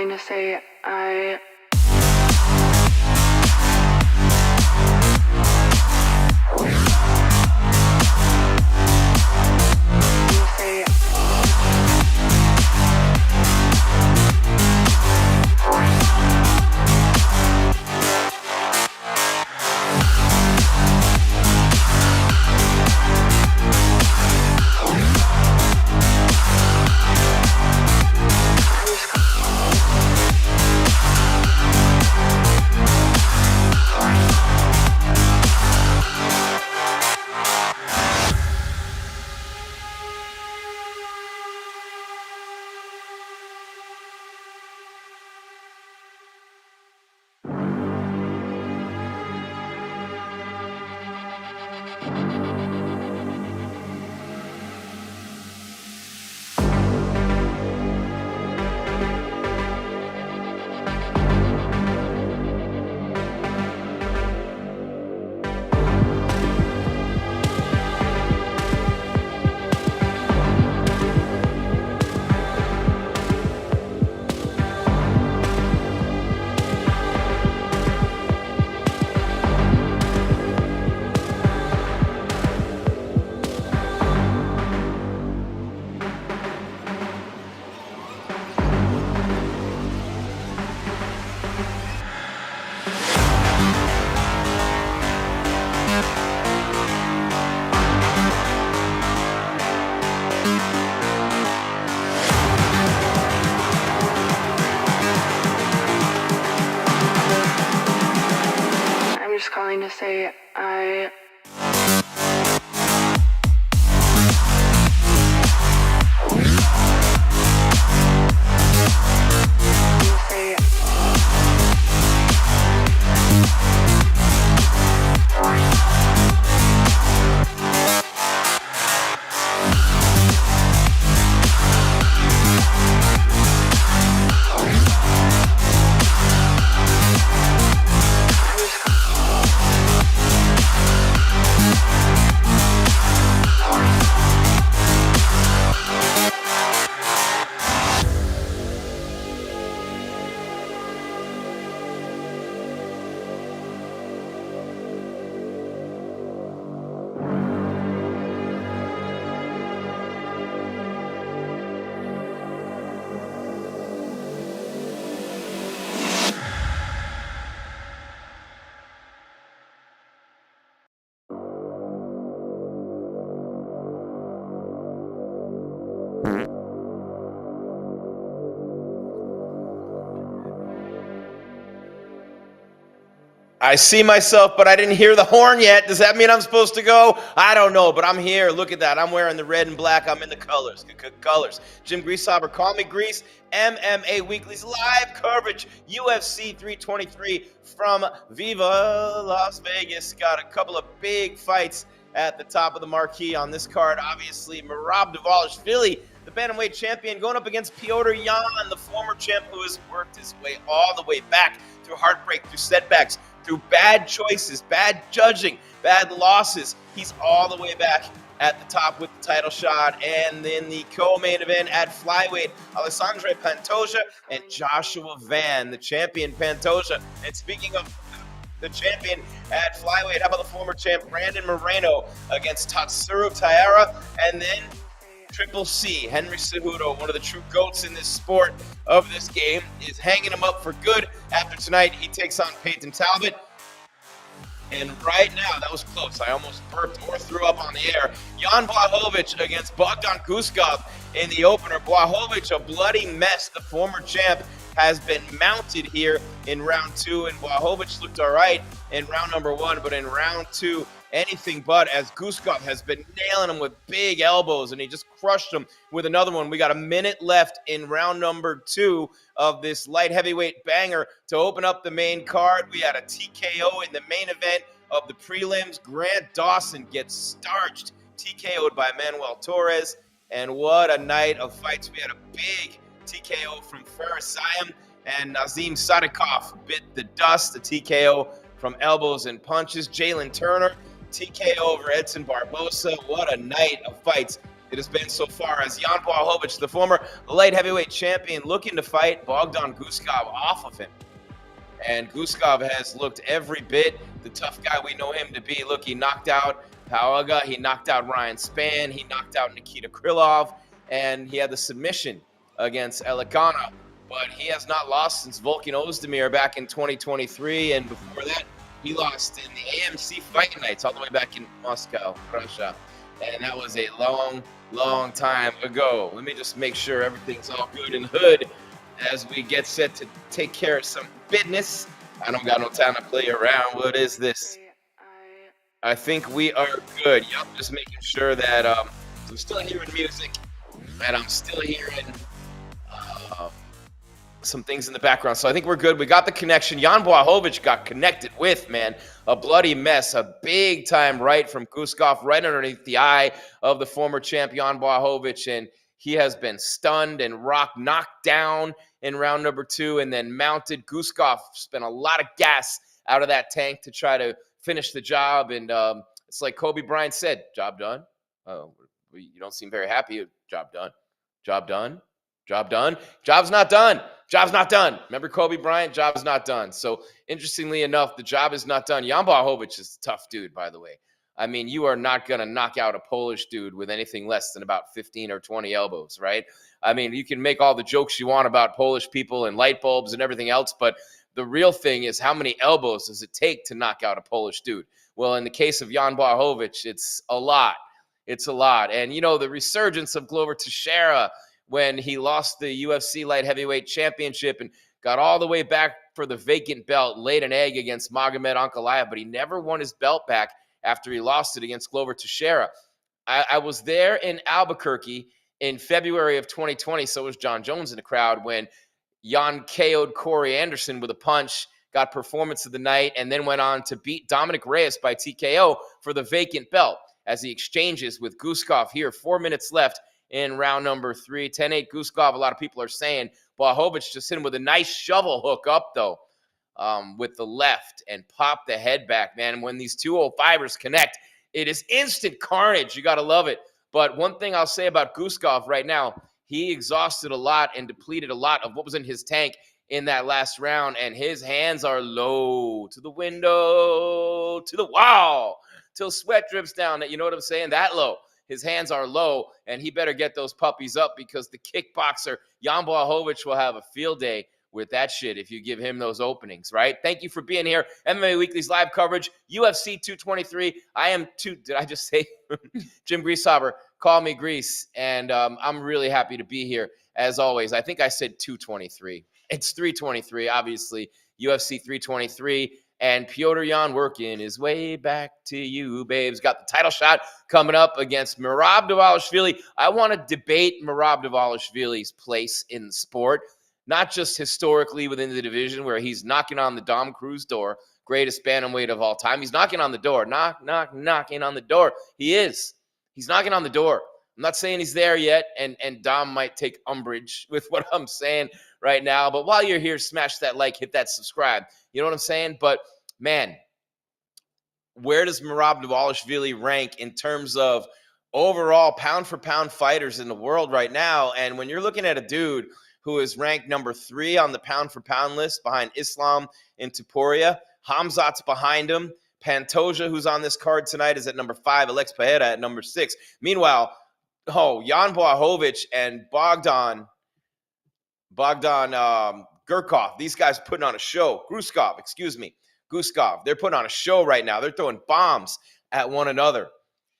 calling to say I... Calling to say I... I see myself, but I didn't hear the horn yet. Does that mean I'm supposed to go? I don't know, but I'm here. Look at that. I'm wearing the red and black. I'm in the colors. Colors. Jim Greasehaber, call me Grease. MMA Weekly's live coverage. UFC 323 from Viva Las Vegas. Got a couple of big fights at the top of the marquee on this card. Obviously, Merab Dvalishvili, the bantamweight champion, going up against Petr, the former champ who has worked his way all the way back through heartbreak, through setbacks, through bad choices, bad judging, bad losses. He's all the way back at the top with the title shot. And then the co-main event at flyweight, Alexandre Pantoja and Joshua Van, the champion Pantoja. And speaking of the champion at flyweight, how about the former champ Brandon Moreno against Tatsuro Taira? And then Triple C, Henry Cejudo, one of the true GOATs in this sport of this game, is hanging him up for good. After tonight, he takes on Payton Talbot. And right now, that was close. I almost burped or threw up on the air. Blachowicz against Bogdan Guskov in the opener. Blachowicz, a bloody mess. The former champ has been mounted here in round two, and Blachowicz looked all right in round number one, but in round two, anything but, as Guskov has been nailing him with big elbows, and he just crushed him with another one. We got a minute left in round number two of this light heavyweight banger to open up the main card. We had a TKO in the main event of the prelims. Grant Dawson gets starched, TKO'd by Manuel Torres, and what a night of fights. We had a big TKO from Faris Sayam, and Nazim Sadikov bit the dust, the TKO from elbows and punches. Jalen Turner, TKO over Edson Barbosa. What a night of fights it has been so far as Jan Blachowicz, the former light heavyweight champion, looking to fight Bogdan Guskov off of him. And Guskov has looked every bit the tough guy we know him to be. Look, he knocked out Pauga, he knocked out Ryan Spann, he knocked out Nikita Krylov, and he had the submission against Elikana. But he has not lost since Volkan Ozdemir back in 2023, and before that, he lost in the AMC Fight Nights all the way back in Moscow, Russia. And that was a long, long time ago. Let me just make sure everything's all good in hood as we get set to take care of some business. I don't got no time to play around. What is this? I think we are good. Yup, just making sure that I'm still hearing music and I'm still hearing some things in the background. So I think we're good. We got the connection. Jan Blachowicz got connected with, man, a bloody mess, a big time right from Guskov, right underneath the eye of the former champ Jan Blachowicz, and he has been stunned and knocked down in round number 2 and then mounted. Guskov spent a lot of gas out of that tank to try to finish the job, and it's like Kobe Bryant said, job done. You don't seem very happy. Job done. Job done. Job done. Job's not done. Job's not done. Remember Kobe Bryant? Job's not done. So interestingly enough, the job is not done. Jan Blachowicz is a tough dude, by the way. I mean, you are not going to knock out a Polish dude with anything less than about 15 or 20 elbows, right? I mean, you can make all the jokes you want about Polish people and light bulbs and everything else, but the real thing is how many elbows does it take to knock out a Polish dude? Well, in the case of Jan Blachowicz, it's a lot. It's a lot. And, you know, the resurgence of Glover Teixeira when he lost the UFC light heavyweight championship and got all the way back for the vacant belt, laid an egg against Magomed Ankalaev, but he never won his belt back after he lost it against Glover Teixeira. I was there in Albuquerque in February of 2020, so was John Jones in the crowd, when Jan KO'd Corey Anderson with a punch, got performance of the night, and then went on to beat Dominic Reyes by TKO for the vacant belt as he exchanges with Guskov here. 4 minutes left in round number 3. 10-8 Guskov, a lot of people are saying. Blachowicz just hit him with a nice shovel hook up, though, with the left and pop the head back, man. When these 205ers connect, it is instant carnage. You got to love it. But one thing I'll say about Guskov right now, he exhausted a lot and depleted a lot of what was in his tank in that last round, and his hands are low to the window, to the wall, till sweat drips down. You know what I'm saying? That low. His hands are low, and he better get those puppies up because the kickboxer Jan Blachowicz will have a field day with that shit if you give him those openings, right? Thank you for being here. MMA Weekly's live coverage, UFC 223. Did I just say Jim Greasehaber? Call me Grease, and I'm really happy to be here as always. I think I said 223. It's 323, obviously. UFC 323. And Petr Yan working his way back to you, babes. Got the title shot coming up against Merab Dvalishvili. I want to debate Merab Dvalishvili's place in the sport, not just historically within the division where he's knocking on the Dom Cruz door, greatest bantamweight of all time. He's knocking on the door. Knocking on the door. He is. He's knocking on the door. I'm not saying he's there yet, and Dom might take umbrage with what I'm saying right now. But while you're here, smash that like, hit that subscribe. You know what I'm saying? But, man, where does Merab Dvalishvili rank in terms of overall pound-for-pound fighters in the world right now? And when you're looking at a dude who is ranked number 3 on the pound-for-pound list behind Islam and Topuria, Hamzat's behind him. Pantoja, who's on this card tonight, is at number 5. Alex Pereira at number 6. Meanwhile, Jan Blachowicz and Bogdan Gurkov, these guys putting on a show. Guskov, they're putting on a show right now. They're throwing bombs at one another,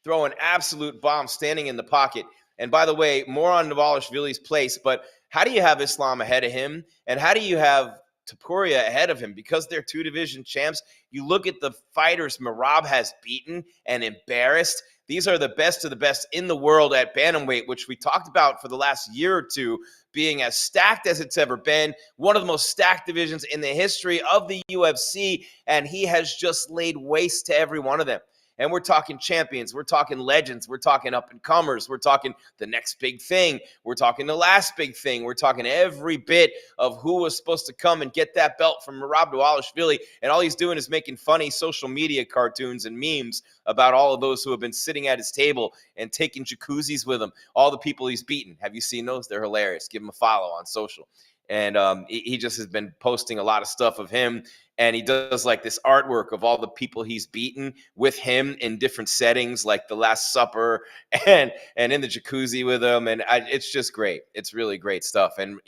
throwing absolute bombs, standing in the pocket. And by the way, more on Dvalishvili's place, but how do you have Islam ahead of him? And how do you have Topuria ahead of him? Because they're 2 division champs. You look at the fighters Merab has beaten and embarrassed. These are the best of the best in the world at bantamweight, which we talked about for the last year or two, being as stacked as it's ever been, one of the most stacked divisions in the history of the UFC, and he has just laid waste to every one of them. And we're talking champions, we're talking legends, we're talking up-and-comers, we're talking the next big thing, we're talking the last big thing, we're talking every bit of who was supposed to come and get that belt from Merab Dvalishvili, and all he's doing is making funny social media cartoons and memes about all of those who have been sitting at his table and taking jacuzzis with him, all the people he's beaten. Have you seen those? They're hilarious. Give him a follow on social. And he just has been posting a lot of stuff of him. And he does like this artwork of all the people he's beaten with him in different settings, like the Last Supper and in the jacuzzi with him. And it's just great. It's really great stuff. And,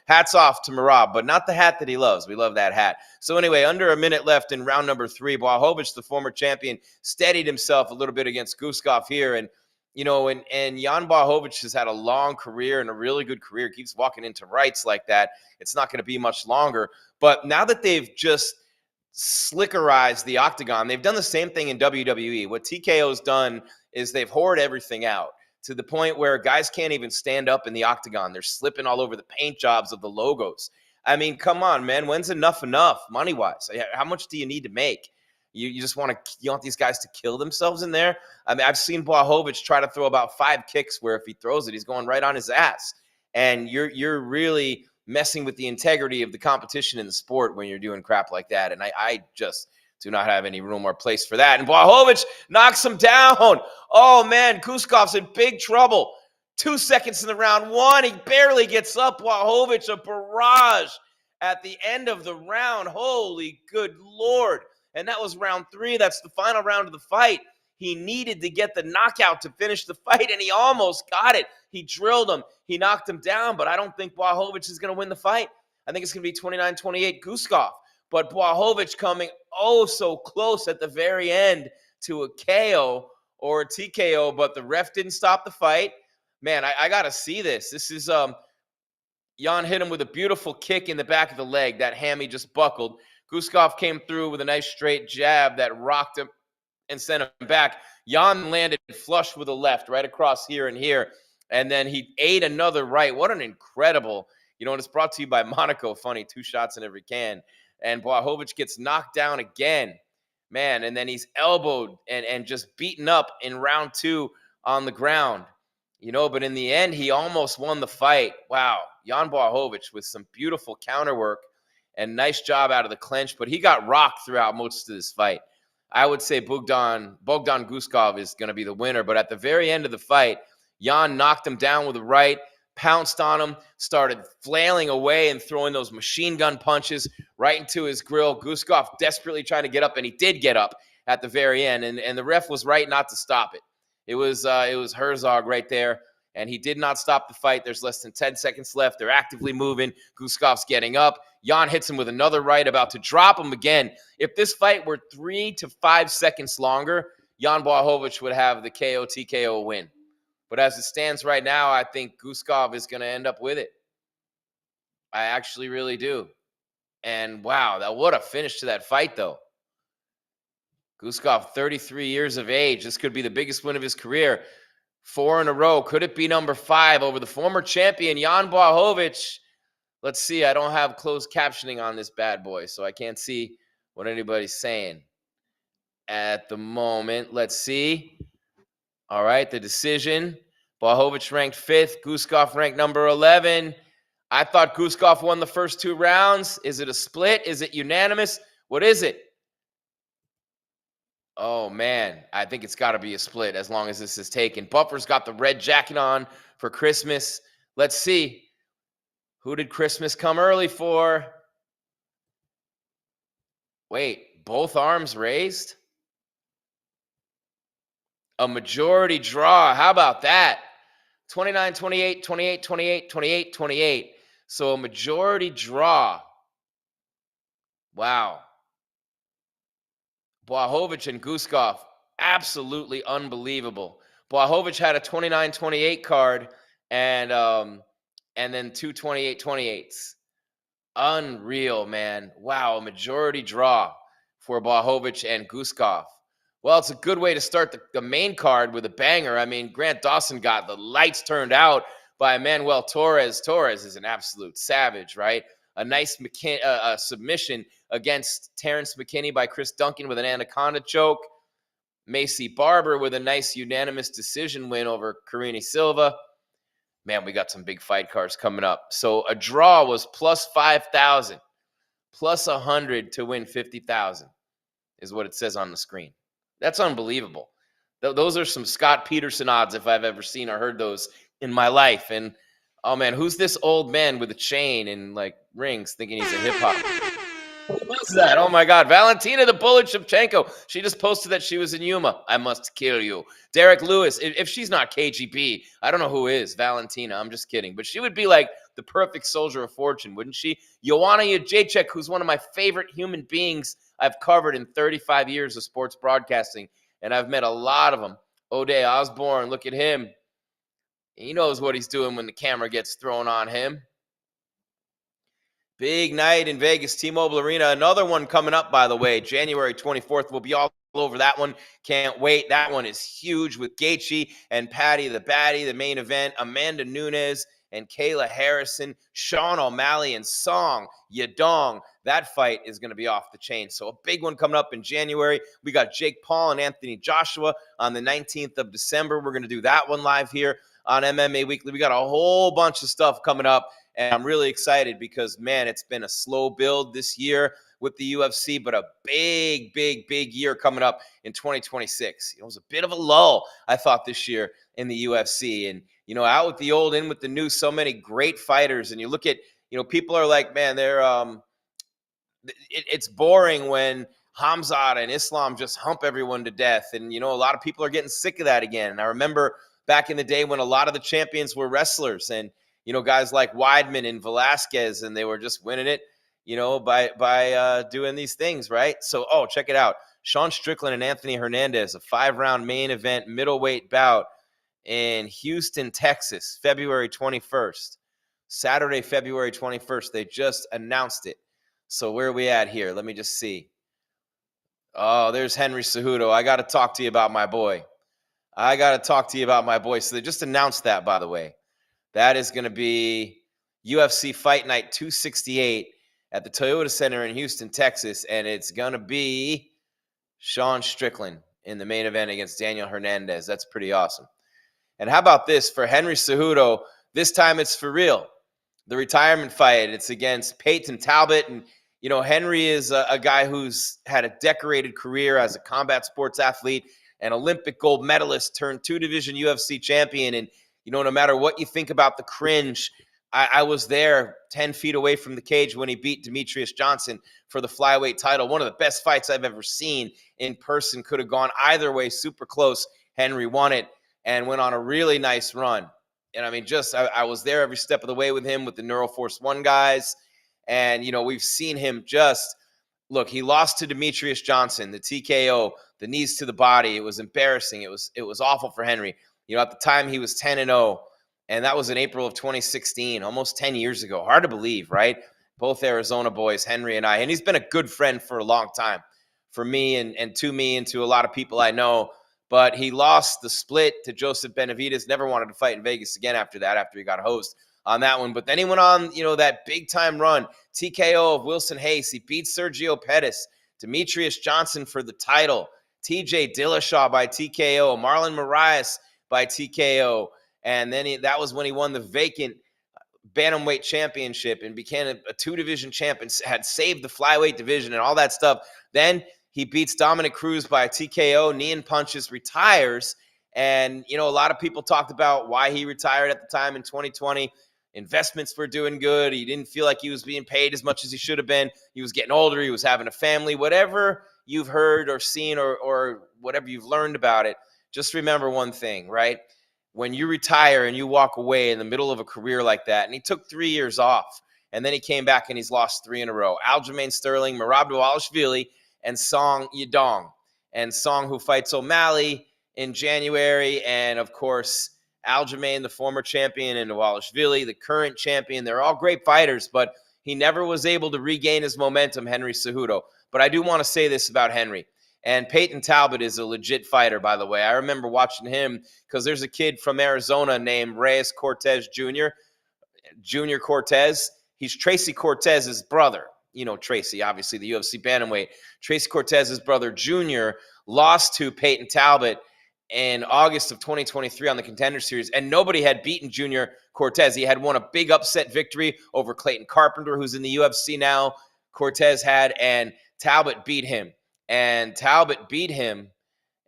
hats off to Merab, but not the hat that he loves. We love that hat. So anyway, under a minute left in round number 3, Blachowicz, the former champion, steadied himself a little bit against Guskov here. And, and Jan Blachowicz has had a long career and a really good career. Keeps walking into rights like that. It's not going to be much longer. But now that they've just slickerized the octagon, they've done the same thing in WWE. What TKO's done is they've hoard everything out to the point where guys can't even stand up in the octagon. They're slipping all over the paint jobs of the logos. I mean, come on, man. When's enough money-wise? How much do you need to make? You just want these guys to kill themselves in there? I mean, I've seen Blachowicz try to throw about 5 kicks where if he throws it, he's going right on his ass. And you're really messing with the integrity of the competition in the sport when you're doing crap like that. And I just do not have any room or place for that. And Blachowicz knocks him down. Oh, man, Guskov's in big trouble. 2 seconds in the round 1. He barely gets up. Blachowicz, a barrage at the end of the round. Holy good Lord. And that was round 3. That's the final round of the fight. He needed to get the knockout to finish the fight, and he almost got it. He drilled him. He knocked him down, but I don't think Blachowicz is going to win the fight. I think it's going to be 29-28 Guskov. But Blachowicz coming so close at the very end to a KO or a TKO, but the ref didn't stop the fight. Man, I got to see this. This is Jan hit him with a beautiful kick in the back of the leg. That hammy just buckled. Guskov came through with a nice straight jab that rocked him and sent him back. Jan landed flush with a left right across here and here. And then he ate another right. What an incredible, and it's brought to you by Monaco. Funny, 2 shots in every can. And Blachowicz gets knocked down again. Man, and then he's elbowed and just beaten up in round 2 on the ground. But in the end, he almost won the fight. Wow. Jan Blachowicz with some beautiful counter work and nice job out of the clinch, but he got rocked throughout most of this fight. I would say Bogdan Guskov is going to be the winner, but at the very end of the fight, Jan knocked him down with a right, pounced on him, started flailing away and throwing those machine gun punches right into his grill. Guskov desperately trying to get up, and he did get up at the very end, and the ref was right not to stop it. It was Herzog right there, and he did not stop the fight. There's less than 10 seconds left. They're actively moving. Guskov's getting up. Jan hits him with another right, about to drop him again. If this fight were 3 to 5 seconds longer, Jan Blachowicz would have the KO TKO win. But as it stands right now, I think Guskov is going to end up with it. I actually really do. And wow, what a finish to that fight, though. Guskov, 33 years of age. This could be the biggest win of his career. 4 in a row. Could it be number 5 over the former champion, Jan Blachowicz? Let's see. I don't have closed captioning on this bad boy, so I can't see what anybody's saying at the moment. Let's see. All right, the decision. Blachowicz ranked 5th. Guskov ranked number 11. I thought Guskov won the first 2 rounds. Is it a split? Is it unanimous? What is it? Oh, man. I think it's got to be a split as long as this is taken. Buffer's got the red jacket on for Christmas. Let's see. Who did Christmas come early for? Wait, both arms raised? A majority draw. How about that? 29-28, 28-28, 28-28. So a majority draw. Wow. Blachowicz and Guskov, absolutely unbelievable. Blachowicz had a 29-28 card and then 2 28-28s. Unreal, man. Wow, a majority draw for Blachowicz and Guskov. Well, it's a good way to start the main card with a banger. I mean, Grant Dawson got the lights turned out by Manuel Torres. Torres is an absolute savage, right? A nice submission against Terrence McKinney by Chris Duncan with an anaconda choke. Macy Barber with a nice unanimous decision win over Karine Silva. Man, we got some big fight cards coming up. So a draw was plus 5,000, plus 100 to win 50,000 is what it says on the screen. That's unbelievable. Those are some Scott Peterson odds if I've ever seen or heard those in my life. And oh man, who's this old man with a chain and like rings thinking he's a hip hop? Who's that? Oh my God. Valentina the Bullet Shevchenko. She just posted that she was in Yuma. I must kill you. Derek Lewis. If she's not KGB, I don't know who is. Valentina. I'm just kidding. But she would be like the perfect soldier of fortune, wouldn't she? Joanna Jacek, who's one of my favorite human beings I've covered in 35 years of sports broadcasting. And I've met a lot of them. O'Day Osborne, look at him. He knows what he's doing when the camera gets thrown on him. Big night in Vegas, T-Mobile Arena. Another one coming up, by the way, January 24th. We'll be all over that one. Can't wait. That one is huge with Gaethje and Patty the Batty, the main event. Amanda Nunes and Kayla Harrison, Sean O'Malley and Song Yadong. That fight is going to be off the chain. So a big one coming up in January. We got Jake Paul and Anthony Joshua on the 19th of December. We're going to do that one live here on MMA Weekly. We got a whole bunch of stuff coming up. And I'm really excited because, man, it's been a slow build this year with the UFC, but a big, big, big year coming up in 2026. It was a bit of a lull, I thought, this year in the UFC. And, out with the old, in with the new, so many great fighters. And you look at, people are like, man, it's boring when Hamzat and Islam just hump everyone to death. And, a lot of people are getting sick of that again. And I remember back in the day when a lot of the champions were wrestlers and, guys like Weidman and Velasquez, and they were just winning it, by doing these things, right? So, check it out. Sean Strickland and Anthony Hernandez, a 5-round main event middleweight bout in Houston, Texas, February 21st. Saturday, February 21st. They just announced it. So where are we at here? Let me just see. Oh, there's Henry Cejudo. I got to talk to you about my boy. So they just announced that, by the way. That is going to be UFC Fight Night 268 at the Toyota Center in Houston, Texas. And it's going to be Sean Strickland in the main event against Daniel Hernandez. That's pretty awesome. And how about this? For Henry Cejudo, this time it's for real. The retirement fight, it's against Payton Talbot. And, Henry is a guy who's had a decorated career as a combat sports athlete, an Olympic gold medalist turned 2-division UFC champion. And, no matter what you think about the cringe, I was there 10 feet away from the cage when he beat Demetrius Johnson for the flyweight title. One of the best fights I've ever seen in person. Could have gone either way, super close. Henry won it and went on a really nice run. And I mean, I was there every step of the way with him with the Neuroforce One guys. And, we've seen him look, he lost to Demetrius Johnson, the TKO, the knees to the body. It was embarrassing. It was awful for Henry. At the time he was 10-0, and that was in April of 2016, almost 10 years ago. Hard to believe, right? Both Arizona boys, Henry and I. And he's been a good friend for a long time for me and to a lot of people I know. But he lost the split to Joseph Benavidez, never wanted to fight in Vegas again after that, after he got host on that one. But then he went on, that big-time run, TKO of Wilson Hayes. He beat Sergio Pettis, Demetrius Johnson for the title, TJ Dillashaw by TKO, Marlon Moraes by TKO. And then that was when he won the vacant bantamweight championship and became a 2-division champion, had saved the flyweight division and all that stuff. Then he beats Dominic Cruz by TKO, knee and punches, retires. And, a lot of people talked about why he retired at the time in 2020. Investments were doing good. He didn't feel like he was being paid as much as he should have been. He was getting older. He was having a family. Whatever you've heard or seen or whatever you've learned about it, just remember one thing, right? When you retire and you walk away in the middle of a career like that, and he took 3 years off, and then he came back and he's lost 3 in a row. Aljamain Sterling, Merab Dvalishvili, and Song Yadong. And Song, who fights O'Malley in January, and of course, Aljamain, the former champion, and Dvalishvili, the current champion. They're all great fighters, but he never was able to regain his momentum, Henry Cejudo. But I do want to say this about Henry. And Payton Talbot is a legit fighter, by the way. I remember watching him because there's a kid from Arizona named Reyes Cortez Jr. Junior Cortez. He's Tracy Cortez's brother. Tracy, obviously the UFC bantamweight. Tracy Cortez's brother, Junior, lost to Payton Talbot in August of 2023 on the Contender Series, and nobody had beaten Junior Cortez. He had won a big upset victory over Clayton Carpenter, who's in the UFC now. Cortez had, and Talbot beat him. And Talbot beat him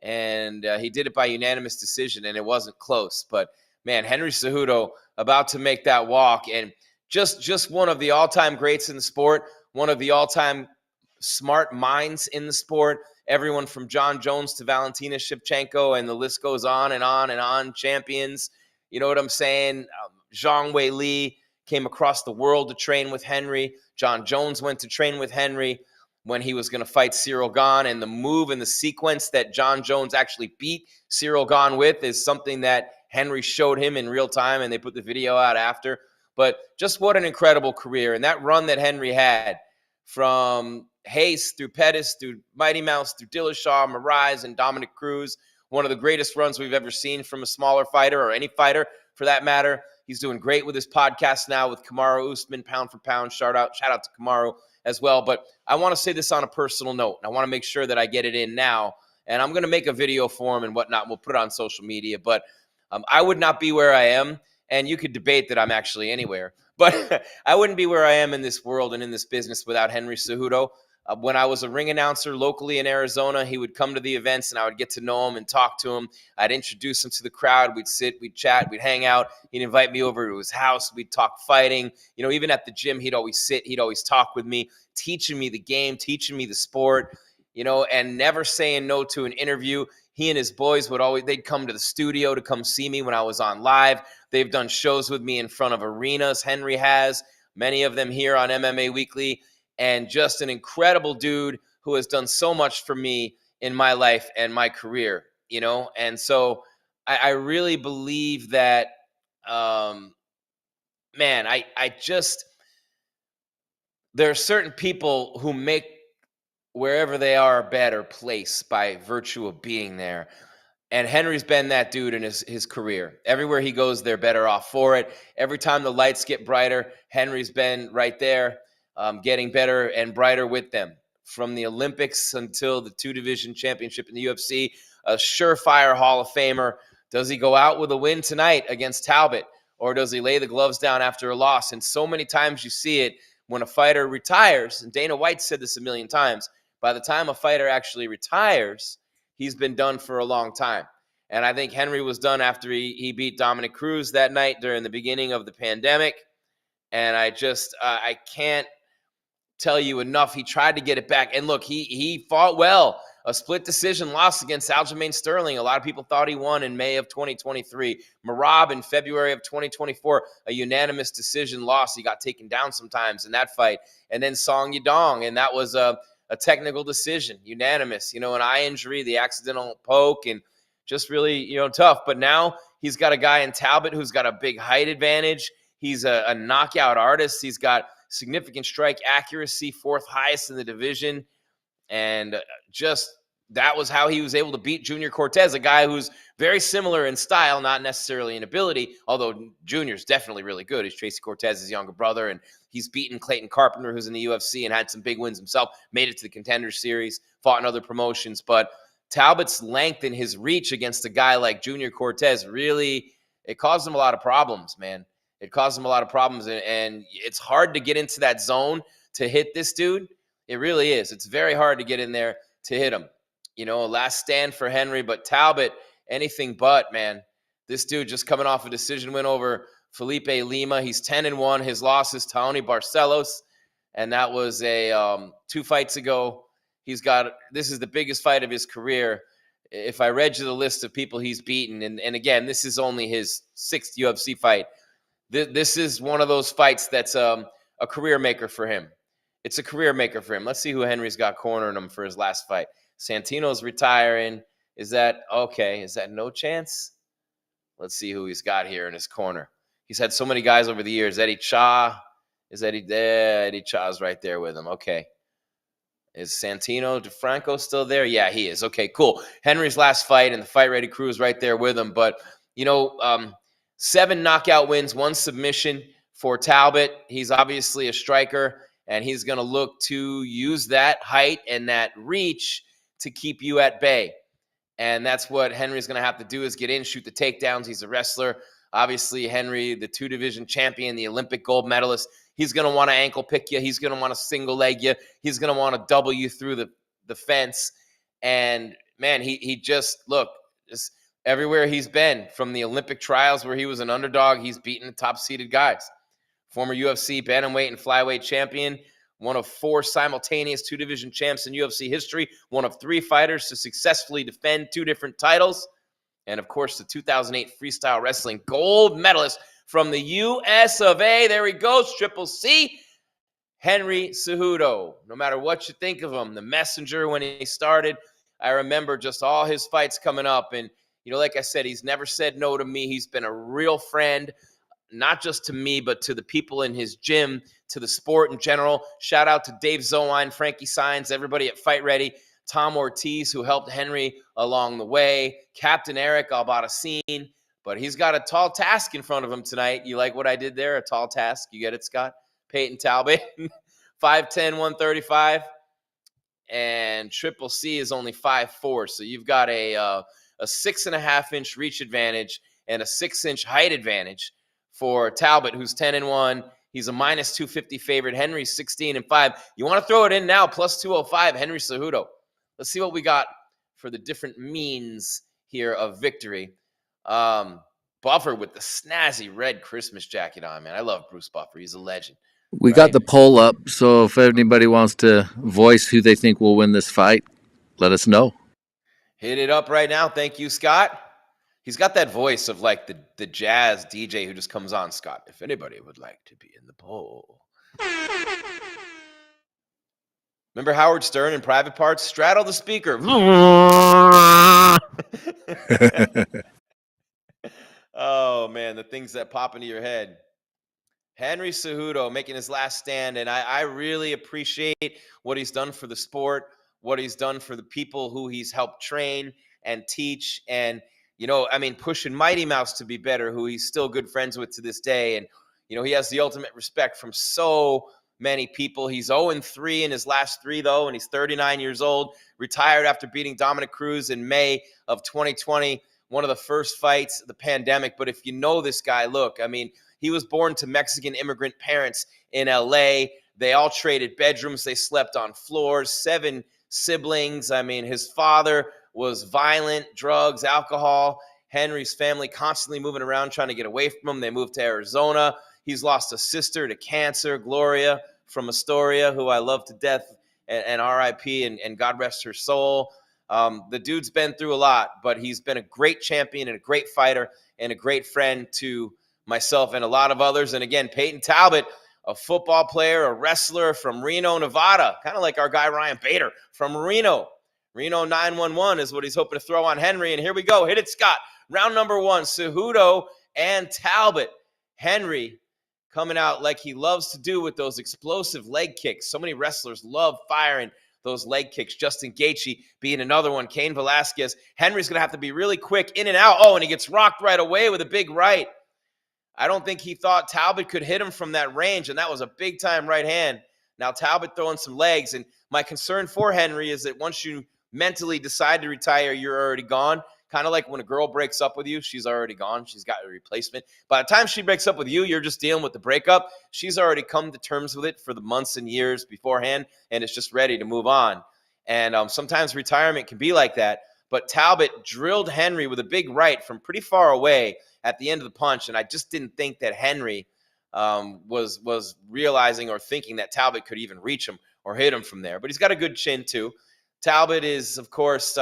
and he did it by unanimous decision, and it wasn't close. But man, Henry Cejudo about to make that walk, and just one of the all-time greats in the sport, one of the all-time smart minds in the sport. Everyone from John Jones to Valentina Shevchenko, and the list goes on and on and on. Champions, you know what I'm saying? Zhang Wei Li came across the world to train with Henry. John Jones went to train with Henry when he was going to fight Cyril Gane, and the move and the sequence that John Jones actually beat Cyril Gane with is something that Henry showed him in real time, and they put the video out after. But just what an incredible career. And that run that Henry had from Hayes through Pettis, through Mighty Mouse, through Dillashaw, Moraes, and Dominic Cruz, one of the greatest runs we've ever seen from a smaller fighter, or any fighter for that matter. He's doing great with his podcast now with Kamaru Usman, pound for pound. Shout out to Kamaru as well. But I want to say this on a personal note, and I want to make sure that I get it in now. And I'm going to make a video for him and whatnot. We'll put it on social media. But I would not be where I am, and you could debate that I'm actually anywhere. But I wouldn't be where I am in this world and in this business without Henry Cejudo. When I was a ring announcer locally in Arizona, he would come to the events, and I would get to know him and talk to him. I'd introduce him to the crowd. We'd sit, we'd chat, we'd hang out. He'd invite me over to his house. We'd talk fighting. You know, even at the gym, he'd always sit. He'd always talk with me, teaching me the game, teaching me the sport, you know, and never saying no to an interview. He and his boys they'd come to the studio to come see me when I was on live. They've done shows with me in front of arenas. Henry has, many of them here on MMA Weekly. And just an incredible dude who has done so much for me in my life and my career, you know? And so I really believe that, man, there are certain people who make wherever they are a better place by virtue of being there. And Henry's been that dude in his career. Everywhere he goes, they're better off for it. Every time the lights get brighter, Henry's been right there. Getting better and brighter with them. From the Olympics until the 2-division championship in the UFC, a surefire Hall of Famer. Does he go out with a win tonight against Talbot, or does he lay the gloves down after a loss? And so many times you see it when a fighter retires, and Dana White said this a million times, by the time a fighter actually retires, he's been done for a long time. And I think Henry was done after he beat Dominic Cruz that night during the beginning of the pandemic. And I can't tell you enough. He tried to get it back. And look, he fought well. A split decision loss against Aljamain Sterling. A lot of people thought he won in May of 2023. Merab in February of 2024, a unanimous decision loss. He got taken down sometimes in that fight. And then Song Yadong, and that was a technical decision, unanimous. You know, an eye injury, the accidental poke, and just really, you know, tough. But now he's got a guy in Talbot who's got a big height advantage. He's a knockout artist. He's got significant strike accuracy, 4th highest in the division. And just that was how he was able to beat Junior Cortez, a guy who's very similar in style, not necessarily in ability, although Junior's definitely really good. He's Tracy Cortez's younger brother, and he's beaten Clayton Carpenter, who's in the UFC and had some big wins himself, made it to the Contender Series, fought in other promotions. But Talbot's length and his reach against a guy like Junior Cortez really, it caused him a lot of problems, man. It caused him a lot of problems, and it's hard to get into that zone to hit this dude. It really is. It's very hard to get in there to hit him. You know, a last stand for Henry, but Talbot, anything but, man. This dude just coming off a decision win over Felipe Lima. He's 10-1. His loss is Tony Barcelos, and that was 2 fights ago. This is the biggest fight of his career. If I read you the list of people he's beaten, and again, this is only his 6th UFC fight. This is one of those fights that's a career maker for him. It's a career maker for him. Let's see who Henry's got cornering him for his last fight. Santino's retiring. Is that okay? Is that no chance? Let's see who he's got here in his corner. He's had so many guys over the years. Eddie Cha. Is Eddie there? Eddie Cha's right there with him. Okay. Is Santino DeFranco still there? Yeah, he is. Okay, cool. Henry's last fight and the Fight Ready crew is right there with him. But, you know, 7 knockout wins, 1 submission for Talbot. He's obviously a striker, and he's going to look to use that height and that reach to keep you at bay. And that's what Henry's going to have to do, is get in, shoot the takedowns. He's a wrestler. Obviously, Henry, the 2-division champion, the Olympic gold medalist, he's going to want to ankle pick you. He's going to want to single leg you. He's going to want to double you through the fence. And man, he just, look, just everywhere he's been, from the Olympic trials where he was an underdog, he's beaten the top-seeded guys. Former UFC bantamweight and flyweight champion, one of 4 simultaneous 2-division champs in UFC history, one of 3 fighters to successfully defend 2 different titles, and, of course, the 2008 freestyle wrestling gold medalist from the US of A. There he goes, Triple C, Henry Cejudo. No matter what you think of him, the messenger when he started, I remember just all his fights coming up. And, like I said, he's never said no to me. He's been a real friend, not just to me, but to the people in his gym, to the sport in general. Shout out to Dave Zowine, Frankie Signs, everybody at Fight Ready, Tom Ortiz, who helped Henry along the way, Captain Eric Albarracin. But he's got a tall task in front of him tonight. You like what I did there? A tall task. You get it, Scott? Payton Talbot, 5'10", 135. And Triple C is only 5'4". So you've got a 6.5-inch reach advantage and a 6-inch height advantage for Talbot, who's 10-1. He's a minus 250 favorite. Henry's 16-5. You want to throw it in now, plus 205, Henry Cejudo. Let's see what we got for the different means here of victory. Buffer with the snazzy red Christmas jacket on, man. I love Bruce Buffer. He's a legend. We got the poll up, so if anybody wants to voice who they think will win this fight, let us know. Hit it up right now. Thank you, Scott. He's got that voice of like the jazz DJ who just comes on, Scott. If anybody would like to be in the poll. Remember Howard Stern in Private Parts? Straddle the speaker. Oh, man, the things that pop into your head. Henry Cejudo making his last stand, and I really appreciate what he's done for the sport, what he's done for the people who he's helped train and teach, and, pushing Mighty Mouse to be better, who he's still good friends with to this day. And, he has the ultimate respect from so many people. He's 0-3 in his last 3, though, and he's 39 years old, retired after beating Dominic Cruz in May of 2020, one of the first fights of the pandemic. But if you know this guy, look, he was born to Mexican immigrant parents in L.A. They all traded bedrooms. They slept on floors, 7 siblings. His father was violent, drugs, alcohol. Henry's family constantly moving around trying to get away from him. They moved to Arizona. He's lost a sister to cancer, Gloria from Astoria, who I love to death, and R.I.P. and God rest her soul. The dude's been through a lot, but he's been a great champion and a great fighter and a great friend to myself and a lot of others. And again, Payton Talbot, a football player, a wrestler from Reno, Nevada, kind of like our guy Ryan Bader from Reno. Reno 911 is what he's hoping to throw on Henry. And here we go. Hit it, Scott. Round number 1, Cejudo and Talbot. Henry coming out like he loves to do with those explosive leg kicks. So many wrestlers love firing those leg kicks. Justin Gaethje being another one. Cain Velasquez. Henry's going to have to be really quick in and out. Oh, and he gets rocked right away with a big right. I don't think he thought Talbot could hit him from that range, and that was a big-time right hand. Now Talbot throwing some legs, and my concern for Henry is that once you mentally decide to retire, you're already gone. Kind of like when a girl breaks up with you, she's already gone. She's got a replacement. By the time she breaks up with you, you're just dealing with the breakup. She's already come to terms with it for the months and years beforehand, and it's just ready to move on. And sometimes retirement can be like that. But Talbot drilled Henry with a big right from pretty far away at the end of the punch, and I just didn't think that Henry was realizing or thinking that Talbot could even reach him or hit him from there. But he's got a good chin, too. Talbot is, of course,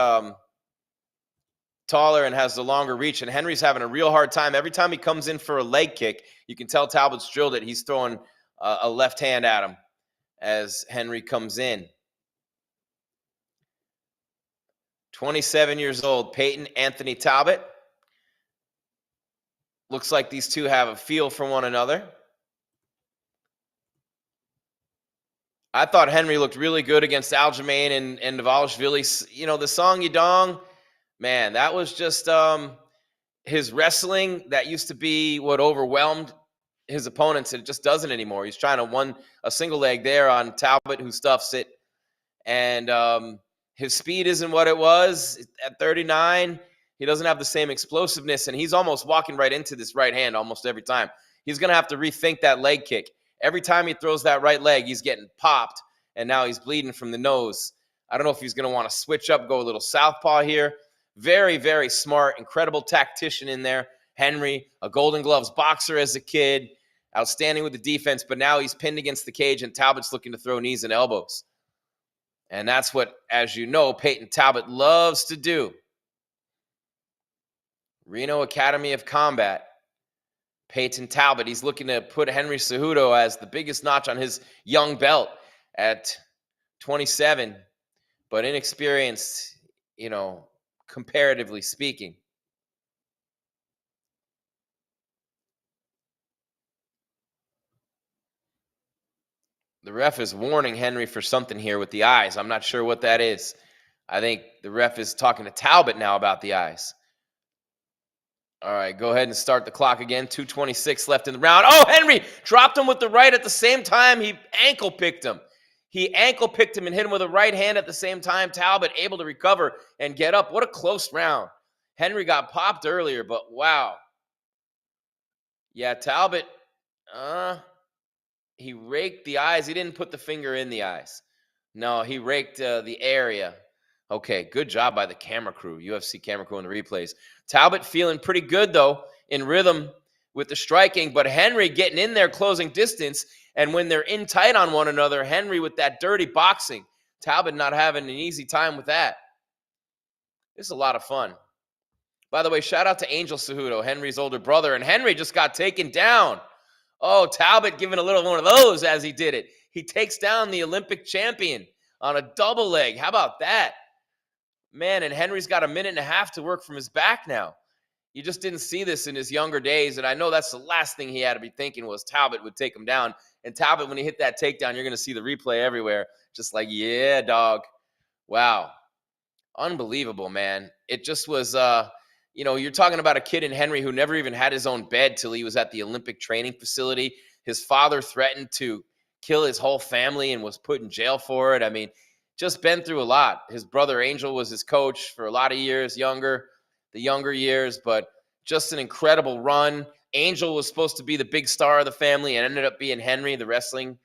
taller and has the longer reach, and Henry's having a real hard time. Every time he comes in for a leg kick, you can tell Talbot's drilled it. He's throwing a left hand at him as Henry comes in. 27 years old, Payton Anthony Talbot. Looks like these two have a feel for one another. I thought Henry looked really good against Aljamain and Dvalishvili. The Song Yadong, man, that was just his wrestling. That used to be what overwhelmed his opponents, and it just doesn't anymore. He's trying to win a single leg there on Talbot, who stuffs it. And his speed isn't what it was at 39. He doesn't have the same explosiveness, and he's almost walking right into this right hand almost every time. He's going to have to rethink that leg kick. Every time he throws that right leg, he's getting popped, and now he's bleeding from the nose. I don't know if he's going to want to switch up, go a little southpaw here. Very, very smart, incredible tactician in there. Henry, a Golden Gloves boxer as a kid, outstanding with the defense, but now he's pinned against the cage, and Talbot's looking to throw knees and elbows. And that's what, as you know, Payton Talbot loves to do. Reno Academy of Combat. Payton Talbot, he's looking to put Henry Cejudo as the biggest notch on his young belt at 27, but inexperienced, comparatively speaking. The ref is warning Henry for something here with the eyes. I'm not sure what that is. I think the ref is talking to Talbot now about the eyes. All right, go ahead and start the clock again. 2:26 left in the round. Oh, Henry dropped him with the right at the same time. He ankle picked him. He ankle picked him and hit him with a right hand at the same time. Talbot able to recover and get up. What a close round. Henry got popped earlier, but wow. Yeah, Talbot, he raked the eyes. He didn't put the finger in the eyes. No, he raked the area. Okay, good job by the camera crew, UFC camera crew in the replays. Talbot feeling pretty good, though, in rhythm with the striking, but Henry getting in there, closing distance, and when they're in tight on one another, Henry with that dirty boxing, Talbot not having an easy time with that. This is a lot of fun. By the way, shout out to Angel Cejudo, Henry's older brother, and Henry just got taken down. Oh, Talbot giving a little one of those as he did it. He takes down the Olympic champion on a double leg. How about that? Man, and Henry's got a minute and a half to work from his back now. You just didn't see this in his younger days, and I know that's the last thing he had to be thinking was Talbot would take him down. And Talbot, when he hit that takedown, you're going to see the replay everywhere. Just like, yeah, dog. Wow. Unbelievable, man. It just was, you're talking about a kid in Henry who never even had his own bed till he was at the Olympic training facility. His father threatened to kill his whole family and was put in jail for it. I mean, just been through a lot. His brother Angel was his coach for a lot of years, the younger years, but just an incredible run. Angel was supposed to be the big star of the family and ended up being Henry. The wrestling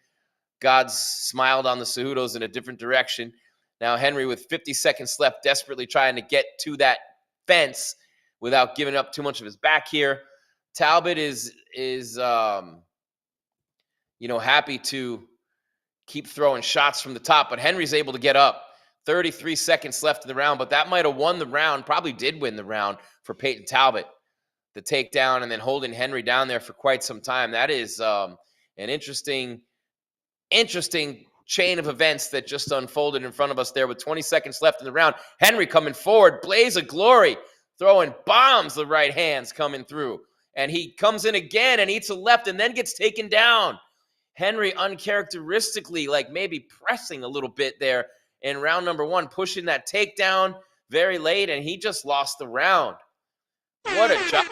gods smiled on the Cejudos in a different direction. Now Henry, with 50 seconds left, desperately trying to get to that fence without giving up too much of his back here. Talbot is happy to keep throwing shots from the top, but Henry's able to get up. 33 seconds left in the round, but that might have won the round, probably did win the round for Payton Talbot. The takedown and then holding Henry down there for quite some time. That is an interesting chain of events that just unfolded in front of us there with 20 seconds left in the round. Henry coming forward, blaze of glory, throwing bombs, the right hands coming through. And he comes in again and eats a left and then gets taken down. Henry uncharacteristically, like maybe pressing a little bit there in round number one, pushing that takedown very late, and he just lost the round. What a job.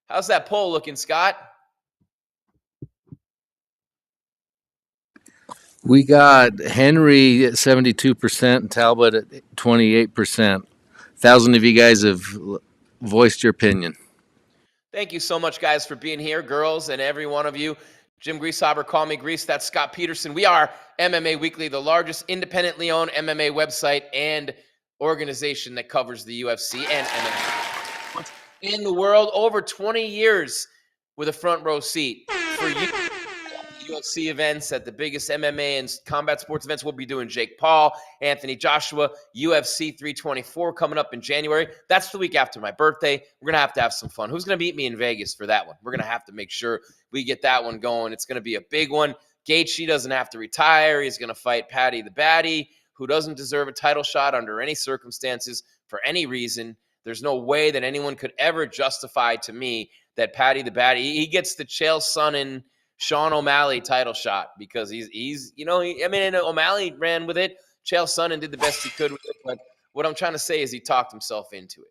How's that poll looking, Scott? We got Henry at 72% and Talbot at 28%. 1,000 of you guys have voiced your opinion. Thank you so much, guys, for being here, girls, and every one of you. Jim Greasehaber, call me Grease. That's Scott Peterson. We are MMA Weekly, the largest independently owned MMA website and organization that covers the UFC and MMA in the world. Over 20 years with a front row seat for you. UFC events at the biggest MMA and combat sports events. We'll be doing Jake Paul, Anthony Joshua, UFC 324 coming up in January. That's the week after my birthday. We're going to have some fun. Who's going to beat me in Vegas for that one? We're going to have to make sure we get that one going. It's going to be a big one. Gaethje doesn't have to retire. He's going to fight Paddy the Baddy, who doesn't deserve a title shot under any circumstances for any reason. There's no way that anyone could ever justify to me that Paddy the Baddy, he gets the Chael Sonnen Sean O'Malley title shot because O'Malley ran with it. Chael Sonnen did the best he could with it. But what I'm trying to say is he talked himself into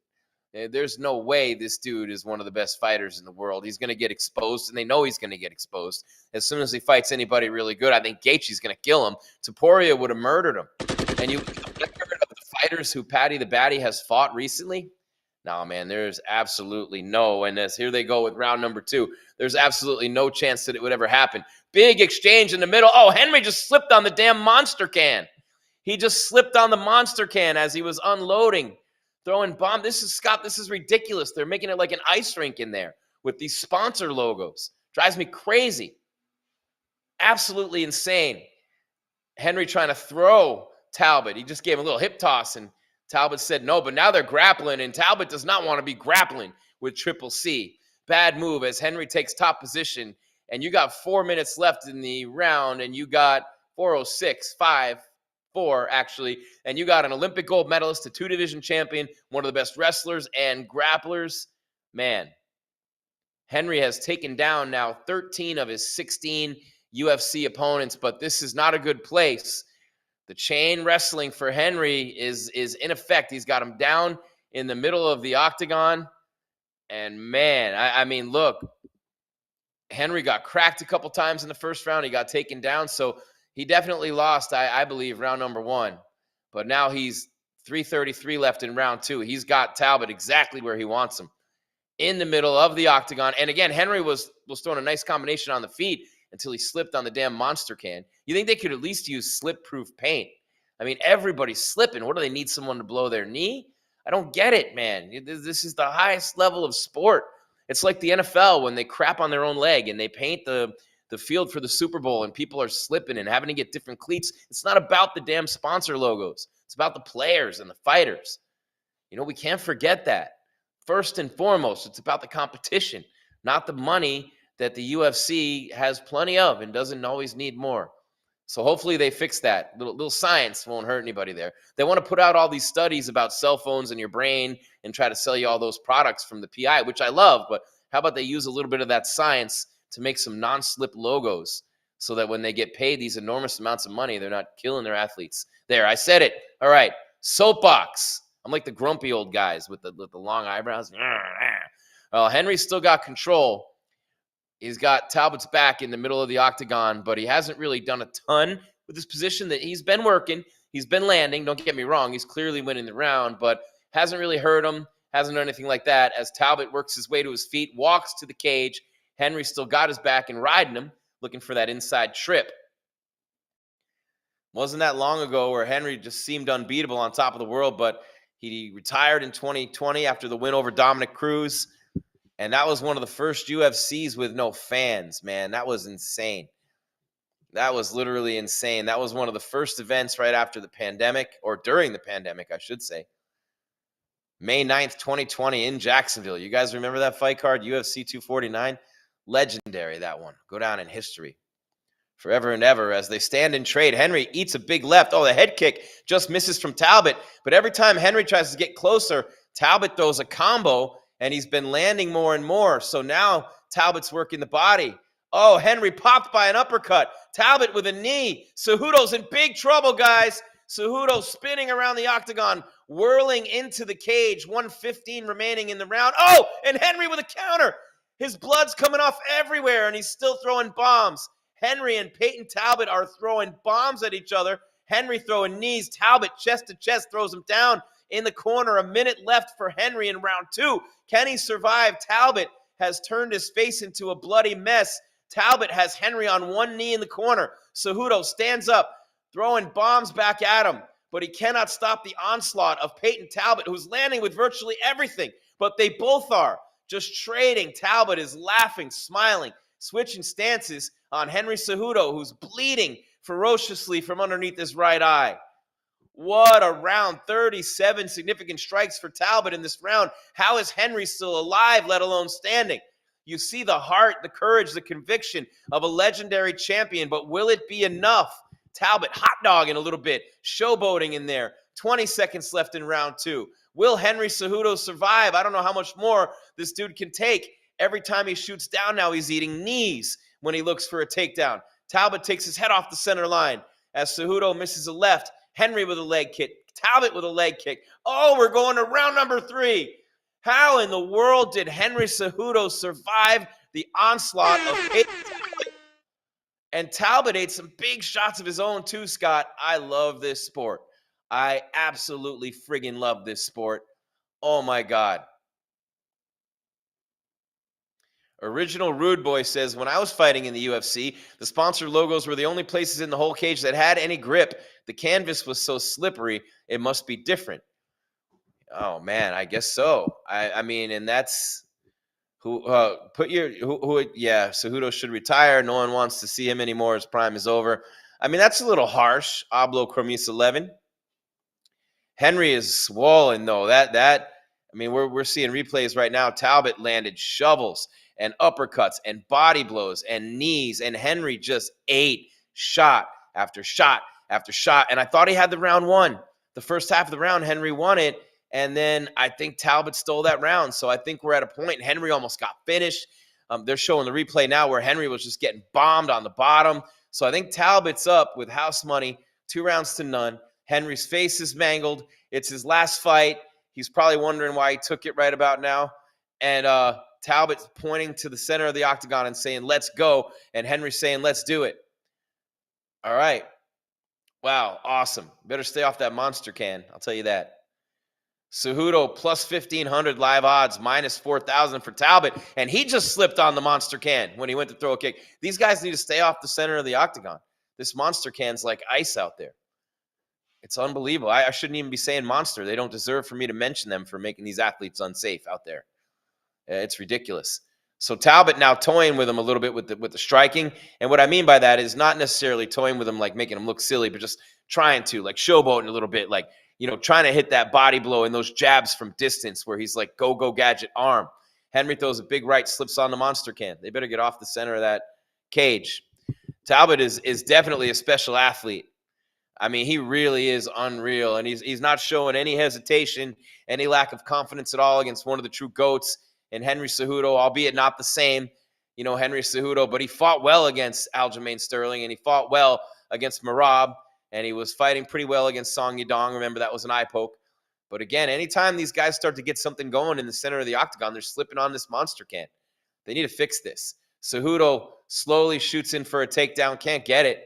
it. There's no way this dude is one of the best fighters in the world. He's going to get exposed, and they know he's going to get exposed. As soon as he fights anybody really good, I think Gaethje's going to kill him. Topuria would have murdered him. And you look at the record of the fighters who Paddy the Baddy has fought recently, no, man, there's absolutely no. And as here they go with round number two, there's absolutely no chance that it would ever happen. Big exchange in the middle. Oh, Henry just slipped on the damn monster can. He just slipped on the monster can as he was unloading, throwing bomb. This is ridiculous. They're making it like an ice rink in there with these sponsor logos. Drives me crazy. Absolutely insane. Henry trying to throw Talbot. He just gave him a little hip toss, and Talbot said no, but now they're grappling, and Talbot does not want to be grappling with Triple C. Bad move as Henry takes top position, and you got 4 minutes left in the round, and you got 4:06, 5-4 actually, and you got an Olympic gold medalist, a 2-division champion, one of the best wrestlers and grapplers. Man, Henry has taken down now 13 of his 16 UFC opponents, but this is not a good place. The chain wrestling for Henry is in effect. He's got him down in the middle of the octagon. And man, I mean, look, Henry got cracked a couple times in the first round. He got taken down. So he definitely lost, I believe, round number 1. But now he's 3:33 left in round 2. He's got Talbot exactly where he wants him, in the middle of the octagon. And again, Henry was throwing a nice combination on the feet until he slipped on the damn monster can. You think they could at least use slip-proof paint? I mean, everybody's slipping. What do they need, someone to blow their knee? I don't get it, man. This is the highest level of sport. It's like the NFL when they crap on their own leg and they paint the field for the Super Bowl and people are slipping and having to get different cleats. It's not about the damn sponsor logos. It's about the players and the fighters. You know, we can't forget that. First and foremost, it's about the competition, not the money that the UFC has plenty of and doesn't always need more. So hopefully they fix that. Little science won't hurt anybody there. They want to put out all these studies about cell phones and your brain and try to sell you all those products from the PI, which I love, but how about they use a little bit of that science to make some non-slip logos so that when they get paid these enormous amounts of money, they're not killing their athletes. There, I said it. All right, soapbox. I'm like the grumpy old guys with the long eyebrows. Well, Henry's still got control. He's got Talbot's back in the middle of the octagon, but he hasn't really done a ton with his position. That he's been working. He's been landing. Don't get me wrong. He's clearly winning the round, but hasn't really hurt him. Hasn't done anything like that. As Talbot works his way to his feet, walks to the cage, Henry still got his back and riding him, looking for that inside trip. Wasn't that long ago where Henry just seemed unbeatable on top of the world, but he retired in 2020 after the win over Dominic Cruz. And that was one of the first UFCs with no fans, man. That was insane. That was literally insane. That was one of the first events right after the pandemic, or during the pandemic, I should say. May 9th, 2020 in Jacksonville. You guys remember that fight card, UFC 249? Legendary, that one. Go down in history forever and ever as they stand in trade. Henry eats a big left. Oh, the head kick just misses from Talbot. But every time Henry tries to get closer, Talbot throws a combo, and he's been landing more and more. So now Talbot's working the body. Oh, Henry popped by an uppercut. Talbot with a knee. Cejudo's in big trouble, guys. Cejudo spinning around the octagon, whirling into the cage. 1:15 remaining in the round. Oh, and Henry with a counter. His blood's coming off everywhere, and he's still throwing bombs. Henry and Payton Talbot are throwing bombs at each other. Henry throwing knees. Talbot chest to chest throws him down in the corner. A minute left for Henry in round 2. Can he survive? Talbot has turned his face into a bloody mess. Talbot has Henry on one knee in the corner. Cejudo stands up, throwing bombs back at him, but he cannot stop the onslaught of Payton Talbot, who's landing with virtually everything, but they both are just trading. Talbot is laughing, smiling, switching stances on Henry Cejudo, who's bleeding ferociously from underneath his right eye. What a round. 37 significant strikes for Talbot in this round. How is Henry still alive, let alone standing? You see the heart, the courage, the conviction of a legendary champion, but will it be enough? Talbot hot dogging a little bit, showboating in there. 20 seconds left in round 2. Will Henry Cejudo survive? I don't know how much more this dude can take. Every time he shoots down now, he's eating knees when he looks for a takedown. Talbot takes his head off the center line as Cejudo misses a left. Henry with a leg kick. Talbot with a leg kick. Oh, we're going to round number 3. How in the world did Henry Cejudo survive the onslaught of Payton Talbot? And Talbot ate some big shots of his own too, Scott. I love this sport. I absolutely friggin' love this sport. Oh, my God. Original Rude Boy says, when I was fighting in the UFC, the sponsor logos were the only places in the whole cage that had any grip. The canvas was so slippery, it must be different. Oh, man, I guess so. I mean, and that's yeah, Cejudo should retire. No one wants to see him anymore. His prime is over. I mean, that's a little harsh. Ablo Cromis 11. Henry is swollen though. I mean, we're seeing replays right now. Talbot landed shovels and uppercuts and body blows and knees, and Henry just ate shot after shot after shot. And I thought he had the round won. The first half of the round, Henry won it, and then I think Talbot stole that round. So I think we're at a point. Henry almost got finished. They're showing the replay now where Henry was just getting bombed on the bottom. So I think Talbot's up with house money, 2-0. Henry's face is mangled. It's his last fight. He's probably wondering why he took it right about now. And Talbot's pointing to the center of the octagon and saying, let's go. And Henry's saying, let's do it. All right. Wow, awesome. Better stay off that monster can. I'll tell you that. Cejudo plus 1,500 live odds, minus 4,000 for Talbot. And he just slipped on the monster can when he went to throw a kick. These guys need to stay off the center of the octagon. This monster can's like ice out there. It's unbelievable. I shouldn't even be saying monster. They don't deserve for me to mention them for making these athletes unsafe out there. It's ridiculous. So Talbot now toying with him a little bit with the striking. And what I mean by that is not necessarily toying with him like making him look silly, but just trying to, like showboating a little bit, like, trying to hit that body blow and those jabs from distance where he's like, go gadget arm. Henry throws a big right, slips on the monster can. They better get off the center of that cage. Talbot is definitely a special athlete. I mean, he really is unreal, and he's not showing any hesitation, any lack of confidence at all against one of the true GOATs in Henry Cejudo, albeit not the same, Henry Cejudo, but he fought well against Aljamain Sterling, and he fought well against Merab, and he was fighting pretty well against Song Yadong. Remember, that was an eye poke. But again, anytime these guys start to get something going in the center of the octagon, they're slipping on this monster can. They need to fix this. Cejudo slowly shoots in for a takedown, can't get it.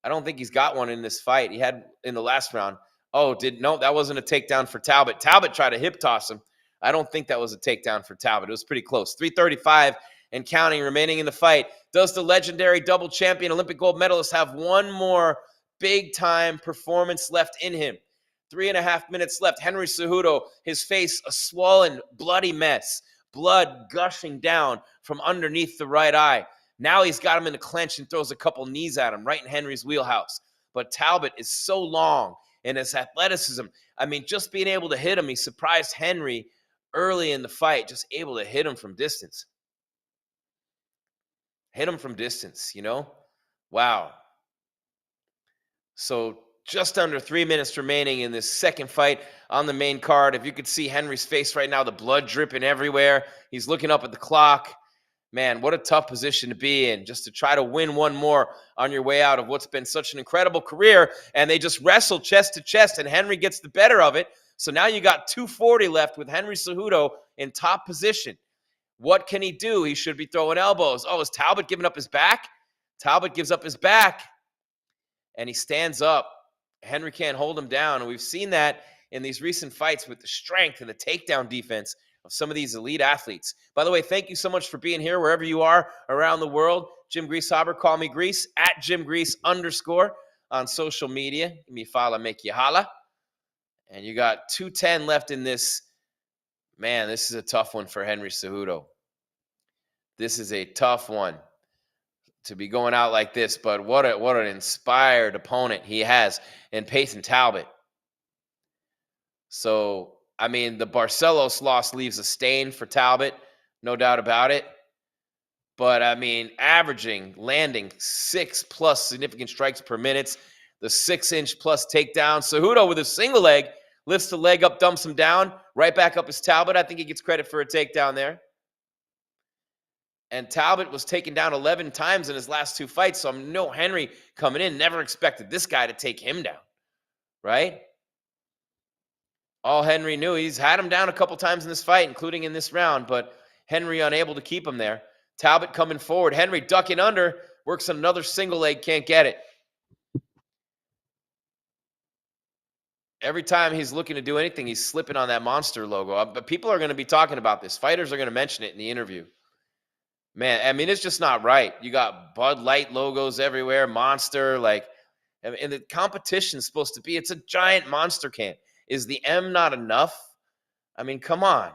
I don't think he's got one in this fight. He had in the last round. No, that wasn't a takedown for Talbot. Talbot tried to hip toss him. I don't think that was a takedown for Talbot. It was pretty close. 3:35 and counting remaining in the fight. Does the legendary double champion Olympic gold medalist have one more big-time performance left in him? 3.5 minutes left. Henry Cejudo, his face a swollen, bloody mess. Blood gushing down from underneath the right eye. Now he's got him in the clinch and throws a couple knees at him right in Henry's wheelhouse. But Talbot is so long in his athleticism. I mean, just being able to hit him, he surprised Henry early in the fight, just able to hit him from distance. Hit him from distance, Wow. So just under 3 minutes remaining in this second fight on the main card. If you could see Henry's face right now, the blood dripping everywhere. He's looking up at the clock. Man, what a tough position to be in, just to try to win one more on your way out of what's been such an incredible career. And they just wrestle chest to chest, and Henry gets the better of it. So now you got 240 left with Henry Cejudo in top position. What can he do? He should be throwing elbows. Oh, is Talbot giving up his back? Talbot gives up his back, and he stands up. Henry can't hold him down, and we've seen that in these recent fights with the strength and the takedown defense of some of these elite athletes. By the way, thank you so much for being here wherever you are around the world. Jim Greasehaber, call me Grease, at @JimGrease_ on social media. Give me a follow, make you holla. And you got 2:10 left in this. Man, this is a tough one for Henry Cejudo. This is a tough one to be going out like this, but what an inspired opponent he has in Payton Talbot. So, I mean, the Barcelos loss leaves a stain for Talbot, no doubt about it. But, I mean, landing 6+ significant strikes per minute, the 6-inch plus takedown. Cejudo with a single leg, lifts the leg up, dumps him down, right back up as Talbot. I think he gets credit for a takedown there. And Talbot was taken down 11 times in his last 2 fights, so I'm no Henry coming in. Never expected this guy to take him down, right? All Henry knew, he's had him down a couple times in this fight, including in this round, but Henry unable to keep him there. Talbot coming forward. Henry ducking under, works on another single leg, can't get it. Every time he's looking to do anything, he's slipping on that monster logo. But people are going to be talking about this. Fighters are going to mention it in the interview. Man, I mean, it's just not right. You got Bud Light logos everywhere, Monster, and the competition's supposed to be, it's a giant Monster can. Is the M not enough? I mean, come on.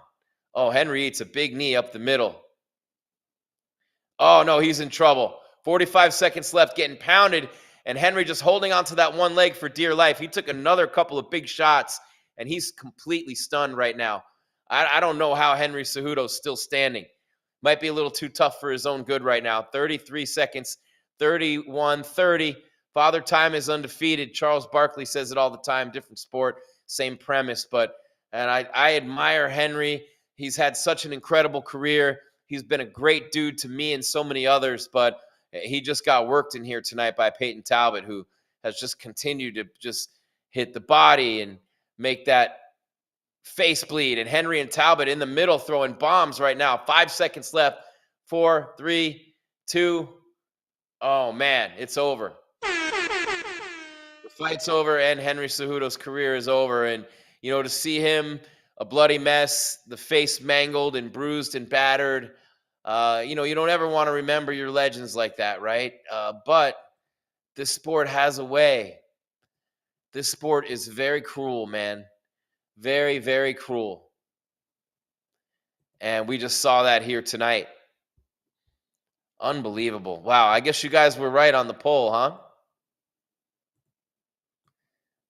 Oh, Henry eats a big knee up the middle. Oh, no, he's in trouble. 45 seconds left, getting pounded, and Henry just holding on to that one leg for dear life. He took another couple of big shots, and he's completely stunned right now. I don't know how Henry Cejudo's still standing. Might be a little too tough for his own good right now. 33 seconds, 31-30. Father Time is undefeated. Charles Barkley says it all the time. Different sport, same premise. And I admire Henry. He's had such an incredible career. He's been a great dude to me and so many others, but he just got worked in here tonight by Payton Talbot, who has just continued to just hit the body and make that face bleed. And Henry and Talbot in the middle throwing bombs right now. 5 seconds left. 4, 3, 2. Oh, man, it's over. The fight's over, and Henry Cejudo's career is over. And, to see him a bloody mess, the face mangled and bruised and battered, you don't ever want to remember your legends like that, right? But this sport has a way. This sport is very cruel, man. Very, very cruel. And we just saw that here tonight. Unbelievable. Wow, I guess you guys were right on the poll, huh?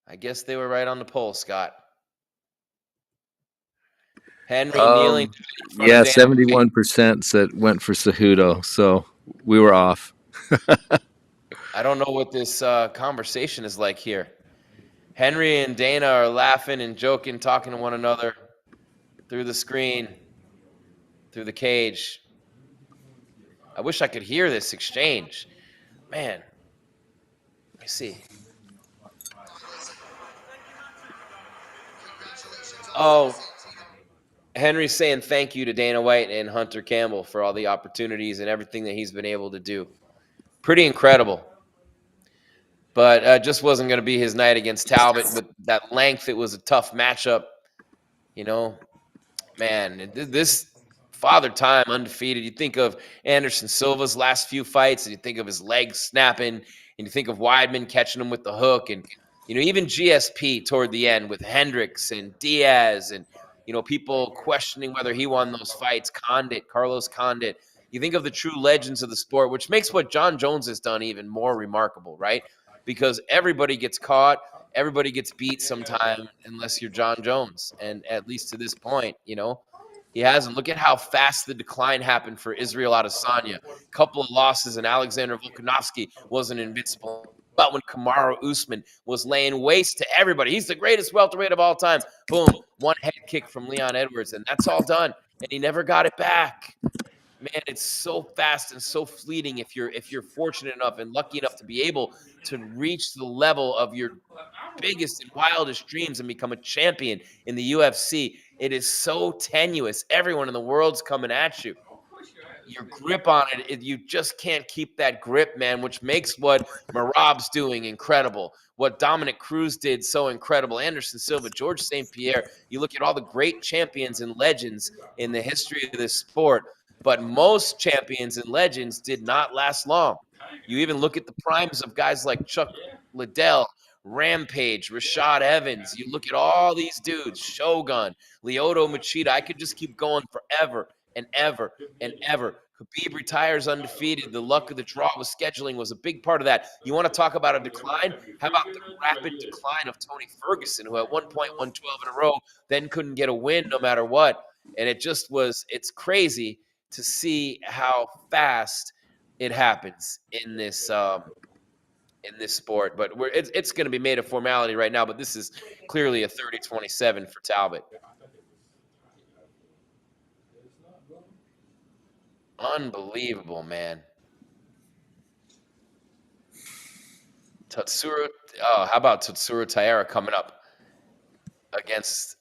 I guess they were right on the poll, Scott. Henry kneeling. Yeah, 71% said went for Cejudo, so we were off. I don't know what this conversation is like here. Henry and Dana are laughing and joking, talking to one another through the screen, through the cage. I wish I could hear this exchange. Man, let me see. Oh, Henry's saying thank you to Dana White and Hunter Campbell for all the opportunities and everything that he's been able to do. Pretty incredible. But just wasn't going to be his night against Talbot. With that length, it was a tough matchup. Man, this Father Time undefeated. You think of Anderson Silva's last few fights, and you think of his legs snapping, and you think of Weidman catching him with the hook, and even GSP toward the end with Hendricks and Diaz, and people questioning whether he won those fights. Carlos Condit. You think of the true legends of the sport, which makes what John Jones has done even more remarkable, right? Because everybody gets caught, everybody gets beat sometime, unless you're John Jones. And at least to this point, he hasn't. Look at how fast the decline happened for Israel Adesanya. A couple of losses, and Alexander Volkanovski wasn't invincible. But when Kamaru Usman was laying waste to everybody, he's the greatest welterweight of all time. Boom, one head kick from Leon Edwards, and that's all done. And he never got it back. Man, it's so fast and so fleeting if you're fortunate enough and lucky enough to be able to reach the level of your biggest and wildest dreams and become a champion in the UFC. It is so tenuous. Everyone in the world's coming at you. Your grip on it, you just can't keep that grip, man, which makes what Merab's doing incredible. What Dominic Cruz did so incredible. Anderson Silva, George St. Pierre. You look at all the great champions and legends in the history of this sport. But most champions and legends did not last long. You even look at the primes of guys like Chuck Liddell, Rampage, Rashad Evans. You look at all these dudes, Shogun, Lyoto Machida. I could just keep going forever and ever and ever. Khabib retires undefeated. The luck of the draw with scheduling was a big part of that. You want to talk about a decline? How about the rapid decline of Tony Ferguson, who at one point won 12 in a row, then couldn't get a win no matter what. And it's crazy to see how fast it happens in this sport. But it's going to be made a formality right now, but this is clearly a 30-27 for Talbot. Unbelievable, man. Tatsuro, how about Tatsuro Taira coming up against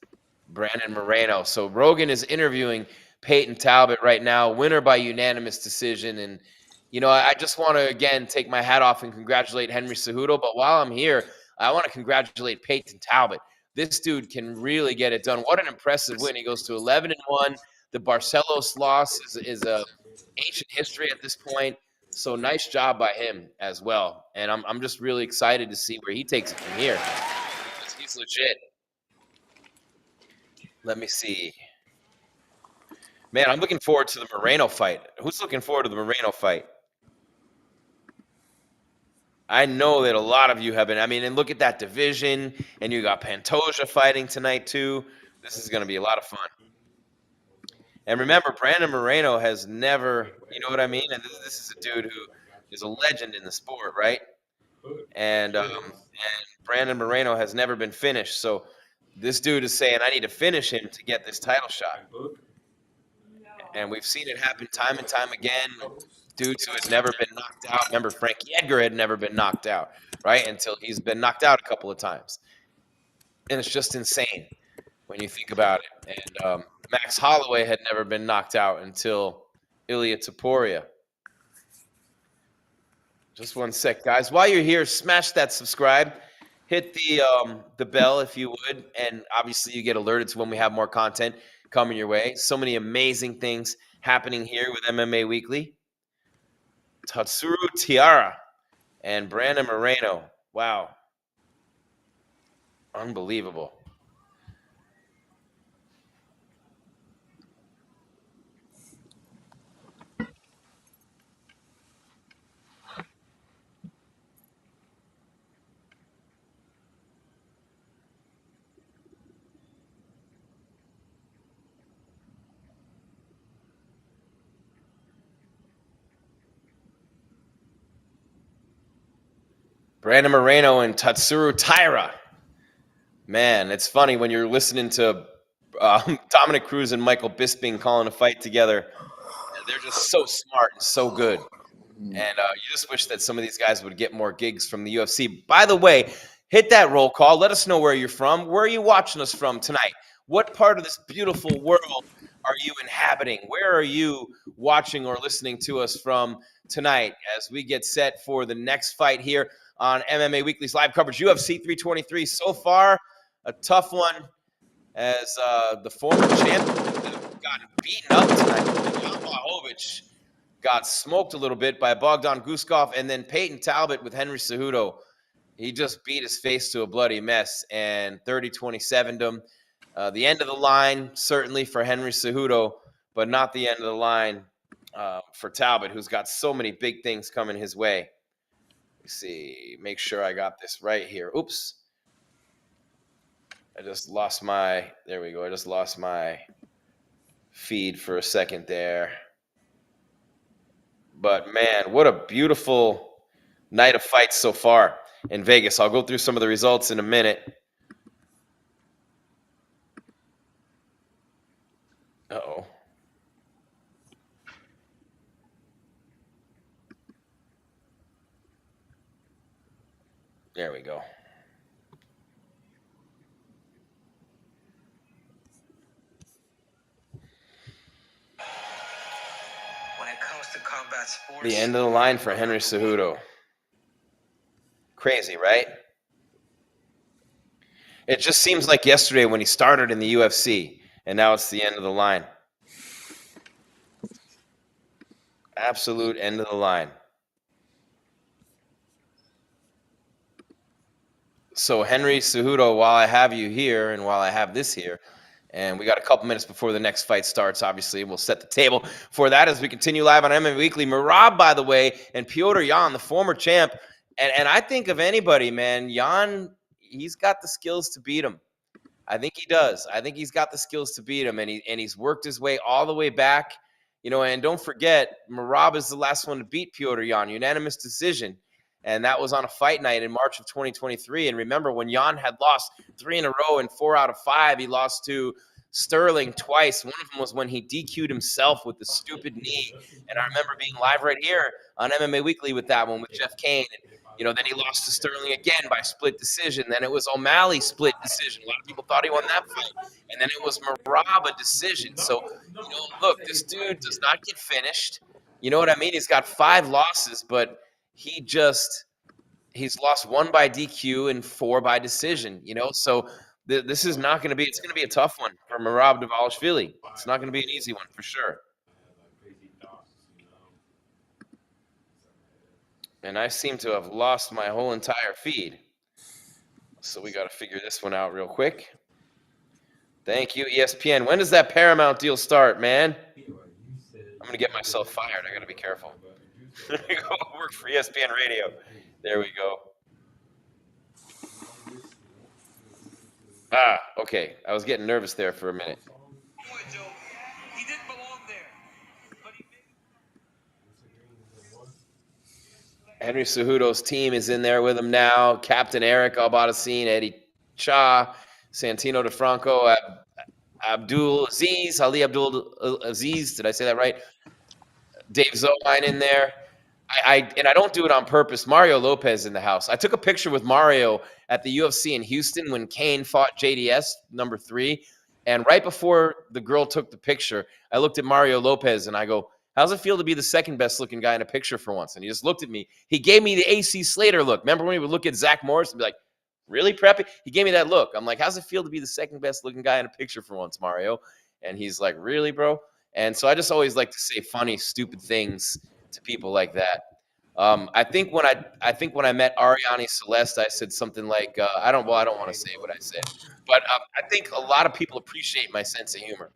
Brandon Moreno? So Rogan is interviewing Payton Talbot right now, winner by unanimous decision. And, I just want to, again, take my hat off and congratulate Henry Cejudo. But while I'm here, I want to congratulate Payton Talbot. This dude can really get it done. What an impressive win. He goes to 11-1. The Barcelos loss is a ancient history at this point. So nice job by him as well. And I'm just really excited to see where he takes it from here, because he's legit. Let me see. Man, I'm looking forward to the Moreno fight. Who's looking forward to the Moreno fight? I know that a lot of you have been. I mean, and look at that division, and you got Pantoja fighting tonight too. This is going to be a lot of fun. And remember, Brandon Moreno has never, you know what I mean? And this is a dude who is a legend in the sport, right? And Brandon Moreno has never been finished. So this dude is saying, I need to finish him to get this title shot. And we've seen it happen time and time again. Dudes who had never been knocked out. Remember, Frankie Edgar had never been knocked out, right? Until he's been knocked out a couple of times. And it's just insane when you think about it. And Max Holloway had never been knocked out until Ilia Topuria. Just one sec, guys. While you're here, smash that subscribe. Hit the bell if you would. And obviously you get alerted to when we have more content coming your way. So many amazing things happening here with MMA Weekly. Tatsuro Taira and Brandon Moreno. Wow. Unbelievable. Brandon Moreno and Tatsuro Taira. Man, it's funny when you're listening to Dominic Cruz and Michael Bisping calling a fight together. They're just so smart and so good. And you just wish that some of these guys would get more gigs from the UFC. By the way, hit that roll call. Let us know where you're from. Where are you watching us from tonight? What part of this beautiful world are you inhabiting? Where are you watching or listening to us from tonight as we get set for the next fight here on MMA Weekly's live coverage? UFC 323 so far, a tough one as the former champion got beaten up tonight. Blachowicz got smoked a little bit by Bogdan Guskov, and then Payton Talbot with Henry Cejudo. He just beat his face to a bloody mess and 30-27'd him. The end of the line, certainly for Henry Cejudo, but not the end of the line for Talbot, who's got so many big things coming his way. Let's see, make sure I got this right here. Oops. I just lost my, there we go. I just lost my feed for a second there. But man, what a beautiful night of fights so far in Vegas. I'll go through some of the results in a minute. Uh-oh. There we go. When it comes to combat sports, The end of the line for Henry Cejudo. Crazy, right? It just seems like yesterday when he started in the UFC, and now it's the end of the line. Absolute end of the line. So Henry Cejudo, while I have you here and while I have this here, and we got a couple minutes before the next fight starts, obviously, we'll set the table for that as we continue live on MMA Weekly. Merab, by the way, and Petr Yan, the former champ. And I think of anybody, man, Yan, he's got the skills to beat him. I think he does. I think he's got the skills to beat him, and he's worked his way all the way back. You know, and don't forget, Merab is the last one to beat Petr Yan, unanimous decision. And that was on a fight night in March of 2023. And remember, when Yan had lost 3 in a row and 4 out of 5, he lost to Sterling twice. One of them was when he DQ'd himself with the stupid knee. And I remember being live right here on MMA Weekly with that one with Jeff Kane. And, you know, then he lost to Sterling again by split decision. Then it was O'Malley split decision. A lot of people thought he won that fight. And then it was Merab a decision. So, you know, look, this dude does not get finished. You know what I mean? He's got 5 losses, but he's lost 1 by DQ and 4 by decision, you know? So this is not going to be, it's going to be a tough one for Merab Dvalishvili. It's not going to be an easy one for sure. And I seem to have lost my whole entire feed. So we got to figure this one out real quick. Thank you, ESPN. When does that Paramount deal start, man? I'm going to get myself fired. I got to be careful. Go work for ESPN Radio. There we go. Okay. I was getting nervous there for a minute. He didn't belong there. Henry Cejudo's team is in there with him now. Captain Eric Albaicin, Eddie Cha, Santino DeFranco, Abdul Aziz, Ali Abdul Aziz. Did I say that right? Dave Zohine in there. I don't do it on purpose. Mario Lopez in the house. I took a picture with Mario at the UFC in Houston when Kane fought JDS number 3. And right before the girl took the picture, I looked at Mario Lopez and I go, how's it feel to be the second best looking guy in a picture for once? And he just looked at me. He gave me the AC Slater look. Remember when he would look at Zach Morris and be like, really, Preppy? He gave me that look. I'm like, how's it feel to be the second best looking guy in a picture for once, Mario? And he's like, really, bro? And so I just always like to say funny, stupid things to people like that. I think when I met Ariane Celeste, I said something like, I don't want to say what I said, but I think a lot of people appreciate my sense of humor.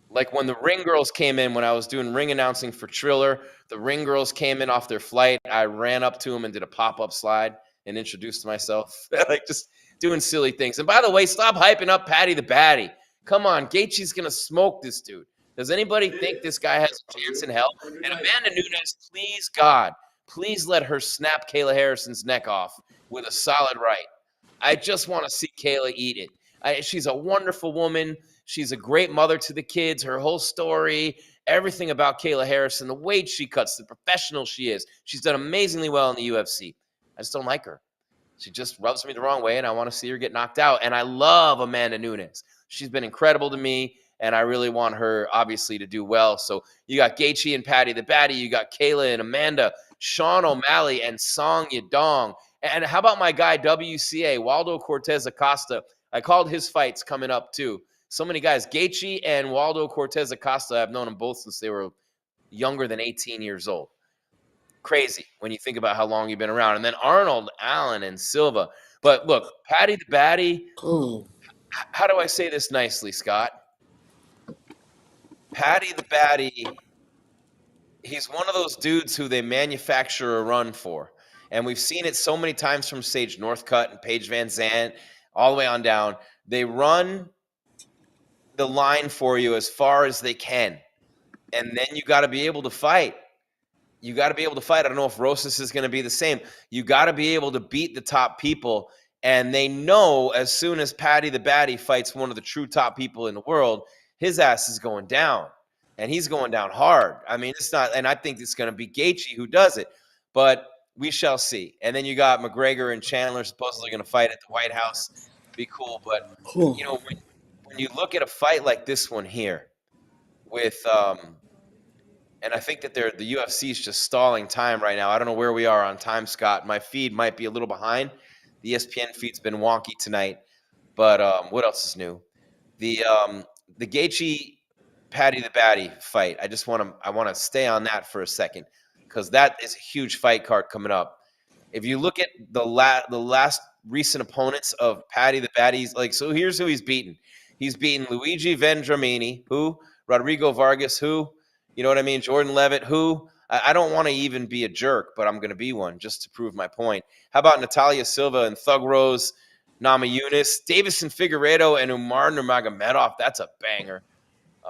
Like when the Ring Girls came in, when I was doing ring announcing for Triller, the Ring Girls came in off their flight. I ran up to them and did a pop-up slide and introduced myself, like just doing silly things. And by the way, stop hyping up Paddy the Baddy. Come on, Gaethje's gonna smoke this dude. Does anybody think this guy has a chance in hell? And Amanda Nunes, please, God, please let her snap Kayla Harrison's neck off with a solid right. I just want to see Kayla eat it. She's a wonderful woman. She's a great mother to the kids. Her whole story, everything about Kayla Harrison, the weight she cuts, the professional she is. She's done amazingly well in the UFC. I just don't like her. She just rubs me the wrong way, and I want to see her get knocked out. And I love Amanda Nunes. She's been incredible to me, and I really want her, obviously, to do well. So you got Gaethje and Paddy the Baddy. You got Kayla and Amanda, Sean O'Malley, and Song Yadong. And how about my guy, WCA, Waldo Cortez Acosta? I called his fights coming up, too. So many guys. Gaethje and Waldo Cortez Acosta, I've known them both since they were younger than 18 years old. Crazy when you think about how long you've been around. And then Arnold, Allen, and Silva. But look, Paddy the Baddy, how do I say this nicely, Scott? Paddy the Baddy, he's one of those dudes who they manufacture a run for. And we've seen it so many times from Sage Northcutt and Paige Van Zandt, all the way on down. They run the line for you as far as they can. And then you got to be able to fight. You got to be able to fight. I don't know if Rosas is going to be the same. You got to be able to beat the top people. And they know as soon as Paddy the Baddy fights one of the true top people in the world, his ass is going down. And he's going down hard. I mean, it's not, and I think it's going to be Gaethje who does it. But we shall see. And then you got McGregor and Chandler supposedly going to fight at the White House. Be cool. But, you know, when you look at a fight like this one here with and I think that the UFC is just stalling time right now. I don't know where we are on time, Scott. My feed might be a little behind. The ESPN feed's been wonky tonight. But what else is new? The Gaethje Paddy the Baddy fight. I want to stay on that for a second because that is a huge fight card coming up. If you look at the last recent opponents of Paddy the Baddy's, like, so here's who he's beaten. He's beaten Luigi Vendramini, who? Rodrigo Vargas, who? You know what I mean? Jordan Levitt, who? I don't want to even be a jerk, but I'm going to be one just to prove my point. How about Natalia Silva and Thug Rose, Namajunas, Davison Figueiredo, and Umar Nurmagomedov? That's a banger.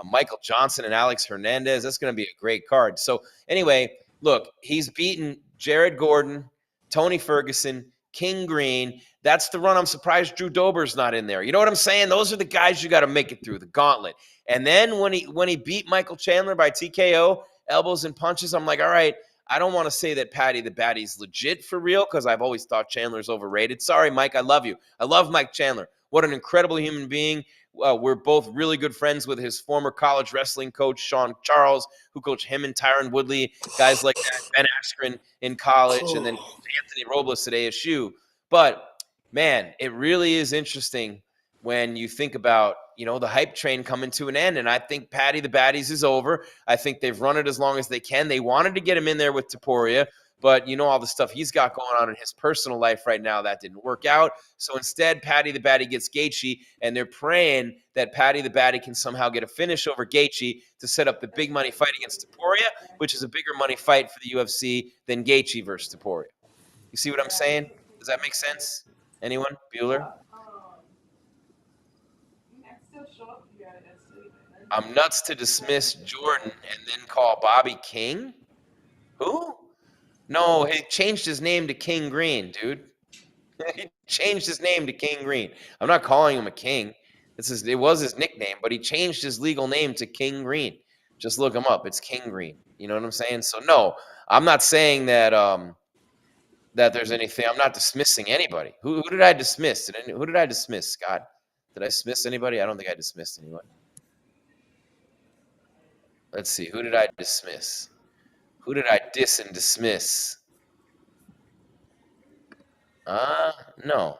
Michael Johnson and Alex Hernandez. That's going to be a great card. So anyway, look, he's beaten Jared Gordon, Tony Ferguson, King Green. That's the run. I'm surprised Drew Dober's not in there. You know what I'm saying? Those are the guys you got to make it through, the gauntlet. And then when he beat Michael Chandler by TKO, elbows and punches, I'm like, all right, I don't want to say that Paddy the Baddy's legit for real because I've always thought Chandler's overrated. Sorry, Mike, I love you. I love Mike Chandler. What an incredible human being. We're both really good friends with his former college wrestling coach, Sean Charles, who coached him and Tyron Woodley, guys like that, Ben Askren in college, and then Anthony Robles at ASU. But, man, it really is interesting when you think about, you know, the hype train coming to an end. And I think Paddy the Baddies is over. I think they've run it as long as they can. They wanted to get him in there with Topuria, But all the stuff he's got going on in his personal life right now, that didn't work out. So instead, Paddy the Baddy gets Gaethje, and they're praying that Paddy the Baddy can somehow get a finish over Gaethje to set up the big money fight against Topuria, which is a bigger money fight for the UFC than Gaethje versus Topuria. You see what I'm saying? Does that make sense? Anyone? Bueller? I'm nuts to dismiss Jordan and then call Bobby King? Who? No, he changed his name to King Green, dude. He changed his name to King Green. I'm not calling him a king. It was his nickname, but he changed his legal name to King Green. Just look him up. It's King Green. You know what I'm saying? So no, I'm not saying that that there's anything. I'm not dismissing anybody. Who did I dismiss? Who did I dismiss, Scott? Did I dismiss anybody? I don't think I dismissed anyone. Let's see. Who did I dismiss? Who did I diss and dismiss? No.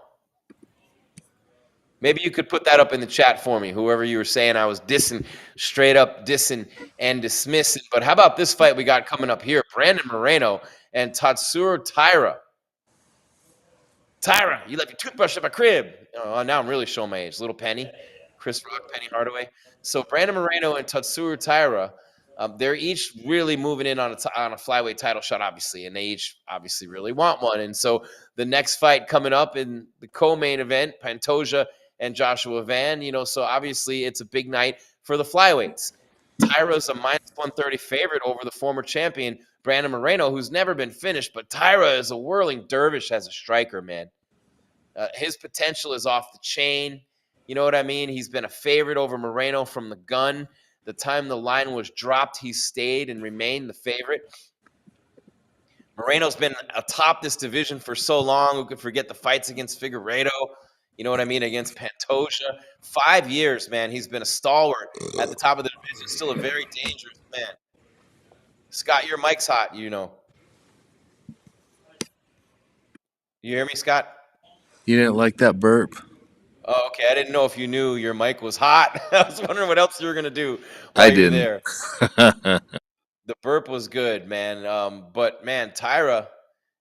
Maybe you could put that up in the chat for me, whoever you were saying I was dissing, straight up dissing and dismissing. But how about this fight we got coming up here? Brandon Moreno and Tatsuro Taira. Taira, you left your toothbrush at my crib. Oh, now I'm really showing my age. Little Penny, Chris Rock, Penny Hardaway. So Brandon Moreno and Tatsuro Taira, they're each really moving in on a flyweight title shot, obviously, and they each obviously really want one. And so the next fight coming up in the co-main event, Pantoja and Joshua Van, so obviously it's a big night for the flyweights. Taira's a minus 130 favorite over the former champion, Brandon Moreno, who's never been finished, but Taira is a whirling dervish as a striker, man. His potential is off the chain. You know what I mean? He's been a favorite over Moreno from the gun. The time the line was dropped, he stayed and remained the favorite. Moreno's been atop this division for so long. Who could forget the fights against Figueiredo? You know what I mean? Against Pantoja. 5 years, man. He's been a stalwart at the top of the division. Still a very dangerous man. Scott, your mic's hot, You hear me, Scott? You didn't like that burp? Oh, okay. I didn't know if you knew your mic was hot. I was wondering what else you were going to do while I didn't. there. The burp was good, man. But, man, Taira,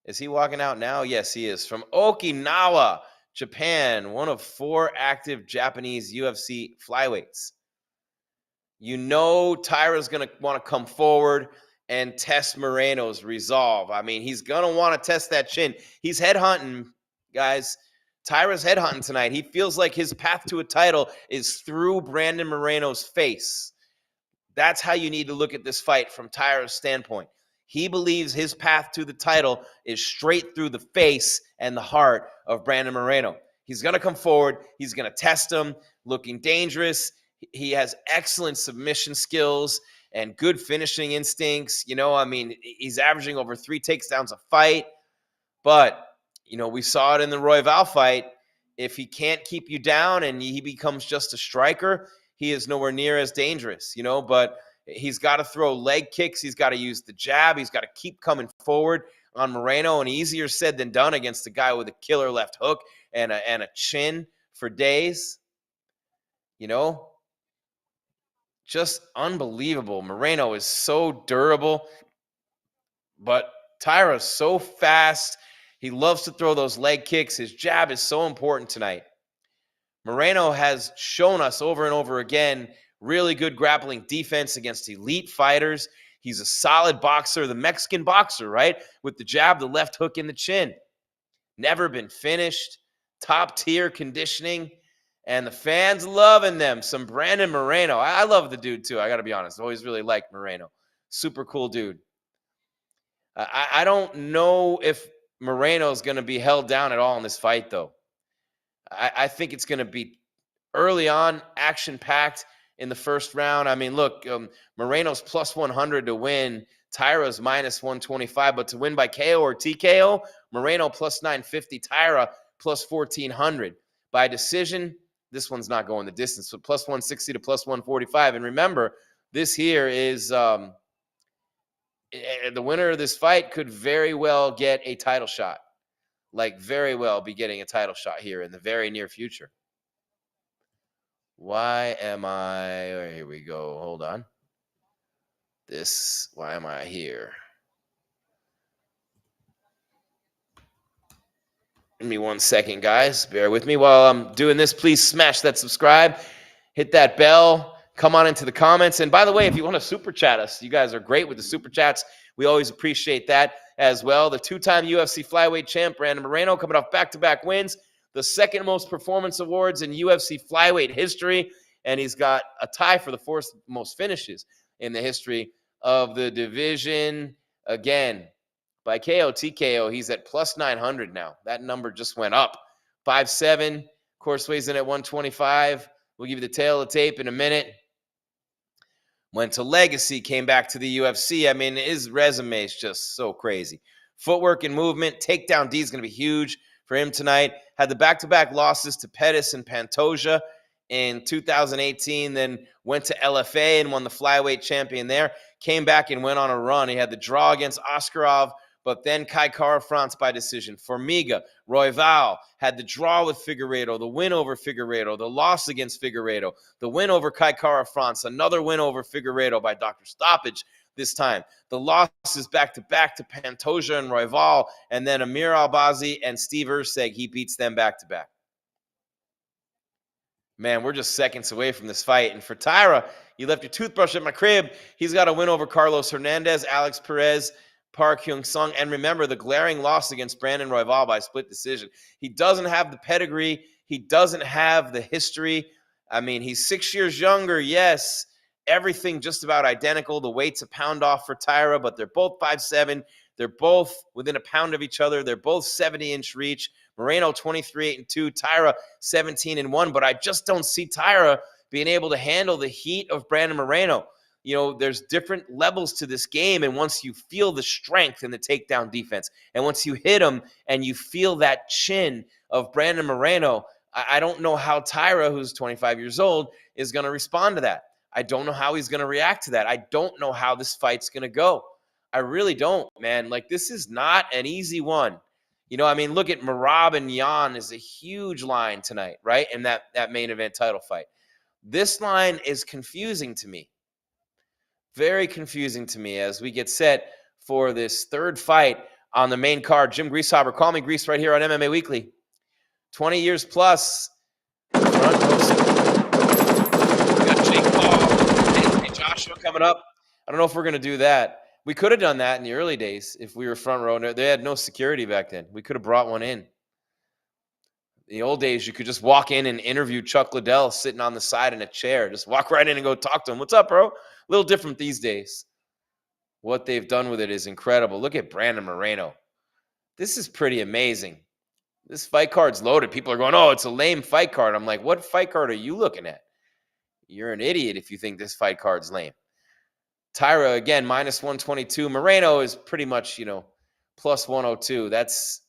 is he walking out now? Yes, he is. From Okinawa, Japan, one of 4 active Japanese UFC flyweights. Taira's going to want to come forward and test Moreno's resolve. I mean, he's going to want to test that chin. He's headhunting, guys. Taira's headhunting tonight. He feels like his path to a title is through Brandon Moreno's face. That's how you need to look at this fight from Taira's standpoint. He believes his path to the title is straight through the face and the heart of Brandon Moreno. He's going to come forward. He's going to test him, looking dangerous. He has excellent submission skills and good finishing instincts. He's averaging over 3 takedowns a fight. But, we saw it in the Royval fight. If he can't keep you down and he becomes just a striker, he is nowhere near as dangerous, but he's got to throw leg kicks. He's got to use the jab. He's got to keep coming forward on Moreno, and easier said than done against a guy with a killer left hook and a chin for days. Just unbelievable. Moreno is so durable, but Taira's so fast. He loves to throw those leg kicks. His jab is so important tonight. Moreno has shown us over and over again really good grappling defense against elite fighters. He's a solid boxer, the Mexican boxer, right? With the jab, the left hook, and the chin. Never been finished. Top tier conditioning. And the fans loving them. Some Brandon Moreno. I love the dude, too. I got to be honest. Always really liked Moreno. Super cool dude. I don't know if Moreno's going to be held down at all in this fight, though. I think it's going to be early on, action-packed in the first round. I mean, look, Moreno's plus 100 to win. Taira's minus 125. But to win by KO or TKO, Moreno plus 950. Taira plus 1,400. By decision, this one's not going the distance. So plus 160 to plus 145. And remember, this here is the winner of this fight could very well get a title shot. Very well be getting a title shot here in the very near future. Why am I... Here we go. Hold on. Why am I here? Give me 1 second, guys. Bear with me while I'm doing this. Please smash that subscribe, hit that bell, come on into the comments. And by the way, if you want to super chat us, you guys are great with the super chats. We always appreciate that as well. The two-time UFC flyweight champ, Brandon Moreno, coming off back-to-back wins, the second most performance awards in UFC flyweight history, and he's got a tie for the fourth most finishes in the history of the division. Again, by KO, TKO, he's at plus 900 now. That number just went up. 5'7", of course, weighs in at 125. We'll give you the tail of the tape in a minute. Went to Legacy, came back to the UFC. I mean, his resume is just so crazy. Footwork and movement. Takedown D is going to be huge for him tonight. Had the back-to-back losses to Pettis and Pantoja in 2018, then went to LFA and won the flyweight champion there. Came back and went on a run. He had the draw against Askarov, but then Kai Kara-France by decision. Formiga, Royval had the draw with Figueiredo, the win over Figueiredo, the loss against Figueiredo, the win over Kai Kara-France, another win over Figueiredo by Dr. Stoppage this time. The losses back-to-back to Pantoja and Royval, and then Amir Albazi and Steve Erceg, he beats them back-to-back. Man, we're just seconds away from this fight. And for Taira, you left your toothbrush at my crib. He's got a win over Carlos Hernandez, Alex Perez, Park Hyung-sung, and remember the glaring loss against Brandon Royval by split decision. He doesn't have the pedigree. He doesn't have the history. I mean, he's 6 years younger, yes. Everything just about identical. The weight's a pound off for Taira, but they're both 5'7". They're both within a pound of each other. They're both 70-inch reach. Moreno 23-8-2, Taira 17-1, but I just don't see Taira being able to handle the heat of Brandon Moreno. You know, there's different levels to this game, and once you feel the strength in the takedown defense, and once you hit him and you feel that chin of Brandon Moreno, I don't know how Taira, who's 25 years old, is going to respond to that. I don't know how he's going to react to that. I don't know how this fight's going to go. I really don't, man. Like, this is not an easy one. You know, I mean, look at Merab and Jan is a huge line tonight, right? In that main event title fight. This line is confusing to me. Very confusing to me as we get set for this third fight on the main card. Jim Greasehaber, call me Grease right here on MMA Weekly. 20 years plus. Front row seat. We got Jake Paul, Anthony Joshua coming up. I don't know if we're going to do that. We could have done that in the early days if we were front row. They had no security back then. We could have brought one in. In the old days, you could just walk in and interview Chuck Liddell sitting on the side in a chair. Just walk right in and go talk to him. What's up, bro? A little different these days. What they've done with it is incredible. Look at Brandon Moreno. This is pretty amazing. This fight card's loaded. People are going, oh, it's a lame fight card. I'm like, what fight card are you looking at? You're an idiot if you think this fight card's lame. Taira, again, minus 122. Moreno is pretty much, you know, plus 102. That's,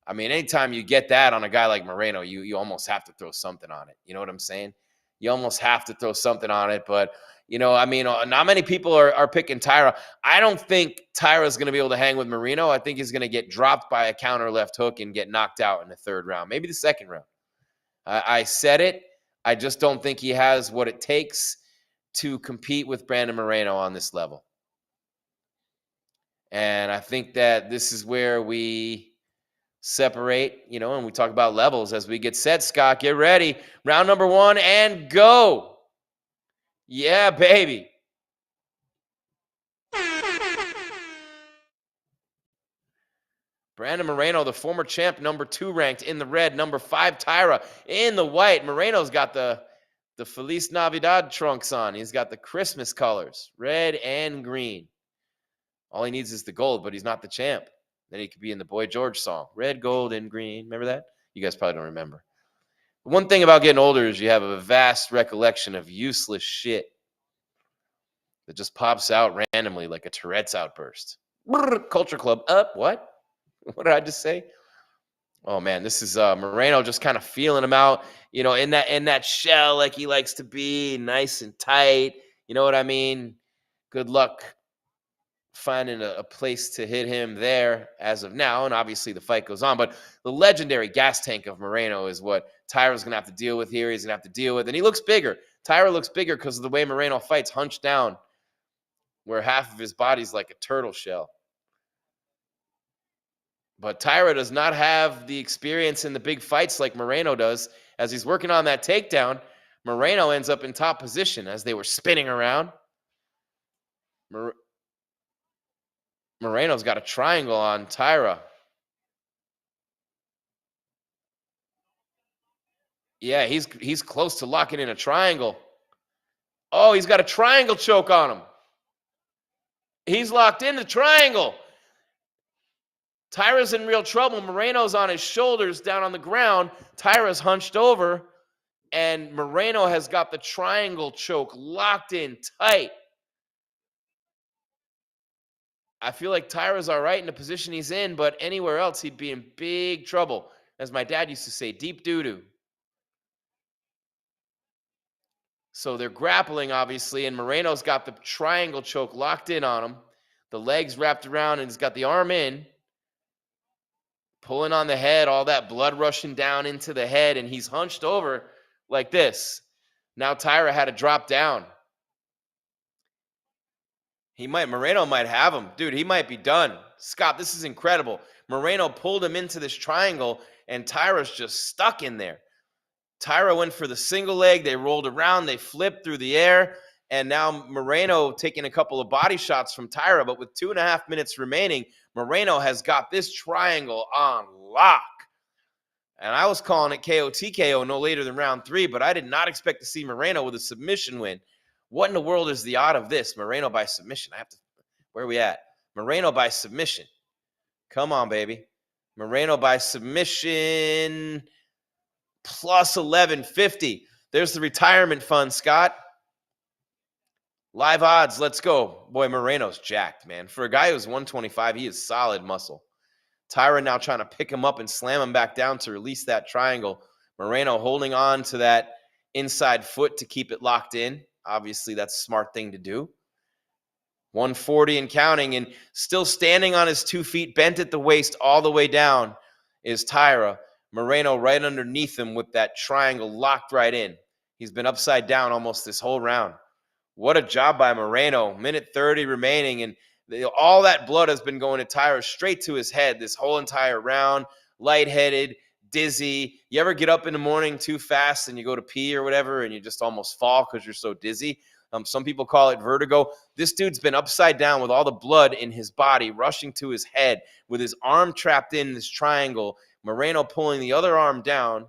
I mean, anytime you get that on a guy like Moreno, you almost have to throw something on it. You know what I'm saying? You almost have to throw something on it. But, you know, I mean, not many people are picking Taira. I don't think Taira's going to be able to hang with Moreno. I think he's going to get dropped by a counter left hook and get knocked out in the third round, maybe the second round. I said it. I just don't think he has what it takes to compete with Brandon Moreno on this level. And I think that this is where we separate, you know, and we talk about levels as we get set. Scott, get ready. Round number one and go. Yeah, baby. Brandon Moreno, the former champ, number 2 ranked in the red. Number 5, Taira in the white. Moreno's got the Feliz Navidad trunks on. He's got the Christmas colors, red and green. All he needs is the gold, but he's not the champ. Then he could be in the Boy George song, red, gold, and green. Remember that? You guys probably don't remember. One thing about getting older is you have a vast recollection of useless shit that just pops out randomly like a Tourette's outburst. Culture Club up. What? What did I just say? Oh man, this is Moreno just kind of feeling him out, you know, in that shell like he likes to be, nice and tight. You know what I mean? Good luck finding a place to hit him there as of now, and obviously the fight goes on. But the legendary gas tank of Moreno is what Taira's going to have to deal with here. He's going to have to deal with, and he looks bigger. Taira looks bigger because of the way Moreno fights, hunched down, where half of his body's like a turtle shell. But Taira does not have the experience in the big fights like Moreno does. As he's working on that takedown, Moreno ends up in top position as they were spinning around. Moreno's got a triangle on Taira. Yeah, he's close to locking in a triangle. Oh, he's got a triangle choke on him. He's locked in the triangle. Taira's in real trouble. Moreno's on his shoulders down on the ground. Taira's hunched over, and Moreno has got the triangle choke locked in tight. I feel like Taira's all right in the position he's in, but anywhere else he'd be in big trouble. As my dad used to say, deep doo-doo. So they're grappling, obviously, and Moreno's got the triangle choke locked in on him. The legs wrapped around, and he's got the arm in, pulling on the head, all that blood rushing down into the head, and he's hunched over like this. Now Taira had to drop down. Moreno might have him. Dude, he might be done. Scott, this is incredible. Moreno pulled him into this triangle, and Taira's just stuck in there. Taira went for the single leg. They rolled around. They flipped through the air. And now Moreno taking a couple of body shots from Taira. But with 2.5 minutes remaining, Moreno has got this triangle on lock. And I was calling it KO TKO no later than round 3, but I did not expect to see Moreno with a submission win. What in the world is the odd of this? Moreno by submission. Where are we at? Moreno by submission. Come on, baby. Moreno by submission plus 1150. There's the retirement fund, Scott. Live odds, let's go. Boy, Moreno's jacked, man. For a guy who's 125, he is solid muscle. Taira now trying to pick him up and slam him back down to release that triangle. Moreno holding on to that inside foot to keep it locked in. Obviously, that's a smart thing to do. 140 and counting, and still standing on his 2 feet, bent at the waist all the way down, is Taira. Moreno right underneath him with that triangle locked right in. He's been upside down almost this whole round. What a job by Moreno. Minute 30 remaining, and all that blood has been going to Taira straight to his head this whole entire round. Lightheaded, dizzy. You ever get up in the morning too fast and you go to pee or whatever and you just almost fall because you're so dizzy? Some people call it vertigo. This dude's been upside down with all the blood in his body rushing to his head with his arm trapped in this triangle. Moreno pulling the other arm down.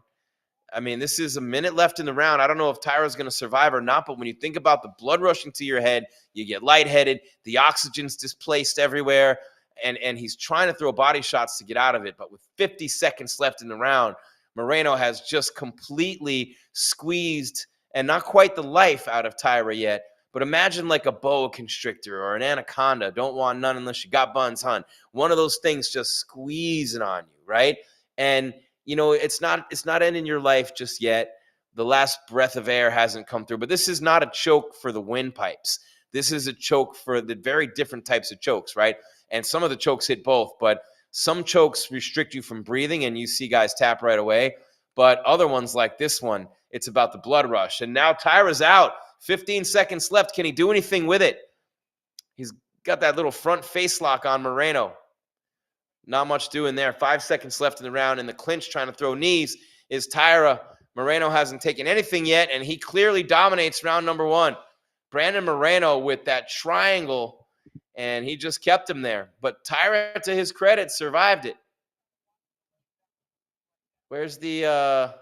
I mean, this is a minute left in the round. I don't know if Taira's going to survive or not, but when you think about the blood rushing to your head, you get lightheaded, the oxygen's displaced everywhere, and he's trying to throw body shots to get out of it. But with 50 seconds left in the round, Moreno has just completely squeezed, and not quite the life out of Taira yet, but imagine like a boa constrictor or an anaconda. Don't want none unless you got buns, hun. One of those things just squeezing on you, right? And you know, it's not ending your life just yet. The last breath of air hasn't come through, but this is not a choke for the windpipes. This is a choke for the very different types of chokes, right? And some of the chokes hit both, but some chokes restrict you from breathing and you see guys tap right away. But other ones like this one, it's about the blood rush. And now Taira's out. 15 seconds left. Can he do anything with it? He's got that little front face lock on Moreno. Not much doing there. 5 seconds left in the round. In the clinch, trying to throw knees, is Taira. Moreno hasn't taken anything yet, and he clearly dominates round number 1. Brandon Moreno with that triangle, and he just kept him there. But Taira, to his credit, survived it. Where's the I'm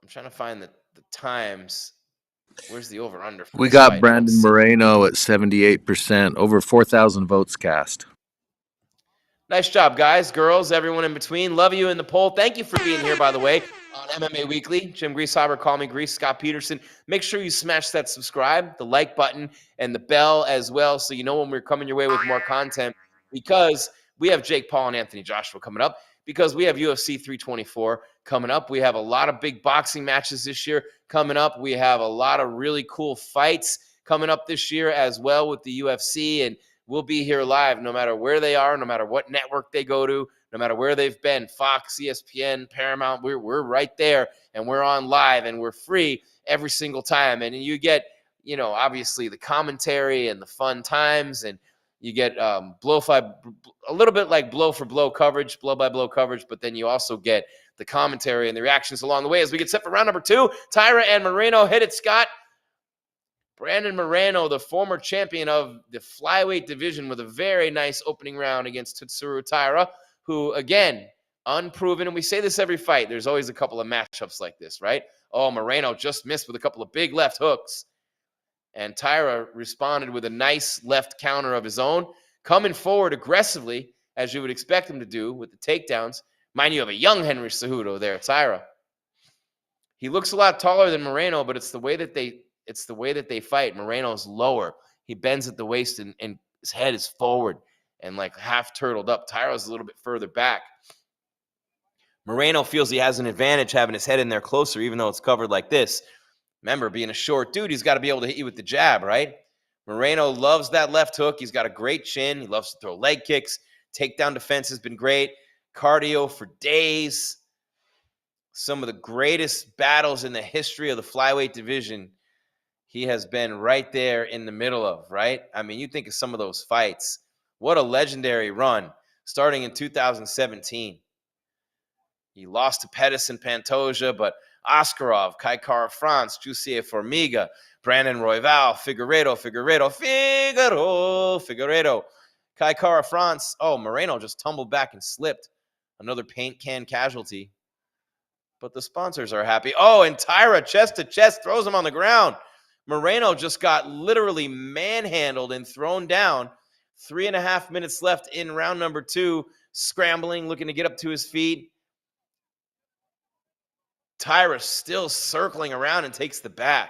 trying to find the times. Where's the over-under for We this got fight? Brandon Moreno at 78%, over 4,000 votes cast. Nice job, guys, girls, everyone in between. Love you in the poll. Thank you for being here, by the way, on MMA Weekly. Jim Grieshaber, Call Me Grease, Scott Peterson. Make sure you smash that subscribe, the like button, and the bell as well, so you know when we're coming your way with more content, because we have Jake Paul and Anthony Joshua coming up, because we have UFC 324 coming up. We have a lot of big boxing matches this year coming up. We have a lot of really cool fights coming up this year as well with the UFC, and we'll be here live no matter where they are, no matter what network they go to, no matter where they've been, Fox, ESPN, Paramount. We're right there, and we're on live, and we're free every single time. And you get, you know, obviously the commentary and the fun times, and You get a little bit like blow for blow coverage, blow by blow coverage, but then you also get the commentary and the reactions along the way as we get set for round number 2. Taira and Moreno hit it, Scott. Brandon Moreno, the former champion of the flyweight division, with a very nice opening round against Tatsuro Taira, who, again, unproven. And we say this every fight. There's always a couple of matchups like this, right? Oh, Moreno just missed with a couple of big left hooks. And Taira responded with a nice left counter of his own, coming forward aggressively, as you would expect him to do with the takedowns. Mind you, have a young Henry Cejudo there, Taira. He looks a lot taller than Moreno, but it's the way that they fight. Moreno's lower. He bends at the waist and his head is forward and like half turtled up. Taira's a little bit further back. Moreno feels he has an advantage having his head in there closer, even though it's covered like this. Remember, being a short dude, he's got to be able to hit you with the jab, right? Moreno loves that left hook. He's got a great chin. He loves to throw leg kicks. Takedown defense has been great. Cardio for days. Some of the greatest battles in the history of the flyweight division, he has been right there in the middle of, right? I mean, you think of some of those fights. What a legendary run, starting in 2017. He lost to Pettis and Pantoja, but Askarov, Kai Kara France, Jussier Formiga, Brandon Royval, Figueiredo, Kai Kara France. Oh, Moreno just tumbled back and slipped. Another paint can casualty. But the sponsors are happy. Oh, and Taira, chest to chest, throws him on the ground. Moreno just got literally manhandled and thrown down. 3.5 minutes left in round number 2. Scrambling, looking to get up to his feet. Taira still circling around and takes the back.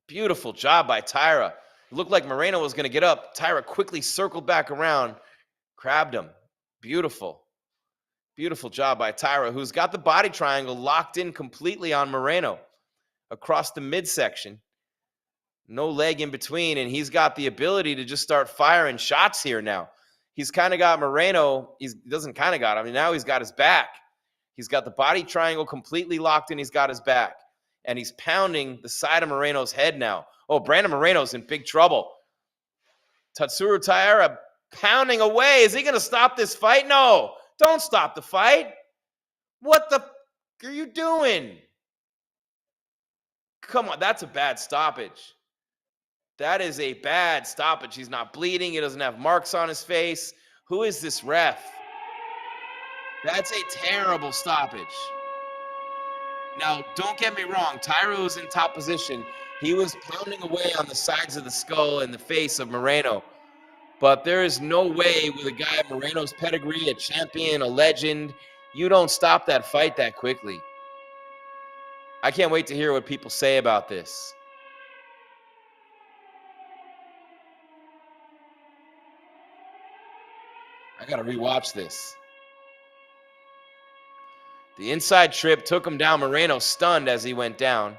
Beautiful job by Taira. It looked like Moreno was going to get up. Taira quickly circled back around, grabbed him. Beautiful. Beautiful job by Taira, who's got the body triangle locked in completely on Moreno across the midsection. No leg in between, and he's got the ability to just start firing shots here now. He's kind of got Moreno. He doesn't kind of got him. Now he's got his back. He's got the body triangle completely locked in. He's got his back. And he's pounding the side of Moreno's head now. Oh, Brandon Moreno's in big trouble. Tatsuro Taira pounding away. Is he going to stop this fight? No. Don't stop the fight. What the are you doing? Come on, that's a bad stoppage. That is a bad stoppage. He's not bleeding. He doesn't have marks on his face. Who is this ref? That's a terrible stoppage. Now, don't get me wrong. Taira was in top position. He was pounding away on the sides of the skull and the face of Moreno. But there is no way with a guy of Moreno's pedigree, a champion, a legend, you don't stop that fight that quickly. I can't wait to hear what people say about this. I got to rewatch this. The inside trip took him down. Moreno stunned as he went down,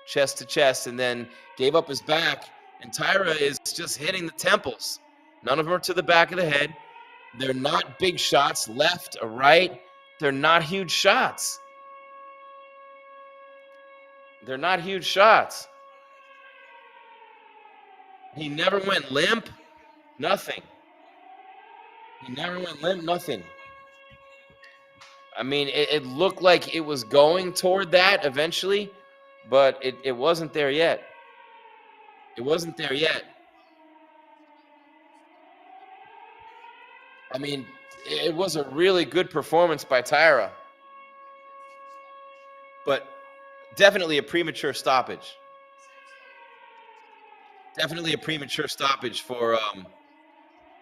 chest to chest, and then gave up his back. And Taira is just hitting the temples. None of them are to the back of the head. They're not big shots, left or right. They're not huge shots. They're not huge shots. He never went limp. Nothing. He never went limp. Nothing. I mean, it looked like it was going toward that eventually, but it wasn't there yet. It wasn't there yet. I mean, it was a really good performance by Taira, but definitely a premature stoppage. Definitely a premature stoppage for,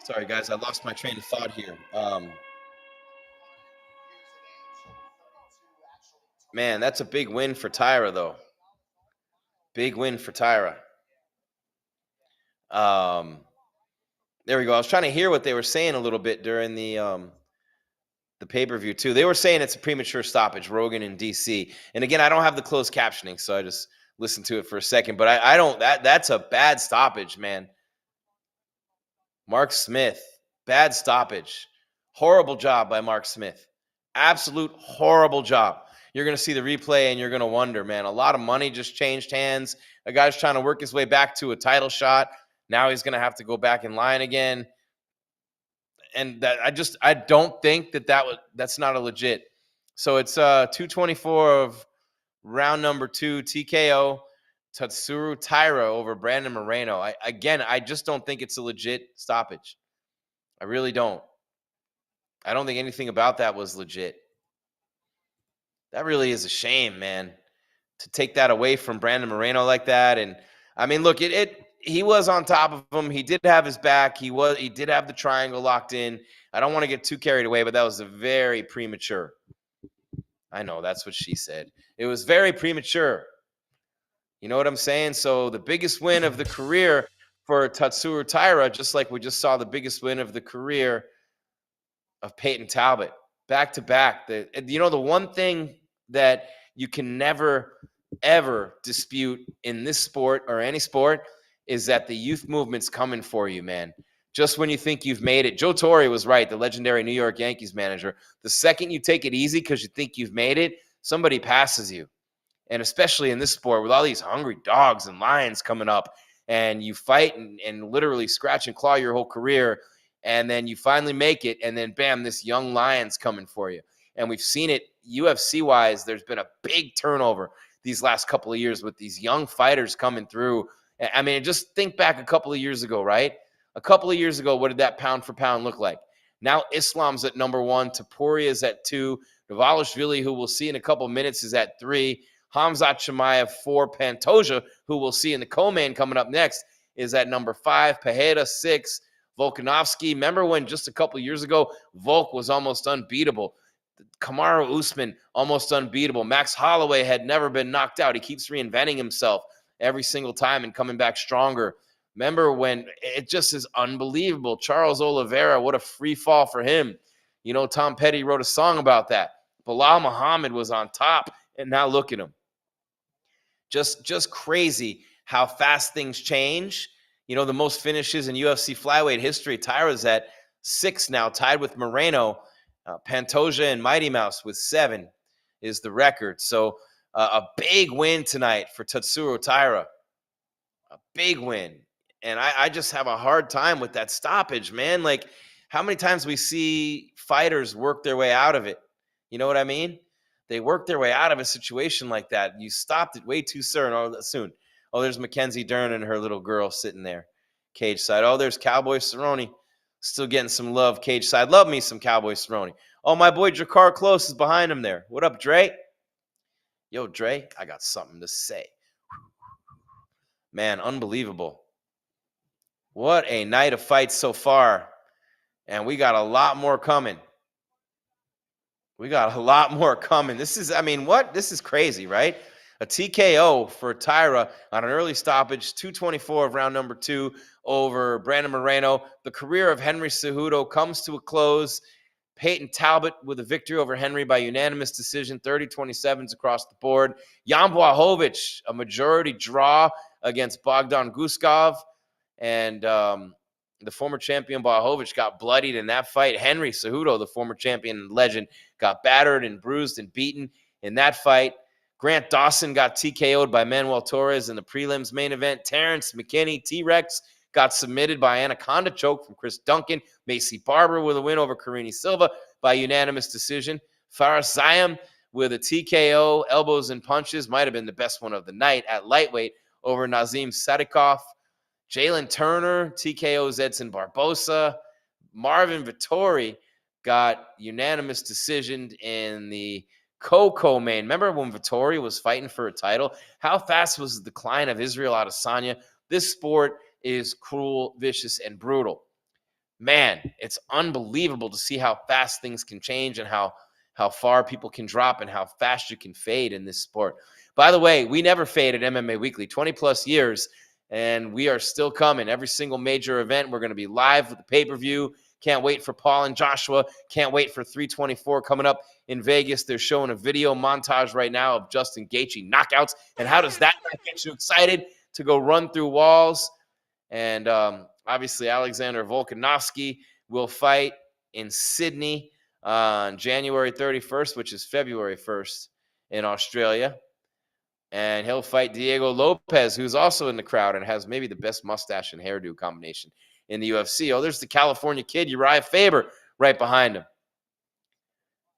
sorry guys, I lost my train of thought here. Man, that's a big win for Taira, though. Big win for Taira. There we go. I was trying to hear what they were saying a little bit during the pay-per-view too. They were saying it's a premature stoppage, Rogan and DC. And again, I don't have the closed captioning, so I just listened to it for a second. But I don't. That's a bad stoppage, man. Mark Smith, bad stoppage. Horrible job by Mark Smith. Absolute horrible job. You're going to see the replay and you're going to wonder, man, a lot of money just changed hands. A guy's trying to work his way back to a title shot. Now he's going to have to go back in line again. And that I don't think that's not a legit. So it's 224 of round number 2, TKO, Tatsuro Taira over Brandon Moreno. I just don't think it's a legit stoppage. I really don't. I don't think anything about that was legit. That really is a shame, man, to take that away from Brandon Moreno like that. And I mean, look, he was on top of him. He did have his back. He did have the triangle locked in. I don't want to get too carried away, but that was a very premature. I know, that's what she said. It was very premature. You know what I'm saying? So the biggest win of the career for Tatsuro Taira, just like we just saw the biggest win of the career of Payton Talbot, back to back. The one thing that you can never, ever dispute in this sport or any sport is that the youth movement's coming for you, man. Just when you think you've made it. Joe Torre was right, the legendary New York Yankees manager. The second you take it easy because you think you've made it, somebody passes you. And especially in this sport with all these hungry dogs and lions coming up, and you fight and literally scratch and claw your whole career, and then you finally make it, and then bam, this young lion's coming for you. And we've seen it UFC-wise. There's been a big turnover these last couple of years with these young fighters coming through. I mean, just think back a couple of years ago, right? A couple of years ago, what did that pound for pound look like? Now Islam's at number 1. Topuria is at 2. Dvalishvili, who we'll see in a couple of minutes, is at 3. Khamzat Chimaev 4. Pantoja, who we'll see in the co-main coming up next, is at number 5. Pereira 6. Volkanovski. Remember when just a couple of years ago, Volk was almost unbeatable. Kamaru Usman, almost unbeatable. Max Holloway had never been knocked out. He keeps reinventing himself every single time and coming back stronger. Remember when it just is unbelievable. Charles Oliveira, what a free fall for him. You know, Tom Petty wrote a song about that. Bilal Muhammad was on top, and now look at him. Just crazy how fast things change. You know, the most finishes in UFC flyweight history. Taira's at 6 now, tied with Moreno. Pantoja and Mighty Mouse with 7 is the record. So a big win tonight for Tatsuro Taira. A big win. And I just have a hard time with that stoppage, man. Like, how many times we see fighters work their way out of it? You know what I mean? They work their way out of a situation like that. You stopped it way too soon. Oh, there's Mackenzie Dern and her little girl sitting there, cage side. Oh, there's Cowboy Cerrone, still getting some love, cage side. Love me some Cowboy Cerrone. Oh, my boy Drakkar Klose is behind him there. What up, Dre? Yo, Dre, I got something to say. Man, unbelievable. What a night of fights so far. And we got a lot more coming. This is crazy, right? A TKO for Taira on an early stoppage, 224 of round number 2 over Brandon Moreno. The career of Henry Cejudo comes to a close. Payton Talbot with a victory over Henry by unanimous decision, 30-27s across the board. Jan Blachowicz, a majority draw against Bogdan Guskov. And the former champion Blachowicz got bloodied in that fight. Henry Cejudo, the former champion and legend, got battered and bruised and beaten in that fight. Grant Dawson got TKO'd by Manuel Torres in the prelims main event. Terrence McKinney, T-Rex, got submitted by Anaconda choke from Chris Duncan. Macy Barber with a win over Karini Silva by unanimous decision. Faris Zayam with a TKO, elbows and punches, might have been the best one of the night at lightweight over Nazim Sadikov. Jalen Turner, TKO's Edson Barbosa. Marvin Vettori got unanimous decision in the co-main. Remember when Vettori was fighting for a title? How fast was the decline of Israel Adesanya? This sport is cruel, vicious, and brutal. Man, it's unbelievable to see how fast things can change and how far people can drop and how fast you can fade in this sport. By the way, we never fade at MMA Weekly, 20-plus years, and we are still coming. Every single major event, we're going to be live with the pay-per-view. Can't wait for Paul and Joshua. Can't wait for 324 coming up in Vegas. They're showing a video montage right now of Justin Gaethje knockouts. And how does that not get you excited to go run through walls? And obviously, Alexandre Volkanovski will fight in Sydney on January 31st, which is February 1st in Australia. And he'll fight Diego Lopez, who's also in the crowd and has maybe the best mustache and hairdo combination in the UFC. Oh, there's the California kid, Uriah Faber, right behind him.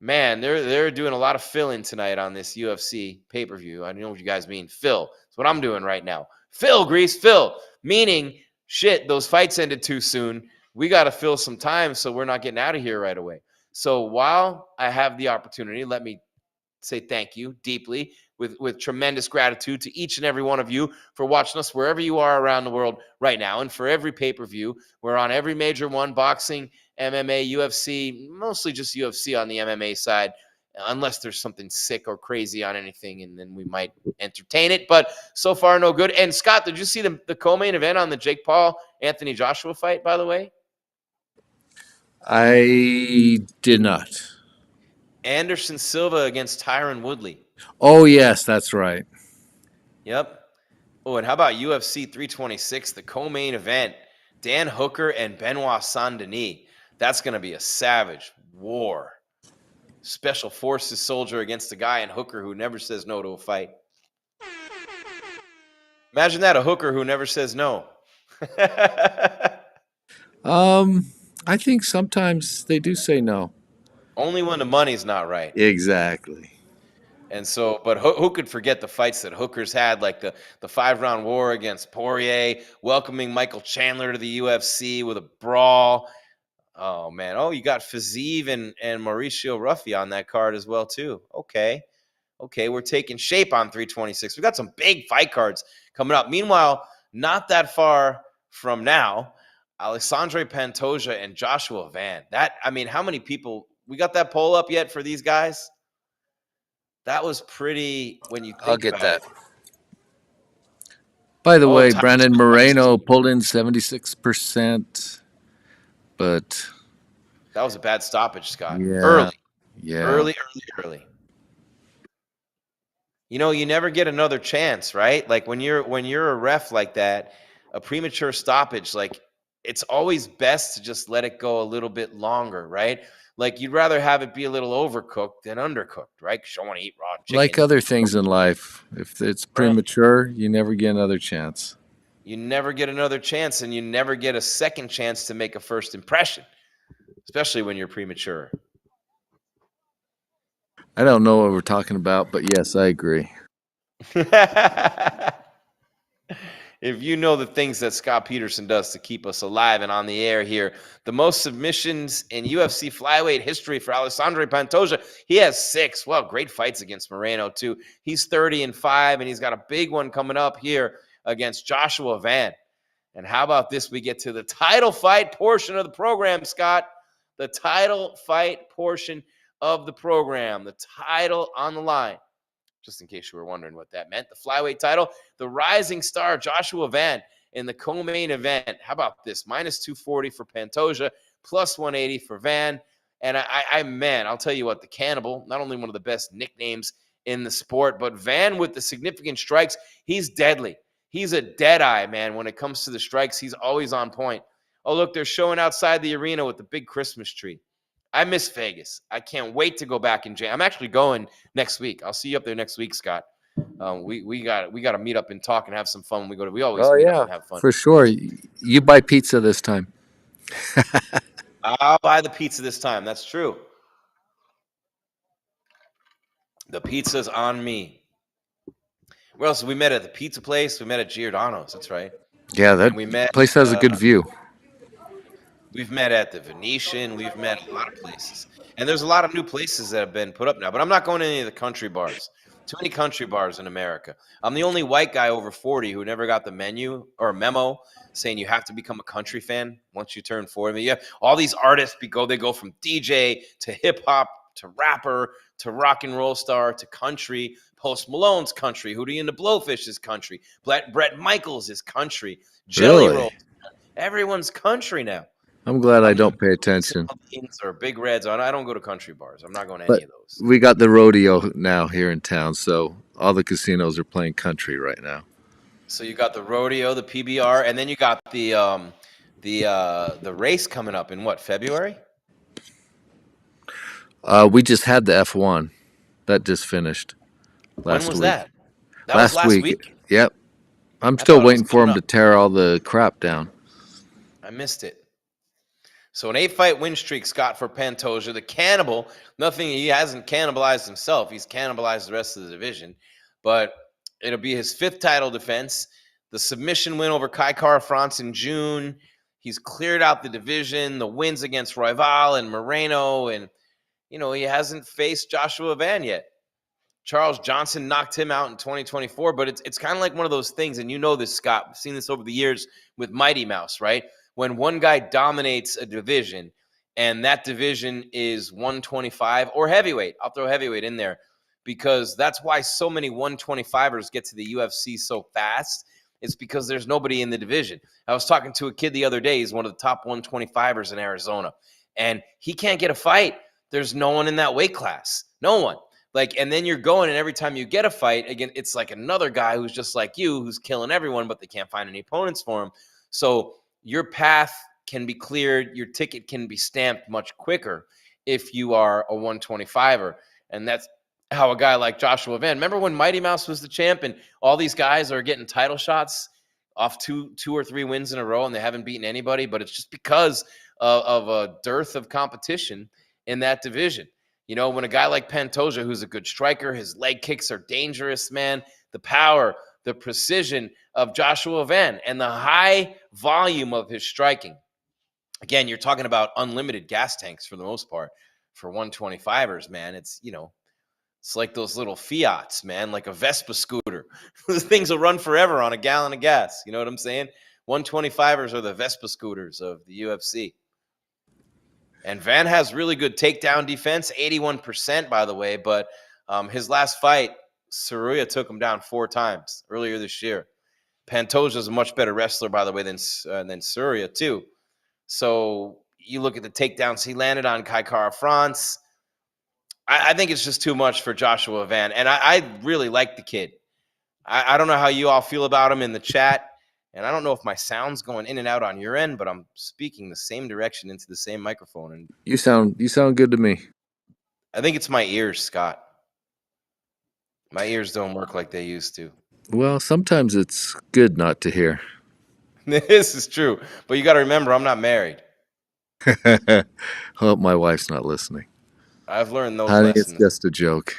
Man, they're doing a lot of filling tonight on this UFC pay-per-view. I don't know what you guys mean. Fill. That's what I'm doing right now. Fill, Grease, fill. Meaning, shit, those fights ended too soon. We got to fill some time so we're not getting out of here right away. So while I have the opportunity, let me say thank you deeply with tremendous gratitude to each and every one of you for watching us wherever you are around the world right now. And for every pay-per-view, we're on every major one: boxing, MMA, UFC, mostly just UFC on the MMA side, unless there's something sick or crazy on anything, and then we might entertain it. But so far, no good. And Scott, did you see the co-main event on the Jake Paul, Anthony Joshua fight, by the way? I did not. Anderson Silva against Tyron Woodley. Oh, yes, that's right. Yep. Oh, and how about UFC 326, the co-main event? Dan Hooker and Benoit Saint-Denis. That's going to be a savage war. Special forces soldier against a guy in Hooker who never says no to a fight. Imagine that, a Hooker who never says no. I think sometimes they do say no. Only when the money's not right. Exactly. And so, but who could forget the fights that Hooker's had, like the 5-round war against Poirier, welcoming Michael Chandler to the UFC with a brawl. Oh, man. Oh, you got Fiziev and Mauricio Ruffi on that card as well, too. Okay, we're taking shape on 326. We got some big fight cards coming up. Meanwhile, not that far from now, Alexandre Pantoja and Joshua Van. How many people, we got that poll up yet for these guys? That was pretty, when you think I'll get about that. it. By the way, Brandon Moreno pulled in 76%, but that was a bad stoppage, Scott. yeah, Early. yeah. Early. You know, you never get another chance, right? Like when you're a ref like that, a premature stoppage, like it's always best to just let it go a little bit longer, right? Like you'd rather have it be a little overcooked than undercooked, right? Because you don't want to eat raw chicken. Like other things in life, if it's premature, you never get another chance. You never get another chance, and you never get a second chance to make a first impression, especially when you're premature. I don't know what we're talking about, but yes, I agree. If you know the things that Scott Peterson does to keep us alive and on the air here, the most submissions in UFC flyweight history for Alexandre Pantoja, he has 6. Well, great fights against Moreno too. He's 30-5, and he's got a big one coming up here against Joshua Van. And how about this? We get to the title fight portion of the program, Scott. The title fight portion of the program. The title on the line. Just in case you were wondering what that meant. The flyweight title, the rising star Joshua Van in the co-main event. How about this? -240 for Pantoja, +180 for Van. And I'll tell you what, the Cannibal, not only one of the best nicknames in the sport, but Van with the significant strikes, he's deadly. He's a dead eye, man. When it comes to the strikes, he's always on point. Oh, look, they're showing outside the arena with the big Christmas tree. I miss Vegas. I can't wait to go back in January. I'm actually going next week. I'll see you up there next week, Scott. We got to meet up and talk and have some fun when we go to. We always meet up and have fun. For sure. You buy pizza this time. I'll buy the pizza this time. That's true. The pizza's on me. Where else? We met at the pizza place. We met at Giordano's. That's right. Yeah, that place has a good view. We've met at the Venetian. We've met a lot of places. And there's a lot of new places that have been put up now. But I'm not going to any of the country bars. Too many country bars in America. I'm the only white guy over 40 who never got the memo saying you have to become a country fan once you turn 40. Yeah, all these artists, they go from DJ to hip-hop to rapper to rock and roll star to country. Post Malone's country. Hootie and the Blowfish is country. Brett Michaels is country. Jelly Roll. Everyone's country now. I'm glad I don't pay attention. Or Big Reds. I don't go to country bars. I'm not going to any of those. We got the rodeo now here in town, so all the casinos are playing country right now. So you got the rodeo, the PBR, and then you got the race coming up in what, February? We just had the F1 that just finished last week. When was that? That was last week. Yep. I'm I still thought it was waiting for coming him to up. tear all the crap down. I missed it. So an 8-fight win streak, Scott, for Pantoja. The cannibal, he hasn't cannibalized himself. He's cannibalized the rest of the division. But it'll be his 5th title defense. The submission win over Kai Kara-France in June. He's cleared out the division. The wins against Royval and Moreno. And, he hasn't faced Joshua Van yet. Charles Johnson knocked him out in 2024, but it's kind of like one of those things, and you know this, Scott. We've seen this over the years with Mighty Mouse, right? When one guy dominates a division, and that division is 125 or heavyweight. I'll throw heavyweight in there because that's why so many 125ers get to the UFC so fast. It's because there's nobody in the division. I was talking to a kid the other day. He's one of the top 125ers in Arizona, and he can't get a fight. There's no one in that weight class. No one. And then you're going, and every time you get a fight, again, it's like another guy who's just like you, who's killing everyone, but they can't find any opponents for him. So your path can be cleared. Your ticket can be stamped much quicker if you are a 125er. And that's how a guy like Joshua Van, remember when Mighty Mouse was the champ and all these guys are getting title shots off two or three wins in a row and they haven't beaten anybody, but it's just because of a dearth of competition in that division. When a guy like Pantoja, who's a good striker, his leg kicks are dangerous, man. The power, the precision of Joshua Van, and the high volume of his striking. Again, you're talking about unlimited gas tanks for the most part for 125ers, man. It's like those little Fiats, man, like a Vespa scooter. Those things will run forever on a gallon of gas. You know what I'm saying? 125ers are the Vespa scooters of the UFC. And Van has really good takedown defense, 81%, by the way. But his last fight, Cejudo took him down 4 times earlier this year. Pantoja is a much better wrestler, by the way, than Cejudo, too. So you look at the takedowns he landed on Kai Kara-France. I think it's just too much for Joshua Van. And I really like the kid. I don't know how you all feel about him in the chat. And I don't know if my sound's going in and out on your end, but I'm speaking the same direction into the same microphone. And You sound good to me. I think it's my ears, Scott. My ears don't work like they used to. Well, sometimes it's good not to hear. This is true. But you got to remember, I'm not married. Hope my wife's not listening. I've learned those Honey, lessons. it's just a joke.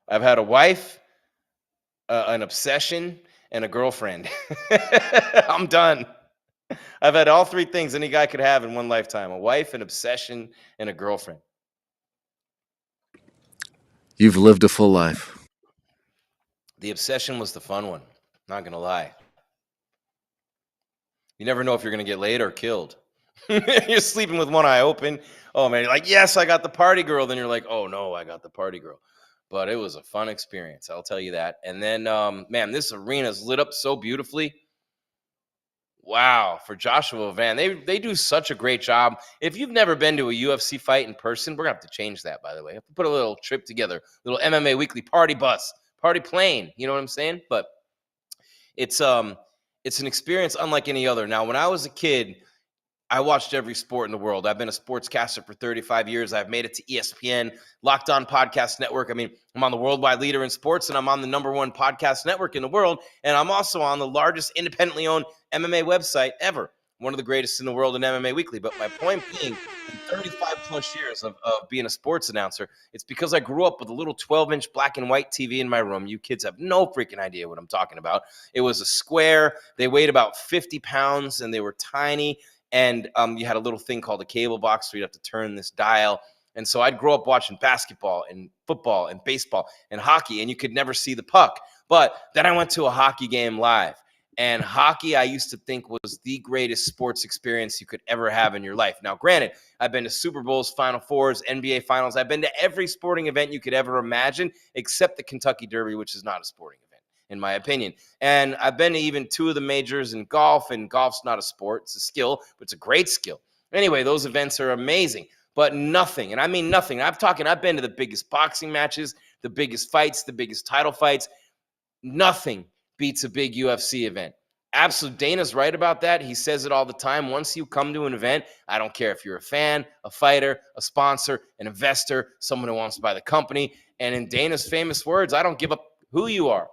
I've had a wife, an obsession, and a girlfriend. I'm done. I've had all 3 things any guy could have in one lifetime: a wife, an obsession, and a girlfriend. You've lived a full life. The obsession was the fun one. Not going to lie. You never know if you're going to get laid or killed. You're sleeping with one eye open. Oh, man, you're like, yes, I got the party girl. Then you're like, oh, no, I got the party girl. But it was a fun experience, I'll tell you that. And then, man, this arena's lit up so beautifully. Wow, for Joshua Van. They do such a great job. If you've never been to a UFC fight in person, we're going to have to change that, by the way. Have to put a little trip together, little MMA Weekly party bus, party plane. You know what I'm saying? But it's an experience unlike any other. Now, when I was a kid, I watched every sport in the world. I've been a sportscaster for 35 years. I've made it to ESPN, Locked On Podcast Network. I mean, I'm on the worldwide leader in sports, and I'm on the #1 podcast network in the world. And I'm also on the largest independently owned MMA website ever, one of the greatest in the world in MMA Weekly. But my point being, in 35 plus years of being a sports announcer, it's because I grew up with a little 12-inch black and white TV in my room. You kids have no freaking idea what I'm talking about. It was a square. They weighed about 50 pounds, and they were tiny. And you had a little thing called a cable box where you'd have to turn this dial. And so I'd grow up watching basketball and football and baseball and hockey, and you could never see the puck. But then I went to a hockey game live. And hockey, I used to think, was the greatest sports experience you could ever have in your life. Now, granted, I've been to Super Bowls, Final Fours, NBA Finals. I've been to every sporting event you could ever imagine, except the Kentucky Derby, which is not a sporting event, in my opinion. And I've been to even 2 of the majors in golf, and golf's not a sport. It's a skill, but it's a great skill. Anyway, those events are amazing, but nothing, and I mean nothing. I've been to the biggest boxing matches, the biggest fights, the biggest title fights. Nothing beats a big UFC event. Absolutely. Dana's right about that. He says it all the time. Once you come to an event, I don't care if you're a fan, a fighter, a sponsor, an investor, someone who wants to buy the company. And in Dana's famous words, I don't give up who you are.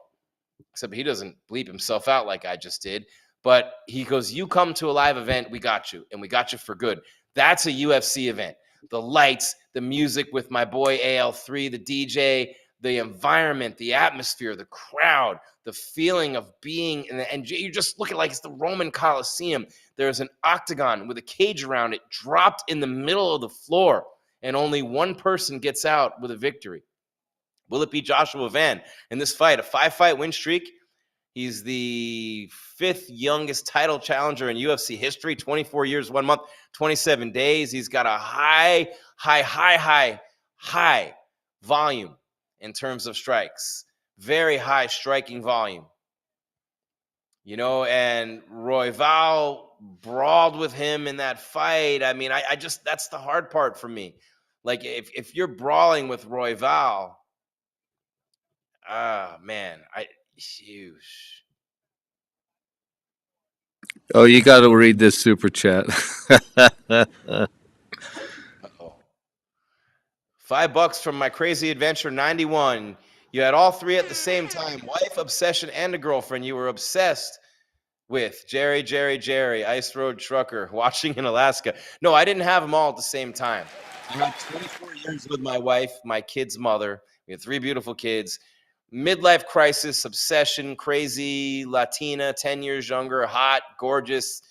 except he doesn't bleep himself out like I just did. But he goes, you come to a live event, we got you, and we got you for good. That's a UFC event. The lights, the music with my boy AL3, the DJ, the environment, the atmosphere, the crowd, the feeling of being, and you just look at like it's the Roman Colosseum. There's an octagon with a cage around it, dropped in the middle of the floor, and only one person gets out with a victory. Will it be Joshua Van in this fight? A 5-fight win streak. He's the 5th youngest title challenger in UFC history, 24 years, 1 month, 27 days. He's got a high volume in terms of strikes. Very high striking volume. You know, and Royval brawled with him in that fight. I mean, I just, that's the hard part for me. Like, if you're brawling with Royval, man, huge. Oh, you got to read this super chat. Uh-oh. $5 from my crazy adventure 91. You had all 3 at the same time: wife, obsession, and a girlfriend you were obsessed with. Jerry, Ice Road Trucker, watching in Alaska. No, I didn't have them all at the same time. I had 24 years with my wife, my kid's mother. We had 3 beautiful kids. Midlife crisis, obsession, crazy Latina, 10 years younger, hot, gorgeous.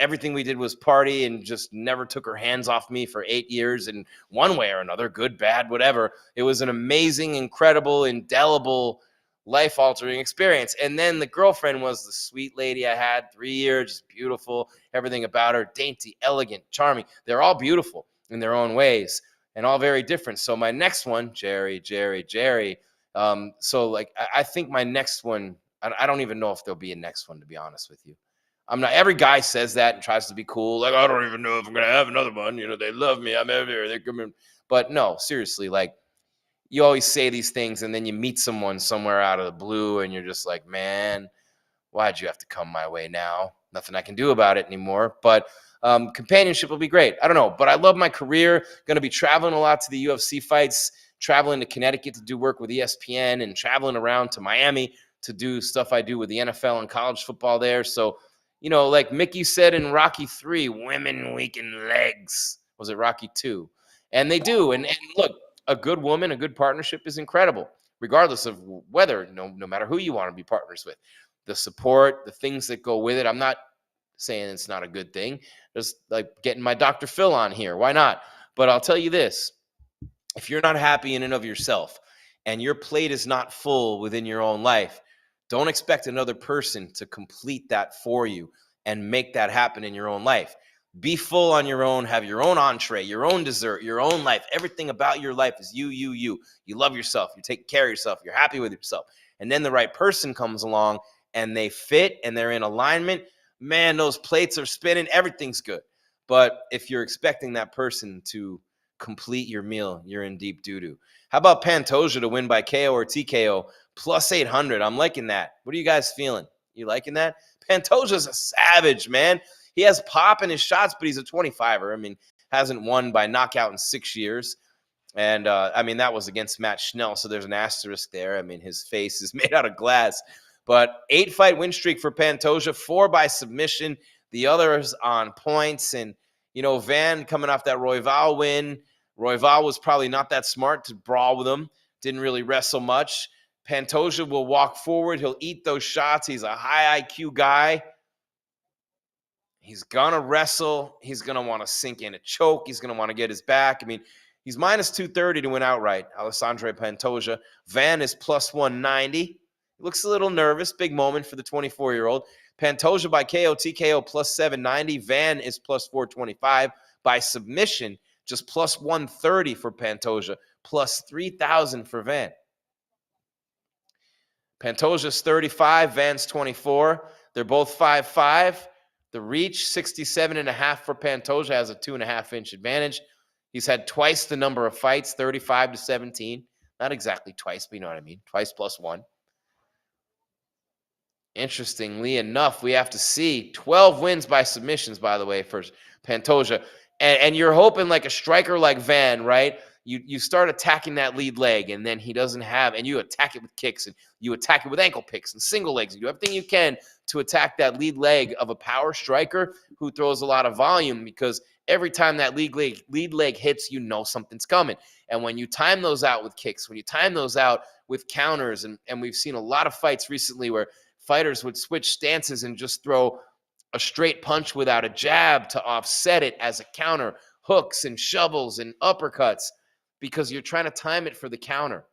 Everything we did was party, and just never took her hands off me for 8 years in one way or another, good, bad, whatever. It was an amazing, incredible, indelible, life-altering experience. And then the girlfriend was the sweet lady I had, 3 years, just beautiful, everything about her, dainty, elegant, charming. They're all beautiful in their own ways and all very different. So my next one, Jerry. So like, I think my next one, I don't even know if there'll be a next one, to be honest with you. I'm not, every guy says that and tries to be cool. Like, I don't even know if I'm going to have another one. You know, they love me. I'm everywhere. They're coming. But no, seriously, like, you always say these things and then you meet someone somewhere out of the blue and you're just like, man, why'd you have to come my way now? Nothing I can do about it anymore. But companionship will be great. I don't know, but I love my career. Going to be traveling a lot to the UFC fights, traveling to Connecticut to do work with ESPN, and traveling around to Miami to do stuff I do with the NFL and college football there. So, you know, like Mickey said in Rocky 3, women weaken legs. Was it Rocky 2? And they do. And look, a good woman, a good partnership is incredible, regardless of whether, no matter who you want to be partners with. The support, the things that go with it. I'm not saying it's not a good thing. Just like getting my Dr. Phil on here. Why not? But I'll tell you this. If you're not happy in and of yourself and your plate is not full within your own life, don't expect another person to complete that for you and make that happen in your own life. Be full on your own, have your own entree, your own dessert, your own life. Everything about your life is you. You love yourself. You take care of yourself. You're happy with yourself. And then the right person comes along and they fit and they're in alignment. Man, those plates are spinning. Everything's good. But if you're expecting that person to complete your meal, you're in deep doo-doo. How about Pantoja to win by KO or TKO? Plus 800. I'm liking that. What are you guys feeling? You liking that? Pantoja's a savage, man. He has pop in his shots, but he's a 25er. I mean, hasn't won by knockout in 6 years. And, I mean, that was against Matt Schnell, so there's an asterisk there. I mean, his face is made out of glass. But 8-fight win streak for Pantoja, 4 by submission. The others on points. And, you know, Van coming off that Royval win. Royval was probably not that smart to brawl with him. Didn't really wrestle much. Pantoja will walk forward. He'll eat those shots. He's a high IQ guy. He's going to wrestle. He's going to want to sink in a choke. He's going to want to get his back. I mean, he's minus 230 to win outright, Alexandre Pantoja. Van is plus 190. He looks a little nervous. Big moment for the 24-year-old. Pantoja by KO, TKO plus 790. Van is plus 425. By submission, just plus 130 for Pantoja. Plus 3,000 for Van. Pantoja's 35, Van's 24. They're both 5'5". The reach, 67.5 for Pantoja, has a 2.5-inch advantage. He's had twice the number of fights, 35-17. Not exactly twice, but you know what I mean. Twice plus 1. Interestingly enough, we have to see 12 wins by submissions, by the way, for Pantoja. And you're hoping like a striker like Van, right? you start attacking that lead leg, and then he doesn't have, and you attack it with kicks, and you attack it with ankle picks and single legs. You do everything you can to attack that lead leg of a power striker who throws a lot of volume, because every time that lead leg hits, you know something's coming. And when you time those out with kicks, when you time those out with counters, and we've seen a lot of fights recently where fighters would switch stances and just throw a straight punch without a jab to offset it as a counter, hooks and shovels and uppercuts, because you're trying to time it for the counter.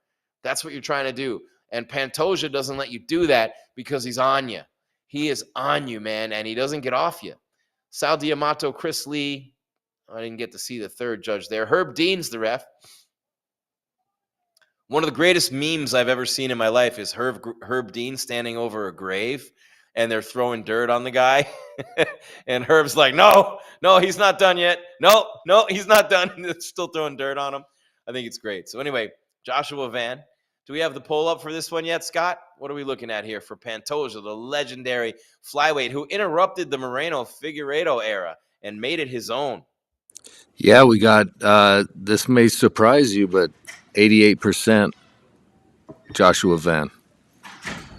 That's what you're trying to do. And Pantoja doesn't let you do that because he's on you. He is on you, man, and he doesn't get off you. Sal D'Amato, Chris Lee. I didn't get to see the third judge there. Herb Dean's the ref. One of the greatest memes I've ever seen in my life is Herb Dean standing over a grave, and they're throwing dirt on the guy. And Herb's like, no, he's not done yet. No, he's not done. They're still throwing dirt on him. I think it's great. So anyway, Joshua Van. Do we have the poll up for this one yet, Scott? What are we looking at here for Pantoja, the legendary flyweight who interrupted the Moreno Figueiredo era and made it his own? Yeah, we got, this may surprise you, but 88% Joshua Van.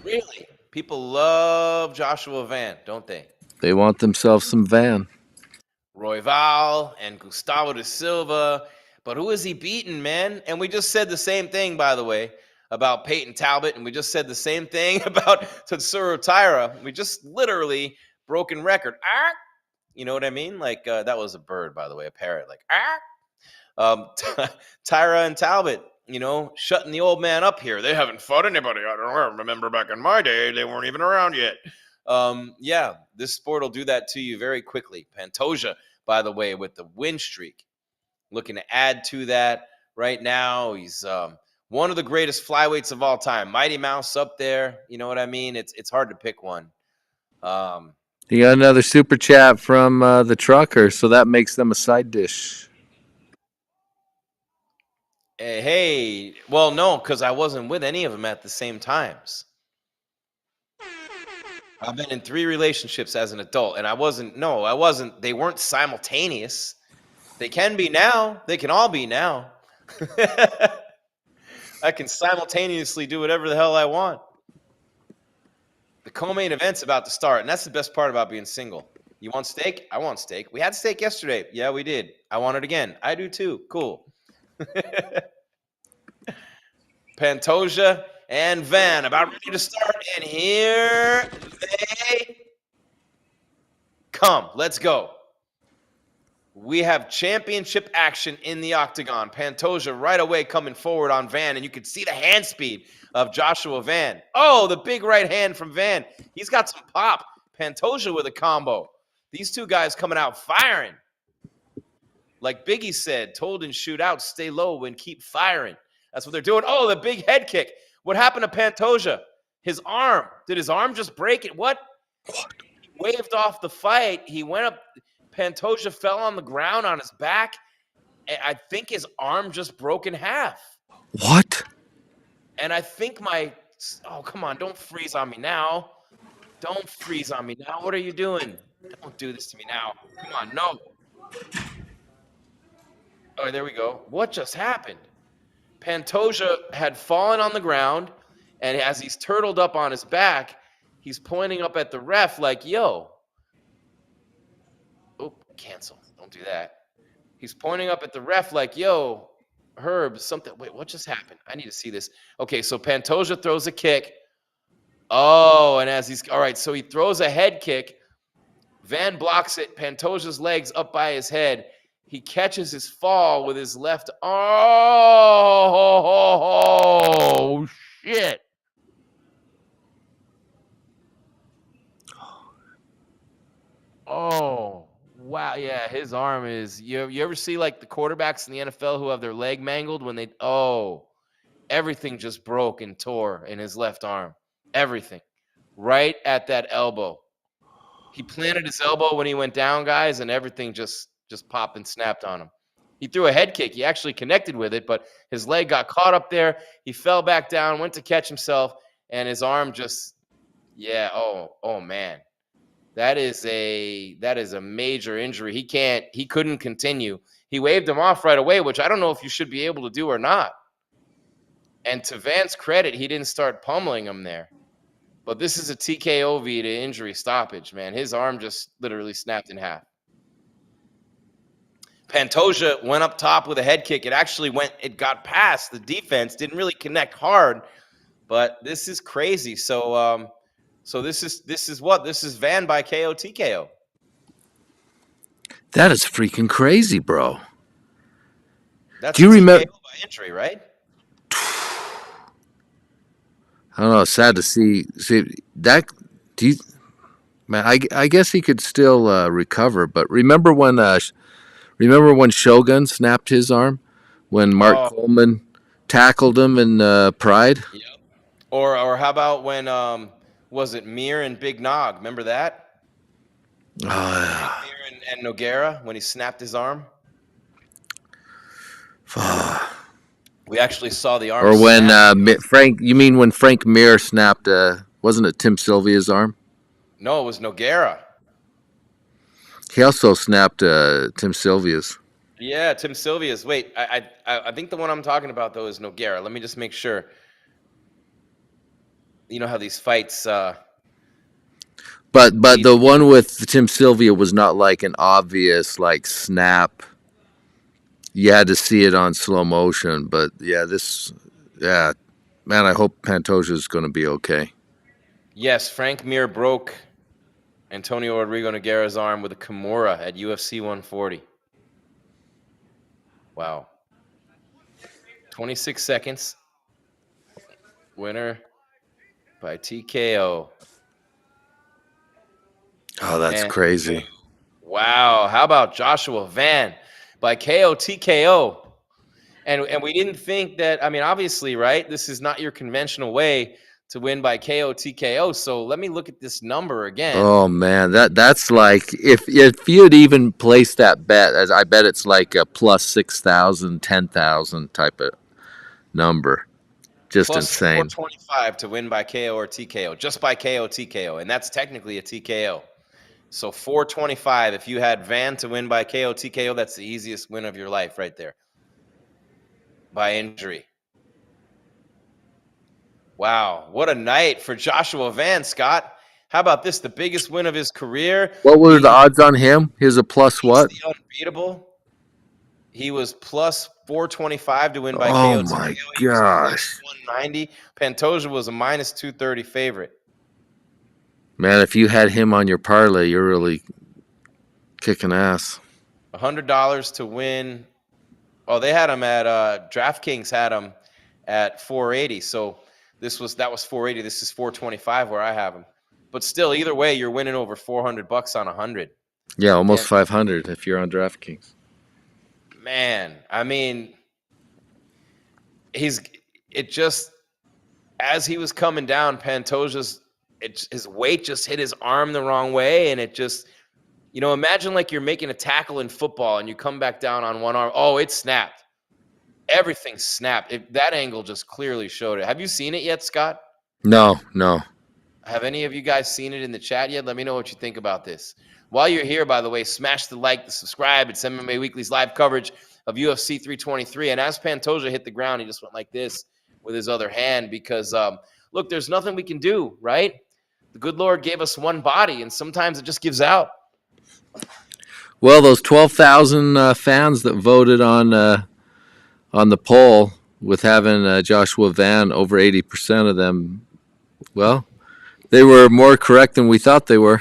Really? People love Joshua Van, don't they? They want themselves some Van. Royval and Gustavo da Silva. But who is he beating, man? And we just said the same thing, by the way, about Payton Talbot, and we just said the same thing about Tatsuro Taira. We just literally broken record. You know what I mean? Like, that was a bird, by the way, a parrot. Like, Taira and Talbot, shutting the old man up here. They haven't fought anybody. I don't remember back in my day. They weren't even around yet. Yeah, this sport will do that to you very quickly. Pantoja, by the way, with the win streak, looking to add to that right now. He's one of the greatest flyweights of all time. Mighty Mouse up there. You know what I mean? It's hard to pick one. You got another super chat from the trucker, so that makes them a side dish. Hey, well, no, because I wasn't with any of them at the same times. I've been in 3 relationships as an adult, and I wasn't. They weren't simultaneous. They can be now. They can all be now. I can simultaneously do whatever the hell I want. The co-main event's about to start, and that's the best part about being single. You want steak? I want steak. We had steak yesterday. Yeah, we did. I want it again. I do too. Cool. Pantoja and Van about ready to start, and here they come. Let's go. We have championship action in the octagon. Pantoja right away coming forward on Van, and you can see the hand speed of Joshua Van. Oh, the big right hand from Van. He's got some pop. Pantoja with a combo. These two guys coming out firing. Like Biggie said, told in shootout, stay low and keep firing. That's what they're doing. Oh, the big head kick. What happened to Pantoja? His arm. Did his arm just break it? What? He waved off the fight. He went up. Pantoja fell on the ground on his back. And I think his arm just broke in half. What? And I think oh, come on. Don't freeze on me now. Don't freeze on me now. What are you doing? Don't do this to me now. Come on. No. Oh, there we go. What just happened? Pantoja had fallen on the ground, and as he's turtled up on his back, he's pointing up at the ref like, yo. Oh, cancel. Don't do that. He's pointing up at the ref like, yo, Herb, something. Wait, what just happened? I need to see this. Okay, so Pantoja throws a kick. Oh, and all right, so he throws a head kick. Van blocks it. Pantoja's legs up by his head. He catches his fall with his left. Oh, shit. Oh, wow. Yeah, his arm is. You ever see like the quarterbacks in the NFL who have their leg mangled when everything just broke and tore in his left arm. Everything. Right at that elbow. He planted his elbow when he went down, guys, and everything just popped and snapped on him. He threw a head kick. He actually connected with it, but his leg got caught up there. He fell back down, went to catch himself, and his arm just, oh man. That is a major injury. He couldn't continue he waved him off right away, which I don't know if you should be able to do or not. And to Van's credit, he didn't start pummeling him there. But this is a TKO via to injury stoppage, man. His arm just literally snapped in half. Pantoja went up top with a head kick. It got past the defense, didn't really connect hard, but this is crazy. So this is Van by KO TKO. That is freaking crazy, bro. That's Do you remember TKO by injury, right? I don't know. Sad to see that. Man, I guess he could still recover. But remember when Shogun snapped his arm when Mark Coleman tackled him in Pride? Yep. Or how about when was it Mir and Big Nog? Remember that? Mir and Nogueira when he snapped his arm. We actually saw the arm. Or when Frank? You mean when Frank Mir snapped? Wasn't it Tim Sylvia's arm? No, it was Nogueira. He also snapped Tim Sylvia's. Yeah, Tim Sylvia's. Wait, I think the one I'm talking about though is Nogueira. Let me just make sure. You know how these fights. But the one with Tim Sylvia was not like an obvious like snap. You had to see it on slow motion. But yeah, man, I hope Pantoja is going to be okay. Yes, Frank Mir broke Antonio Rodrigo Nogueira's arm with a Kimura at UFC 140. Wow. 26 seconds. Winner by TKO. Oh, that's crazy. Wow. How about Joshua Van by KO TKO? And we didn't think that, I mean, obviously, right? This is not your conventional way to win by KO TKO. So let me look at this number again. Oh man, that's like if you'd even placed that bet, as I bet it's like a plus 6,000, 10,000 type of number. Just plus insane. 425 to win by KO or TKO, just by KO TKO, and that's technically a TKO. So 425 if you had Van to win by KO TKO, that's the easiest win of your life right there. By injury. Wow, what a night for Joshua Van, Scott. How about this? The biggest win of his career. What were the odds on him? He was a plus what? The unbeatable. He was plus 425 to win by KO. Oh my gosh. 190. Pantoja was a minus 230 favorite. Man, if you had him on your parlay, you're really kicking ass. $100 to win. Oh, they had him at DraftKings had him at 480. So that was 480. This is 425 where I have him. But still, either way, you're winning over $400 on 100. Yeah, almost 500 if you're on DraftKings. Man, I mean, as he was coming down, Pantoja's his weight just hit his arm the wrong way, and it just, imagine like you're making a tackle in football and you come back down on one arm. Oh, it snapped. Everything snapped. That angle just clearly showed it. Have you seen it yet, Scott? No. Have any of you guys seen it in the chat yet? Let me know what you think about this. While you're here, by the way, smash the like, the subscribe. It's MMA Weekly's live coverage of UFC 323. And as Pantoja hit the ground, he just went like this with his other hand because, look, there's nothing we can do, right? The good Lord gave us one body, and sometimes it just gives out. Well, those 12,000 fans that voted on the poll with having Joshua Van, over 80% of them, well, they were more correct than we thought they were.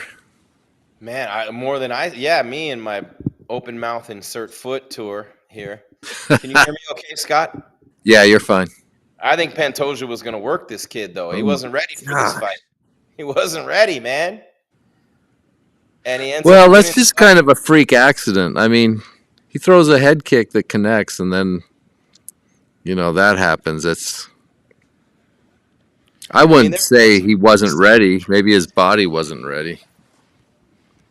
Man, me and my open mouth insert foot tour here. Can you hear me okay, Scott? Yeah, you're fine. I think Pantoja was going to work this kid, though. He wasn't ready for this fight. He wasn't ready, man. And he ends up that's just kind of a freak accident. I mean, he throws a head kick that connects, and then, that happens. I wouldn't say he wasn't ready. Maybe his body wasn't ready.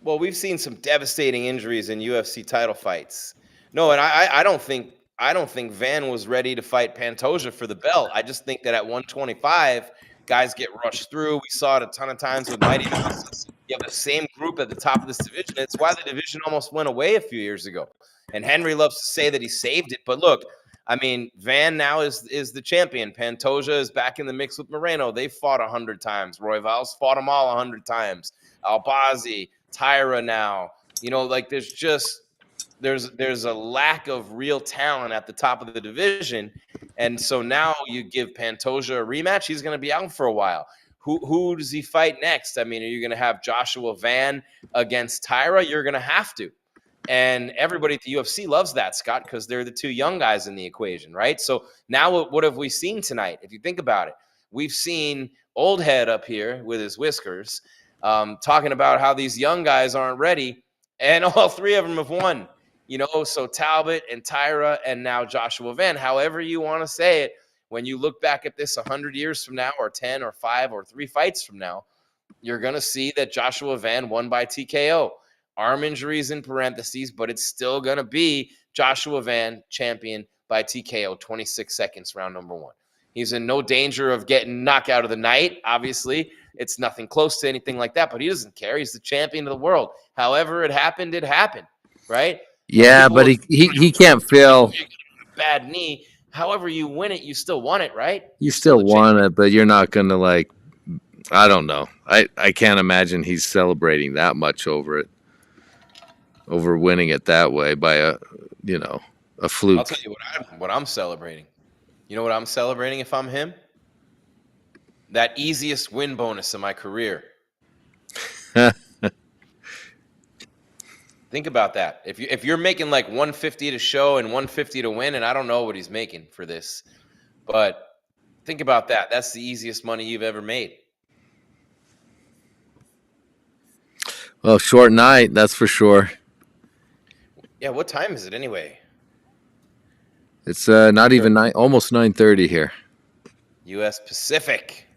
Well, we've seen some devastating injuries in UFC title fights. No, and I don't think Van was ready to fight Pantoja for the belt. I just think that at 125, guys get rushed through. We saw it a ton of times with Mighty Mouse. You have the same group at the top of this division. It's why the division almost went away a few years ago. And Henry loves to say that he saved it. But look, I mean, Van now is the champion. Pantoja is back in the mix with Moreno. They fought 100 times. Royval's fought them all 100 times. Albazi, Taira now. You know, like there's a lack of real talent at the top of the division. And so now you give Pantoja a rematch. He's going to be out for a while. Who does he fight next? I mean, are you going to have Joshua Van against Taira? You're going to have to. And everybody at the UFC loves that, Scott, because they're the two young guys in the equation, right? So now what have we seen tonight? If you think about it, we've seen old head up here with his whiskers talking about how these young guys aren't ready, and all three of them have won. You know, so Talbot and Taira and now Joshua Van, however you want to say it, when you look back at this 100 years from now or 10 or 5 or 3 fights from now, you're going to see that Joshua Van won by TKO. Arm injuries in parentheses, but it's still going to be Joshua Van champion by TKO, 26 seconds, round number 1. He's in no danger of getting knocked out of the night. Obviously, it's nothing close to anything like that, but he doesn't care. He's the champion of the world. However it happened, right? Yeah, but he can't feel bad knee. However you win it, you still won it, right? You still won it, but you're not going to, like, I don't know. I can't imagine he's celebrating that much over it, over winning it that way by a fluke. I'll tell you what I'm celebrating. You know what I'm celebrating if I'm him? That easiest win bonus of my career. Think about that. If you're making like 150 to show and 150 to win, and I don't know what he's making for this, but think about that. That's the easiest money you've ever made. Well, short night, that's for sure. Yeah, what time is it anyway? It's not even almost 9:30 here. U.S. Pacific.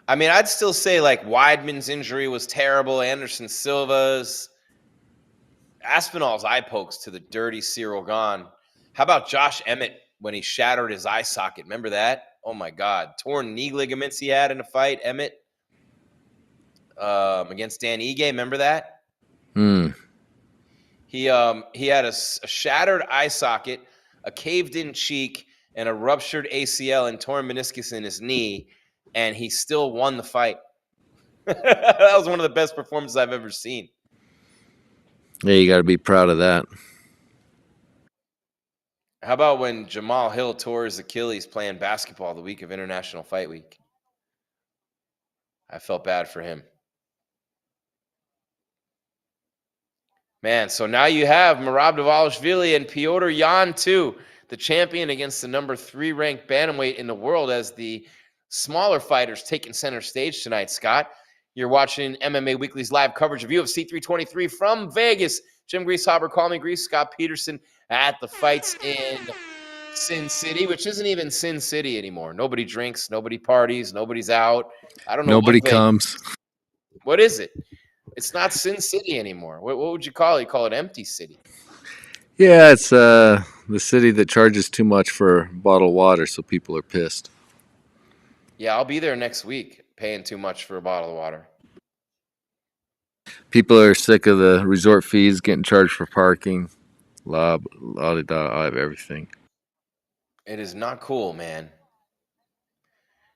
I mean, I'd still say like Weidman's injury was terrible. Anderson Silva's. Aspinall's eye pokes to the dirty Cyril Gahn. How about Josh Emmett when he shattered his eye socket? Remember that? Oh, my God. Torn knee ligaments he had in a fight, Emmett, against Dan Ige. Remember that? He had a shattered eye socket, a caved-in cheek, and a ruptured ACL and torn meniscus in his knee, and he still won the fight. That was one of the best performances I've ever seen. Yeah, you got to be proud of that. How about when Jamal Hill tore his Achilles playing basketball the week of International Fight Week? I felt bad for him. Man, so now you have Merab Dvalishvili and Petr Yan, too, the champion against the number 3 ranked bantamweight in the world, as the smaller fighters taking center stage tonight, Scott. You're watching MMA Weekly's live coverage of UFC 323 from Vegas. Jim Greasehaber, call me Grease, Scott Peterson at the fights in Sin City, which isn't even Sin City anymore. Nobody drinks, nobody parties, nobody's out. I don't know. Nobody comes. What is it? It's not Sin City anymore. What would you call it? You call it Empty City. Yeah, it's the city that charges too much for bottled water, so people are pissed. Yeah, I'll be there next week, paying too much for a bottle of water. People are sick of the resort fees, getting charged for parking, everything. It is not cool, man.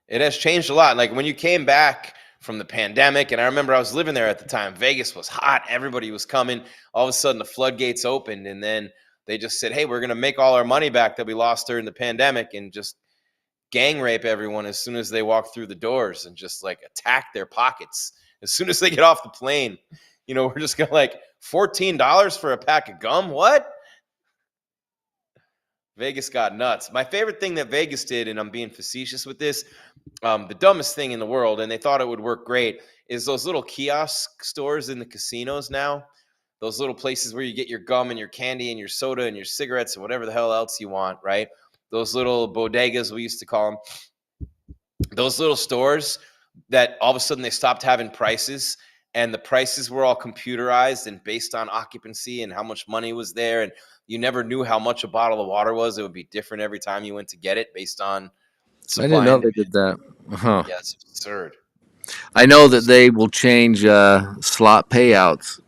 It has changed a lot. Like when you came back from the pandemic, and I remember I was living there at the time, Vegas was hot. Everybody was coming. All of a sudden, the floodgates opened, and then they just said, hey, we're going to make all our money back that we lost during the pandemic and just gang rape everyone as soon as they walk through the doors and just like attack their pockets. As soon as they get off the plane, you know, we're just going to like $14 for a pack of gum. What? Vegas got nuts. My favorite thing that Vegas did, and I'm being facetious with this, the dumbest thing in the world, and they thought it would work great, is those little kiosk stores in the casinos now. Those little places where you get your gum and your candy and your soda and your cigarettes and whatever the hell else you want, right? Those little bodegas, we used to call them. Those little stores that all of a sudden they stopped having prices, and the prices were all computerized and based on occupancy and how much money was there, and you never knew how much a bottle of water was. It would be different every time you went to get it based on supply. I didn't know they did that. Uh-huh. Yeah, it's absurd. I know that they will change slot payouts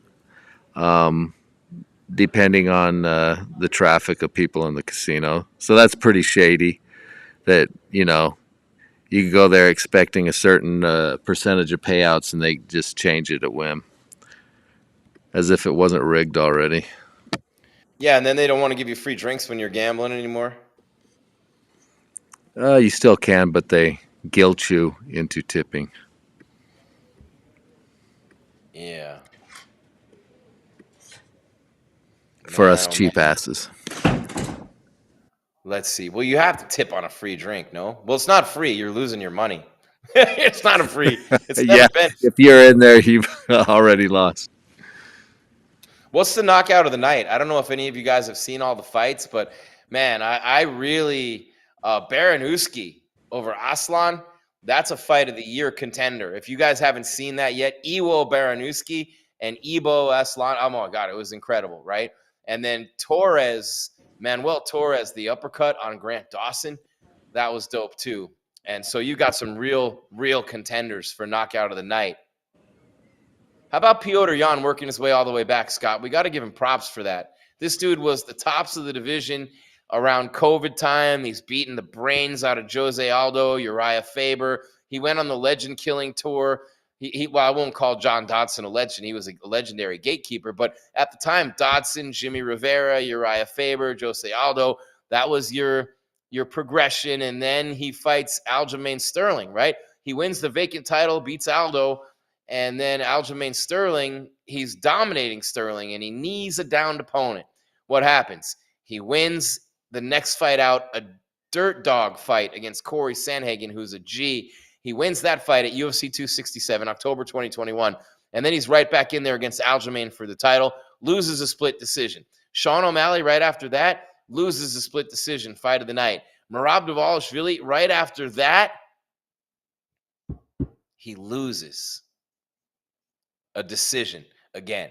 depending on the traffic of people in the casino. So that's pretty shady. That you can go there expecting a certain percentage of payouts, and they just change it at whim, as if it wasn't rigged already. Yeah, and then they don't want to give you free drinks when you're gambling anymore. You still can, but they guilt you into tipping. Yeah. For Man, us oh cheap man. asses. Let's see. Well, you have to tip on a free drink, no? Well, it's not free. You're losing your money. It's not a free. It's never Yeah, been. if you're in there, you've already lost. What's the knockout of the night? I don't know if any of you guys have seen all the fights, but man, I really Baranowski over Aslan. That's a fight of the year contender. If you guys haven't seen that yet, Iwo Baranowski and Ibo Aslan. Oh my God, it was incredible, right? And then Manuel Torres, the uppercut on Grant Dawson, that was dope too. And so you got some real contenders for knockout of the night. How about Petr Yan working his way all the way back, Scott? We got to give him props for that. This dude was the tops of the division around COVID time. He's beaten the brains out of Jose Aldo, Uriah Faber. He went on the legend killing tour. Well, I won't call John Dodson a legend. He was a legendary gatekeeper. But at the time, Dodson, Jimmy Rivera, Uriah Faber, Jose Aldo, that was your progression. And then he fights Aljamain Sterling, right? He wins the vacant title, beats Aldo. And then Aljamain Sterling, he's dominating Sterling, and he knees a downed opponent. What happens? He wins the next fight out, a dirt dog fight against Corey Sandhagen, who's a G. He wins that fight at UFC 267, October 2021. And then he's right back in there against Aljamain for the title, loses a split decision. Sean O'Malley, right after that, loses a split decision, fight of the night. Merab Dvalishvili, right after that, he loses a decision again.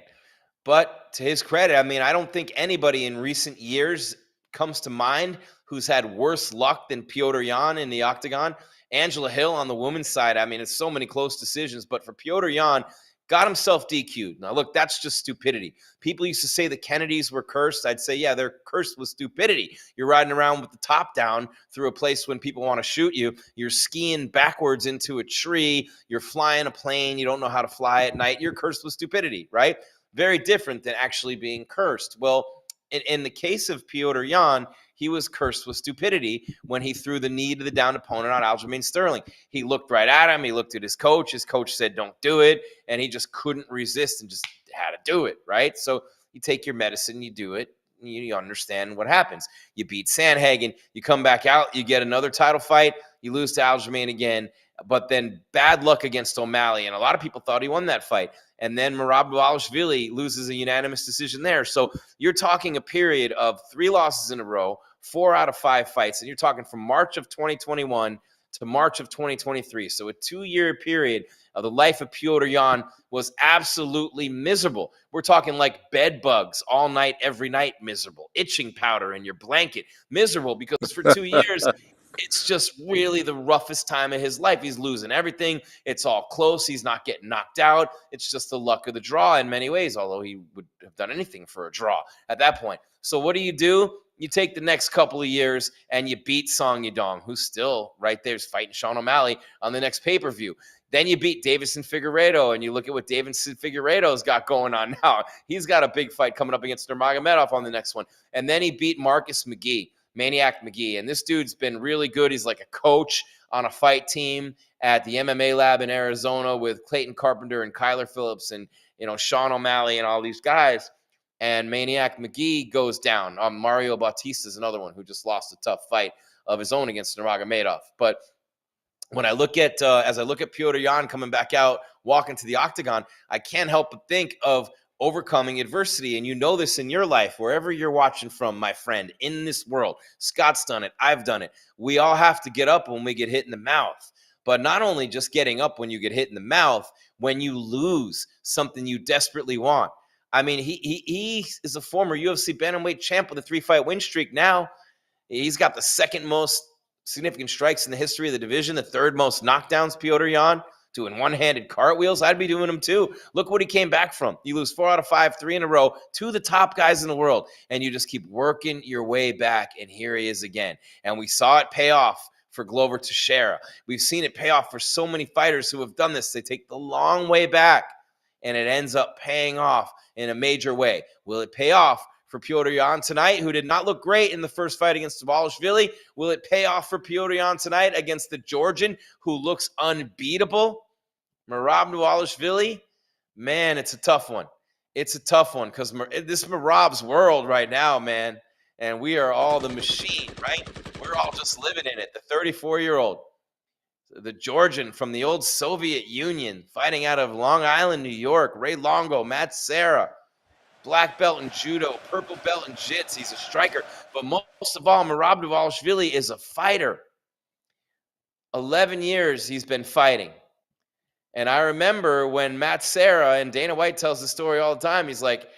But to his credit, I mean, I don't think anybody in recent years comes to mind who's had worse luck than Petr Yan in the octagon. Angela Hill on the women's side, I mean, it's so many close decisions. But for Petr Yan, got himself DQ'd. Now, look, that's just stupidity. People used to say the Kennedys were cursed. I'd say, yeah, they're cursed with stupidity. You're riding around with the top down through a place when people want to shoot you. You're skiing backwards into a tree. You're flying a plane. You don't know how to fly at night. You're cursed with stupidity, right? Very different than actually being cursed. Well, in the case of Petr Yan, he was cursed with stupidity when he threw the knee to the downed opponent on Aljamain Sterling. He looked right at him. He looked at his coach. His coach said, don't do it. And he just couldn't resist and just had to do it, right? So you take your medicine, you do it, you understand what happens. You beat Sandhagen. You come back out. You get another title fight. You lose to Aljamain again. But then bad luck against O'Malley. And a lot of people thought he won that fight. And then Merab Dvalishvili loses a unanimous decision there. So you're talking a period of 3 losses in a row, 4 out of 5 fights. And you're talking from March of 2021 to March of 2023. So a 2-year period of the life of Petr Yan was absolutely miserable. We're talking like bed bugs all night, every night, miserable. Itching powder in your blanket, miserable, because for 2 years, it's just really the roughest time of his life. He's losing everything. It's all close. He's not getting knocked out. It's just the luck of the draw in many ways, although he would have done anything for a draw at that point. So what do? You take the next couple of years and you beat Song Yadong, who's still right there, is fighting Sean O'Malley on the next pay-per-view. Then you beat Davison Figueiredo, and you look at what Davison Figueiredo's got going on now. He's got a big fight coming up against Nurmagomedov on the next one. And then he beat Marcus McGee. Maniac McGee. And this dude's been really good. He's like a coach on a fight team at the MMA lab in Arizona with Clayton Carpenter and Kyler Phillips and, Sean O'Malley and all these guys. And Maniac McGee goes down. Mario Bautista is another one who just lost a tough fight of his own against Nurmagomedov. But when I look at, as I look at Petr Yan coming back out, walking to the octagon, I can't help but think of overcoming adversity. And you know this in your life, wherever you're watching from, my friend, in this world. Scott's done it. I've done it. We all have to get up when we get hit in the mouth. But not only just getting up when you get hit in the mouth, when you lose something you desperately want. I mean, he is a former UFC bantamweight champ with a 3-fight win streak now. He's got the second most significant strikes in the history of the division, the third most knockdowns, Petr Yan. doing one-handed cartwheels. I'd be doing them too. Look what he came back from. You lose 4 out of 5, 3 in a row to the top guys in the world, and you just keep working your way back, and here he is again. And we saw it pay off for Glover Teixeira. We've seen it pay off for so many fighters who have done this. They take the long way back, and it ends up paying off in a major way. Will it pay off for Petr Yan tonight, who did not look great in the first fight against Dvalishvili? Will it pay off for Petr Yan tonight against the Georgian, who looks unbeatable? Merab Dvalishvili? Man, it's a tough one. It's a tough one because this Merab's world right now, man, and we are all the machine, right? We're all just living in it. The 34-year-old, the Georgian from the old Soviet Union, fighting out of Long Island, New York, Ray Longo, Matt Serra, black belt in judo, purple belt in jits. He's a striker. But most of all, Merab Dvalishvili is a fighter. 11 years he's been fighting. And I remember when Matt Serra, and Dana White tells the story all the time, he's like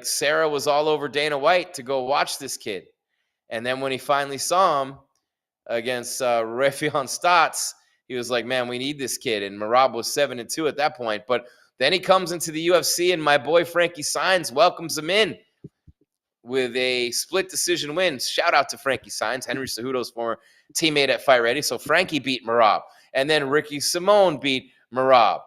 Serra was all over Dana White to go watch this kid. And then when he finally saw him against Rafion Stotts, he was like, man, we need this kid. And Merab was 7-2 at that point. But then he comes into the UFC, and my boy Frankie Saenz welcomes him in with a split decision win. Shout out to Frankie Saenz, Henry Cejudo's former teammate at Fight Ready. So Frankie beat Merab. And then Ricky Simone beat Merab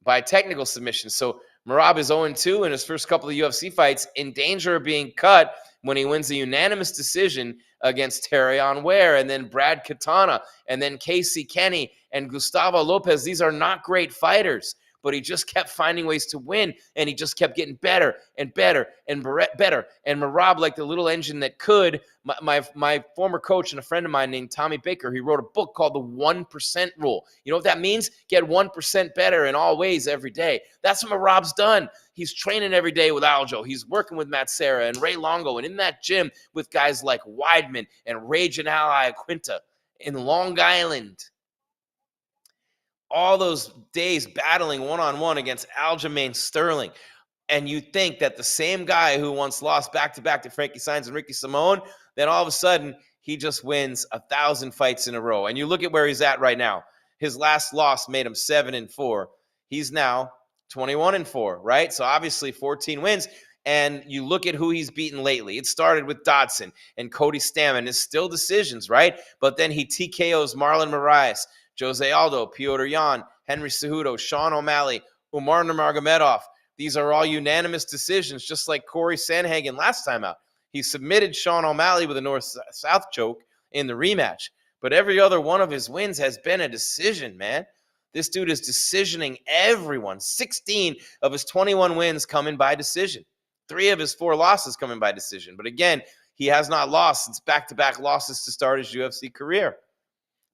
by technical submission. So Merab is 0-2 in his first couple of UFC fights, in danger of being cut when he wins a unanimous decision against Terrion Ware, and then Brad Katana, and then Casey Kenny and Gustavo Lopez. These are not great fighters, but he just kept finding ways to win, and he just kept getting better and better and better. And Merab, like the little engine that could, my former coach and a friend of mine named Tommy Baker, he wrote a book called The 1% Rule. You know what that means? Get 1% better in all ways every day. That's what Merab's done. He's training every day with Aljo. He's working with Matt Serra and Ray Longo, and in that gym with guys like Weidman and Rage and Ally Quinta in Long Island. All those days battling one-on-one against Aljamain Sterling. And you think that the same guy who once lost back-to-back to Frankie Saenz and Ricky Simone, then all of a sudden he just wins 1,000 fights in a row. And you look at where he's at right now. His last loss made him 7-4. He's now 21-4, right? So obviously 14 wins. And you look at who he's beaten lately. It started with Dodson and Cody Stammen. It's still decisions, right? But then he TKOs Marlon Moraes, Jose Aldo, Petr Yan, Henry Cejudo, Sean O'Malley, Umar Nurmagomedov. These are all unanimous decisions, just like Corey Sandhagen last time out. He submitted Sean O'Malley with a north-south choke in the rematch. But every other one of his wins has been a decision, man. This dude is decisioning everyone. 16 of his 21 wins coming by decision. 3 of his 4 losses coming by decision. But again, he has not lost since back-to-back losses to start his UFC career.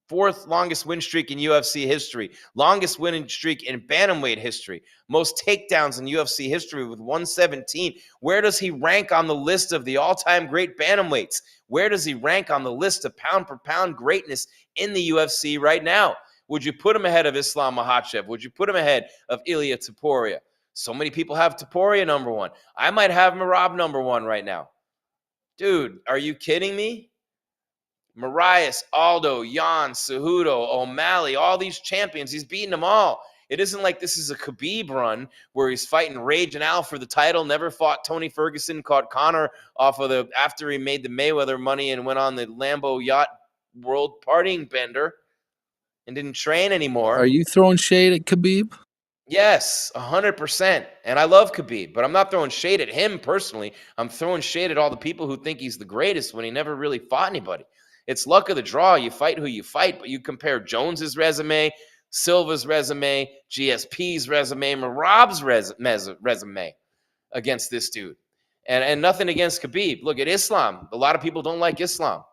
4th longest win streak in UFC history. Longest winning streak in bantamweight history. Most takedowns in UFC history with 117. Where does he rank on the list of the all-time great bantamweights? Where does he rank on the list of pound-for-pound greatness in the UFC right now? Would you put him ahead of Islam Makhachev? Would you put him ahead of Ilia Topuria? So many people have Topuria number 1. I might have Merab number 1 right now. Dude, are you kidding me? Moraes, Aldo, Yan, Cejudo, O'Malley, all these champions, he's beaten them all. It isn't like this is a Khabib run where he's fighting Rage and Al for the title, never fought Tony Ferguson, caught Conor off of after he made the Mayweather money and went on the Lambo Yacht World partying bender and didn't train anymore. Are you throwing shade at Khabib? Yes, 100%. And I love Khabib, but I'm not throwing shade at him personally. I'm throwing shade at all the people who think he's the greatest when he never really fought anybody. It's luck of the draw. You fight who you fight, but you compare Jones's resume, Silva's resume, GSP's resume, Merab's resume against this dude. And nothing against Khabib. Look at Islam. A lot of people don't like Islam,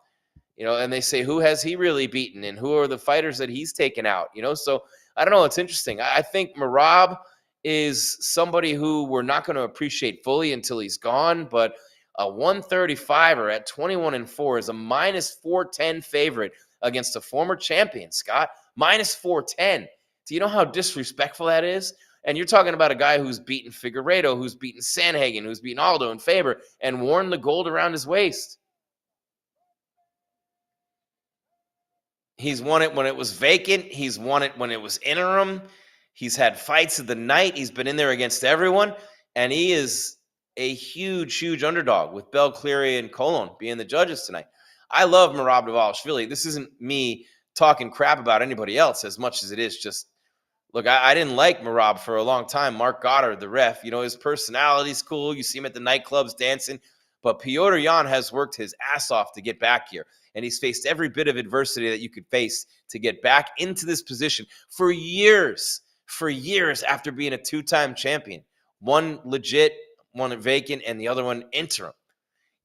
and they say, who has he really beaten? And who are the fighters that he's taken out? So I don't know. It's interesting. I think Merab is somebody who we're not going to appreciate fully until he's gone, but a 135er at 21-4 is a -410 favorite against a former champion, Scott. -410. Do you know how disrespectful that is? And you're talking about a guy who's beaten Figueiredo, who's beaten Sandhagen, who's beaten Aldo and Faber, and worn the gold around his waist. He's won it when it was vacant. He's won it when it was interim. He's had fights of the night. He's been in there against everyone. And he is a huge, huge underdog with Bell, Cleary, and Colon being the judges tonight. I love Merab Dvalishvili. This isn't me talking crap about anybody else as much as it is just, look, I didn't like Merab for a long time. Mark Goddard, the ref, his personality's cool. You see him at the nightclubs dancing. But Petr Yan has worked his ass off to get back here. And he's faced every bit of adversity that you could face to get back into this position for years after being a two-time champion. One legit, one vacant, and the other one interim.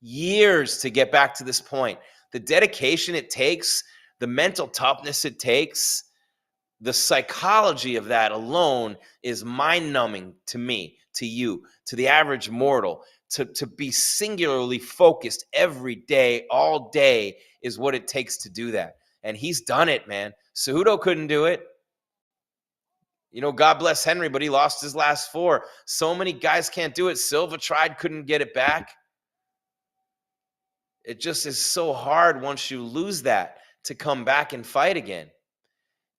Years to get back to this point. The dedication it takes, the mental toughness it takes, the psychology of that alone is mind-numbing to me, to you, to the average mortal. To be singularly focused every day, all day, is what it takes to do that. And he's done it, man. Cejudo couldn't do it. God bless Henry, but he lost his last 4. So many guys can't do it. Silva tried, couldn't get it back. It just is so hard once you lose that to come back and fight again.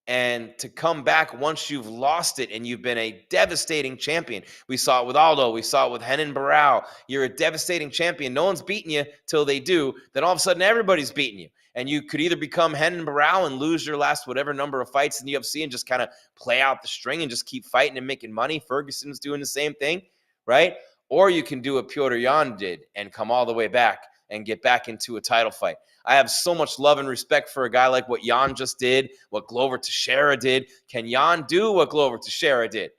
And to come back once you've lost it and you've been a devastating champion. We saw it with Aldo. We saw it with Renan Barão. You're a devastating champion. No one's beating you till they do. Then all of a sudden, everybody's beating you. And you could either become Renan Barão and lose your last whatever number of fights in the UFC and just kind of play out the string and just keep fighting and making money. Ferguson's doing the same thing, right? Or you can do what Petr Yan did and come all the way back and get back into a title fight. I have so much love and respect for a guy like what Yan just did, what Glover Teixeira did. Can Yan do what Glover Teixeira did?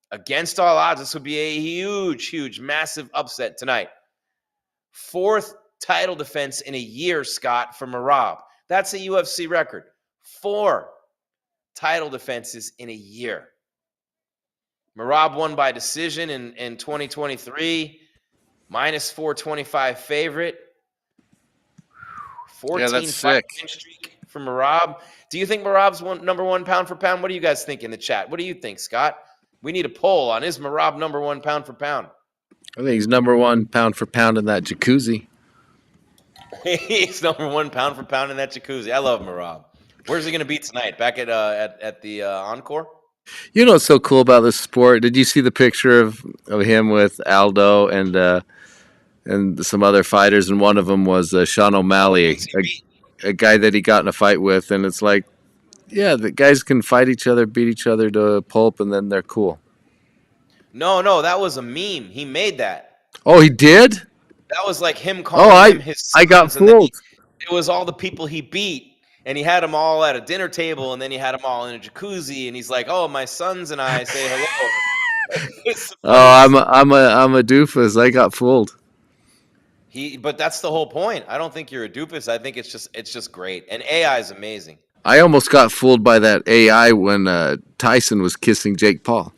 Against all odds, this would be a huge, huge, massive upset tonight. 4th title defense in a year, Scott, for Merab. That's a UFC record. 4 title defenses in a year. Merab won by decision in 2023, minus 425 favorite. 14 fight win streak for Merab. Do you think Merab's number 1 pound for pound? What do you guys think in the chat? What do you think, Scott? We need a poll on, is Merab number 1 pound for pound? I think he's number 1 pound for pound in that jacuzzi. He's number 1 pound for pound in that jacuzzi. I love Merab. Where's he going to be tonight? Back at the Encore? You know what's so cool about this sport? Did you see the picture of him with Aldo and some other fighters, and one of them was Sean O'Malley, a guy that he got in a fight with, and it's like, yeah, the guys can fight each other, beat each other to a pulp, and then they're cool. No, that was a meme. He made that. Oh, he did? That was like him calling him his sons. I got fooled. It was all the people he beat, and he had them all at a dinner table, and then he had them all in a jacuzzi, and he's like, "Oh, my sons and I say hello." I'm a doofus. I got fooled. But that's the whole point. I don't think you're a doofus. I think it's just great. And AI is amazing. I almost got fooled by that AI when Tyson was kissing Jake Paul.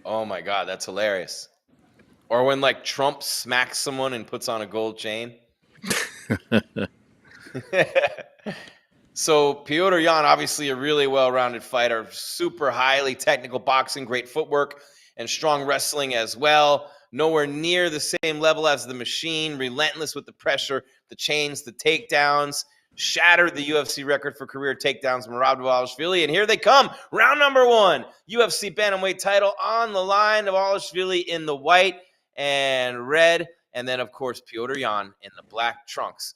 Oh my God, that's hilarious. Or when like Trump smacks someone and puts on a gold chain. So Petr Yan, obviously a really well-rounded fighter, super highly technical boxing, great footwork, and strong wrestling as well. Nowhere near the same level as the Machine, relentless with the pressure, the chains, the takedowns, shattered the UFC record for career takedowns, Merab Dvalishvili. And here they come, round number 1, UFC bantamweight title on the line. Dvalishvili in the white and red, and then, of course, Petr Yan in the black trunks.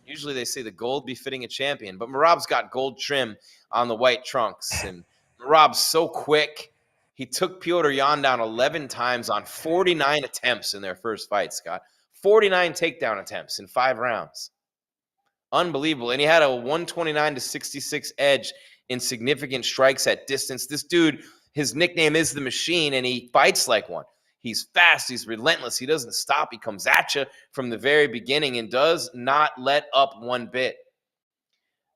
Usually they say the gold befitting a champion, but Merab's got gold trim on the white trunks. And Merab's so quick. He took Petr Yan down 11 times on 49 attempts in their first fight, Scott. 49 takedown attempts in 5 rounds. Unbelievable. And he had a 129-66 edge in significant strikes at distance. This dude, his nickname is the Machine, and he fights like one. He's fast. He's relentless. He doesn't stop. He comes at you from the very beginning and does not let up one bit.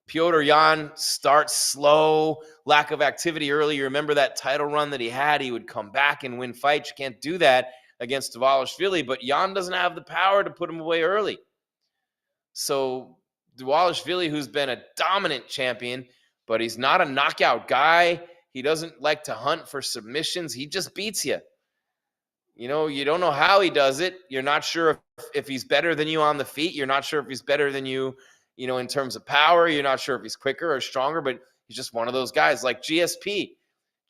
Petr Yan starts slow, lack of activity early. You remember that title run that he had? He would come back and win fights. You can't do that against Dvalishvili, but Yan doesn't have the power to put him away early. So Dvalishvili, who's been a dominant champion, but he's not a knockout guy. He doesn't like to hunt for submissions. He just beats you. You know, you don't know how he does it. You're not sure if he's better than you on the feet. You're not sure if he's better than you in terms of power. You're not sure if he's quicker or stronger, but he's just one of those guys like GSP.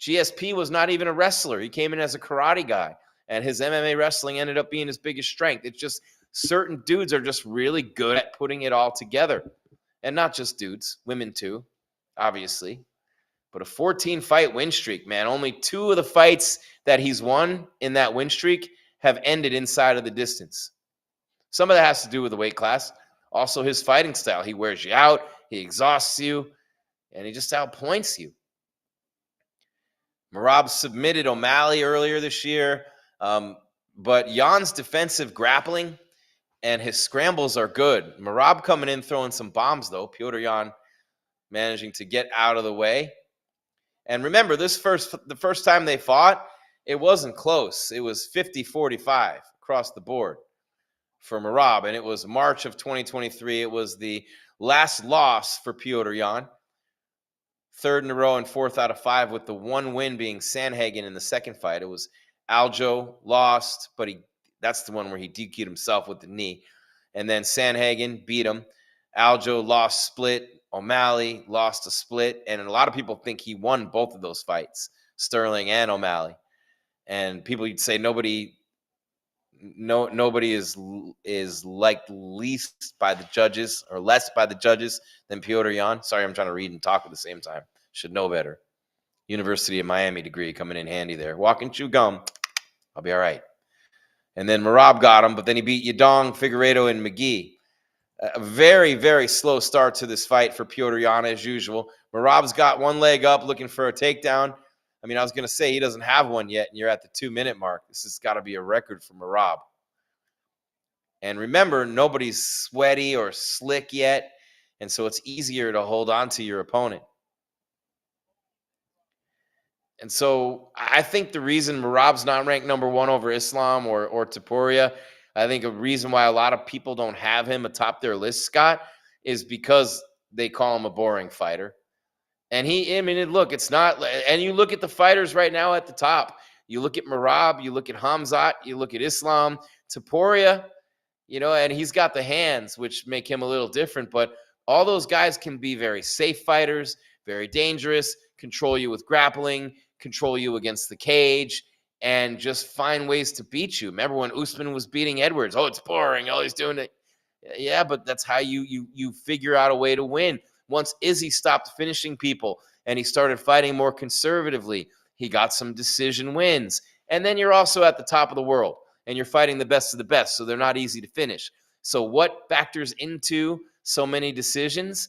GSP was not even a wrestler. He came in as a karate guy, and his MMA wrestling ended up being his biggest strength. It's just certain dudes are just really good at putting it all together. And not just dudes, women too, obviously. But a 14-fight win streak, man. Only 2 of the fights that he's won in that win streak have ended inside of the distance. Some of that has to do with the weight class. Also, his fighting style. He wears you out, he exhausts you, and he just outpoints you. Merab submitted O'Malley earlier this year, but Jan's defensive grappling and his scrambles are good. Merab coming in throwing some bombs, though. Petr Yan managing to get out of the way. And remember, the first time they fought, it wasn't close. It was 50-45 across the board for Merab, and it was March of 2023. It was the last loss for Petr Yan. 3rd in a row and 4th out of 5, with the one win being Sandhagen in the second fight. It was Aljo lost, but that's the one where he DQ'd himself with the knee. And then Sandhagen beat him. Aljo lost split. O'Malley lost a split. And a lot of people think he won both of those fights, Sterling and O'Malley. And people would say nobody is liked least by the judges or less by the judges than Petr Yan. Sorry, I'm trying to read and talk at the same time. Should know better. University of Miami degree coming in handy there. Walk and chew gum. I'll be all right. And then Merab got him, but then he beat Yadong, Figueiredo, and McGee. A very, very slow start to this fight for Petr Yan as usual. Merab's got one leg up looking for a takedown. I mean, I was going to say he doesn't have one yet, and you're at the 2-minute mark. This has got to be a record for Merab. And remember, nobody's sweaty or slick yet, and so it's easier to hold on to your opponent. And so I think the reason Merab's not ranked number 1 over Islam or Topuria, I think a reason why a lot of people don't have him atop their list, Scott, is because they call him a boring fighter. And look, it's not, and you look at the fighters right now at the top. You look at Merab, you look at Hamzat, you look at Islam, Topuria, and he's got the hands, which make him a little different. But all those guys can be very safe fighters, very dangerous, control you with grappling, control you against the cage, and just find ways to beat you. Remember when Usman was beating Edwards? Oh, it's boring. Oh, he's doing it. Yeah, but that's how you figure out a way to win. Once Izzy stopped finishing people and he started fighting more conservatively, he got some decision wins. And then you're also at the top of the world, and you're fighting the best of the best, so they're not easy to finish. So what factors into so many decisions?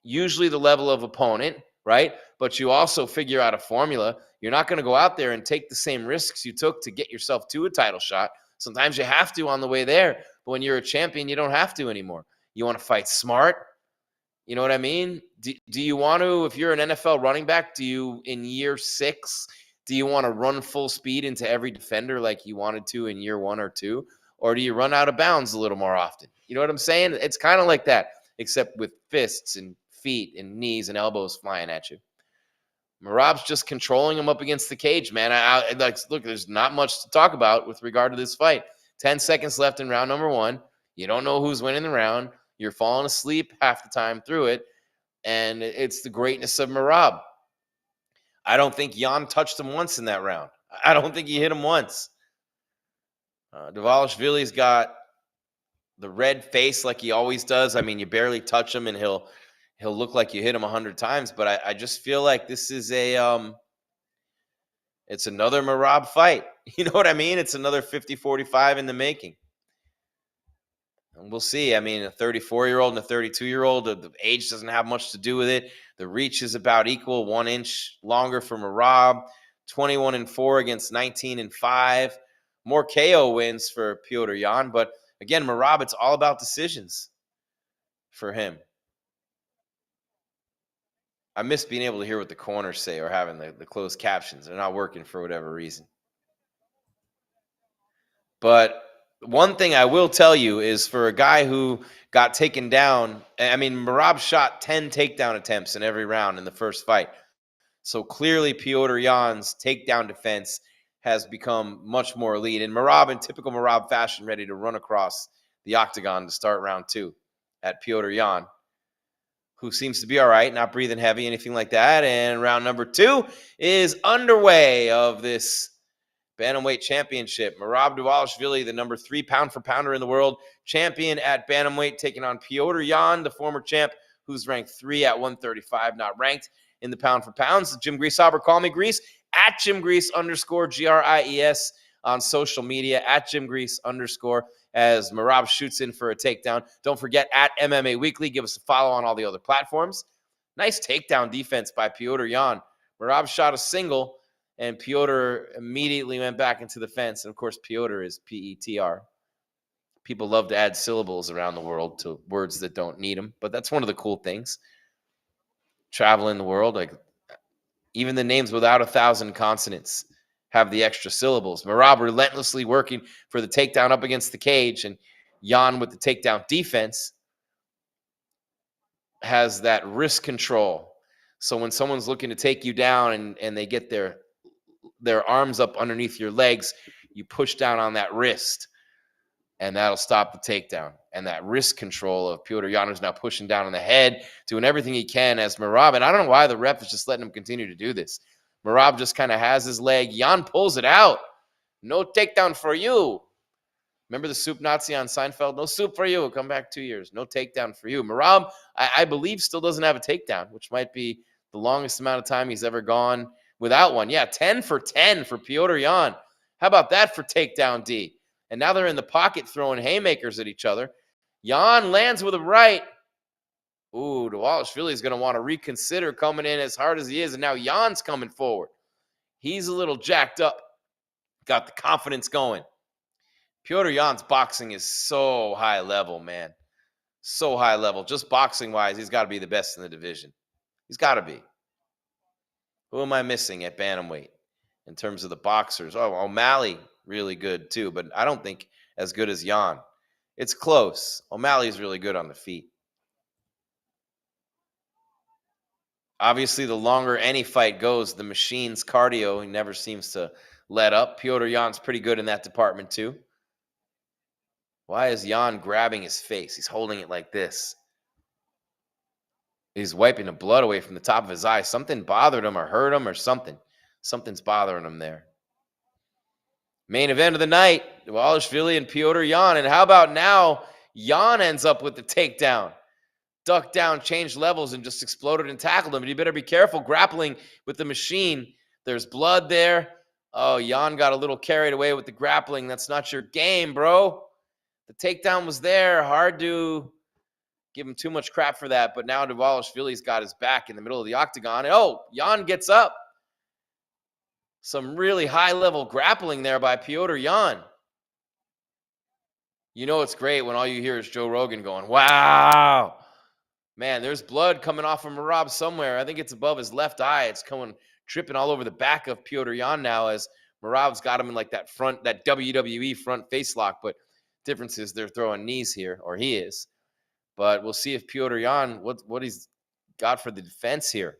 Usually the level of opponent, right? But you also figure out a formula. You're not going to go out there and take the same risks you took to get yourself to a title shot. Sometimes you have to on the way there, but when you're a champion, you don't have to anymore. You want to fight smart. You know what I mean? Do you want to, if you're an NFL running back, in year 6, do you want to run full speed into every defender like you wanted to in year 1 or 2? Or do you run out of bounds a little more often? You know what I'm saying? It's kind of like that, except with fists and feet and knees and elbows flying at you. Merab's just controlling him up against the cage, man. Look, there's not much to talk about with regard to this fight. 10 seconds left in round number 1. You don't know who's winning the round. You're falling asleep half the time through it, and it's the greatness of Merab. I don't think Yan touched him once in that round. I don't think he hit him once. Dvalishvili's got the red face like he always does. I mean, you barely touch him, and he'll look like you hit him 100 times. But I just feel like this is it's another Merab fight. You know what I mean? It's another 50-45 in the making. And we'll see. I mean, a 34-year-old and a 32-year-old, the age doesn't have much to do with it. The reach is about equal, 1 inch longer for Merab. 21-4 against 19-5. More KO wins for Petr Yan. But again, Merab, it's all about decisions for him. I miss being able to hear what the corners say or having the closed captions. They're not working for whatever reason. But one thing I will tell you is for a guy who got taken down, I mean, Merab shot 10 takedown attempts in every round in the first fight. So clearly Petr Yan's takedown defense has become much more elite. And Merab, in typical Merab fashion, ready to run across the octagon to start round 2 at Petr Yan. who seems to be all right, not breathing heavy, anything like that. And round number 2 is underway of this Bantamweight Championship. Merab Dvalishvili, the number 3 pound-for-pounder in the world, champion at Bantamweight, taking on Petr Yan, the former champ, who's ranked 3 at 135, not ranked in the pound-for-pounds. Jim Greasehaber, call me Grease, at Jim Grease _GRIES on social media, at Jim Grease _ as Merab shoots in for a takedown. Don't forget, at MMA Weekly, give us a follow on all the other platforms. Nice takedown defense by Petr Yan. Merab shot a single, and Petr immediately went back into the fence. And, of course, Petr is P-E-T-R. People love to add syllables around the world to words that don't need them, but that's one of the cool things. Traveling the world, like even the names without 1,000 consonants have the extra syllables. Merab relentlessly working for the takedown up against the cage, and Yan with the takedown defense has that wrist control. So when someone's looking to take you down and they get their arms up underneath your legs, you push down on that wrist, and that'll stop the takedown. And that wrist control of Petr Yan is now pushing down on the head, doing everything he can as Merab. And I don't know why the ref is just letting him continue to do this. Merab just kind of has his leg. Yan pulls it out. No takedown for you. Remember the soup Nazi on Seinfeld? No soup for you. Come back 2 years. No takedown for you. Merab, I believe, still doesn't have a takedown, which might be the longest amount of time he's ever gone without one. Yeah, 10 for 10 for Petr Yan. How about that for takedown D? And now they're in the pocket throwing haymakers at each other. Yan lands with a right. Ooh, Dvalishvili is going to want to reconsider coming in as hard as he is. And now Yan's coming forward. He's a little jacked up. Got the confidence going. Petr Yan's boxing is so high level, man. So high level. Just boxing-wise, he's got to be the best in the division. He's got to be. Who am I missing at bantamweight in terms of the boxers? Oh, O'Malley, really good too, but I don't think as good as Yan. It's close. O'Malley's really good on the feet. Obviously, the longer any fight goes, the machine's cardio, he never seems to let up. Petr Yan's pretty good in that department too. Why is Yan grabbing his face? He's holding it like this. He's wiping the blood away from the top of his eye. Something bothered him or hurt him or something. Something's bothering him there. Main event of the night, Dvalishvili and Petr Yan. And how about now, Yan ends up with the takedown. Ducked down, changed levels, and just exploded and tackled him. But you better be careful grappling with the machine. There's blood there. Oh, Yan got a little carried away with the grappling. That's not your game, bro. The takedown was there. Hard to give him too much crap for that. But now Dvalishvili's got his back in the middle of the octagon. And oh, Yan gets up. Some really high-level grappling there by Petr Yan. You know it's great when all you hear is Joe Rogan going, wow. Man, there's blood coming off of Merab somewhere. I think it's above his left eye. It's coming, dripping all over the back of Petr Yan now as Merab's got him in like that front, that WWE front face lock. But difference is they're throwing knees here, or he is. But we'll see if Petr Yan, what he's got for the defense here.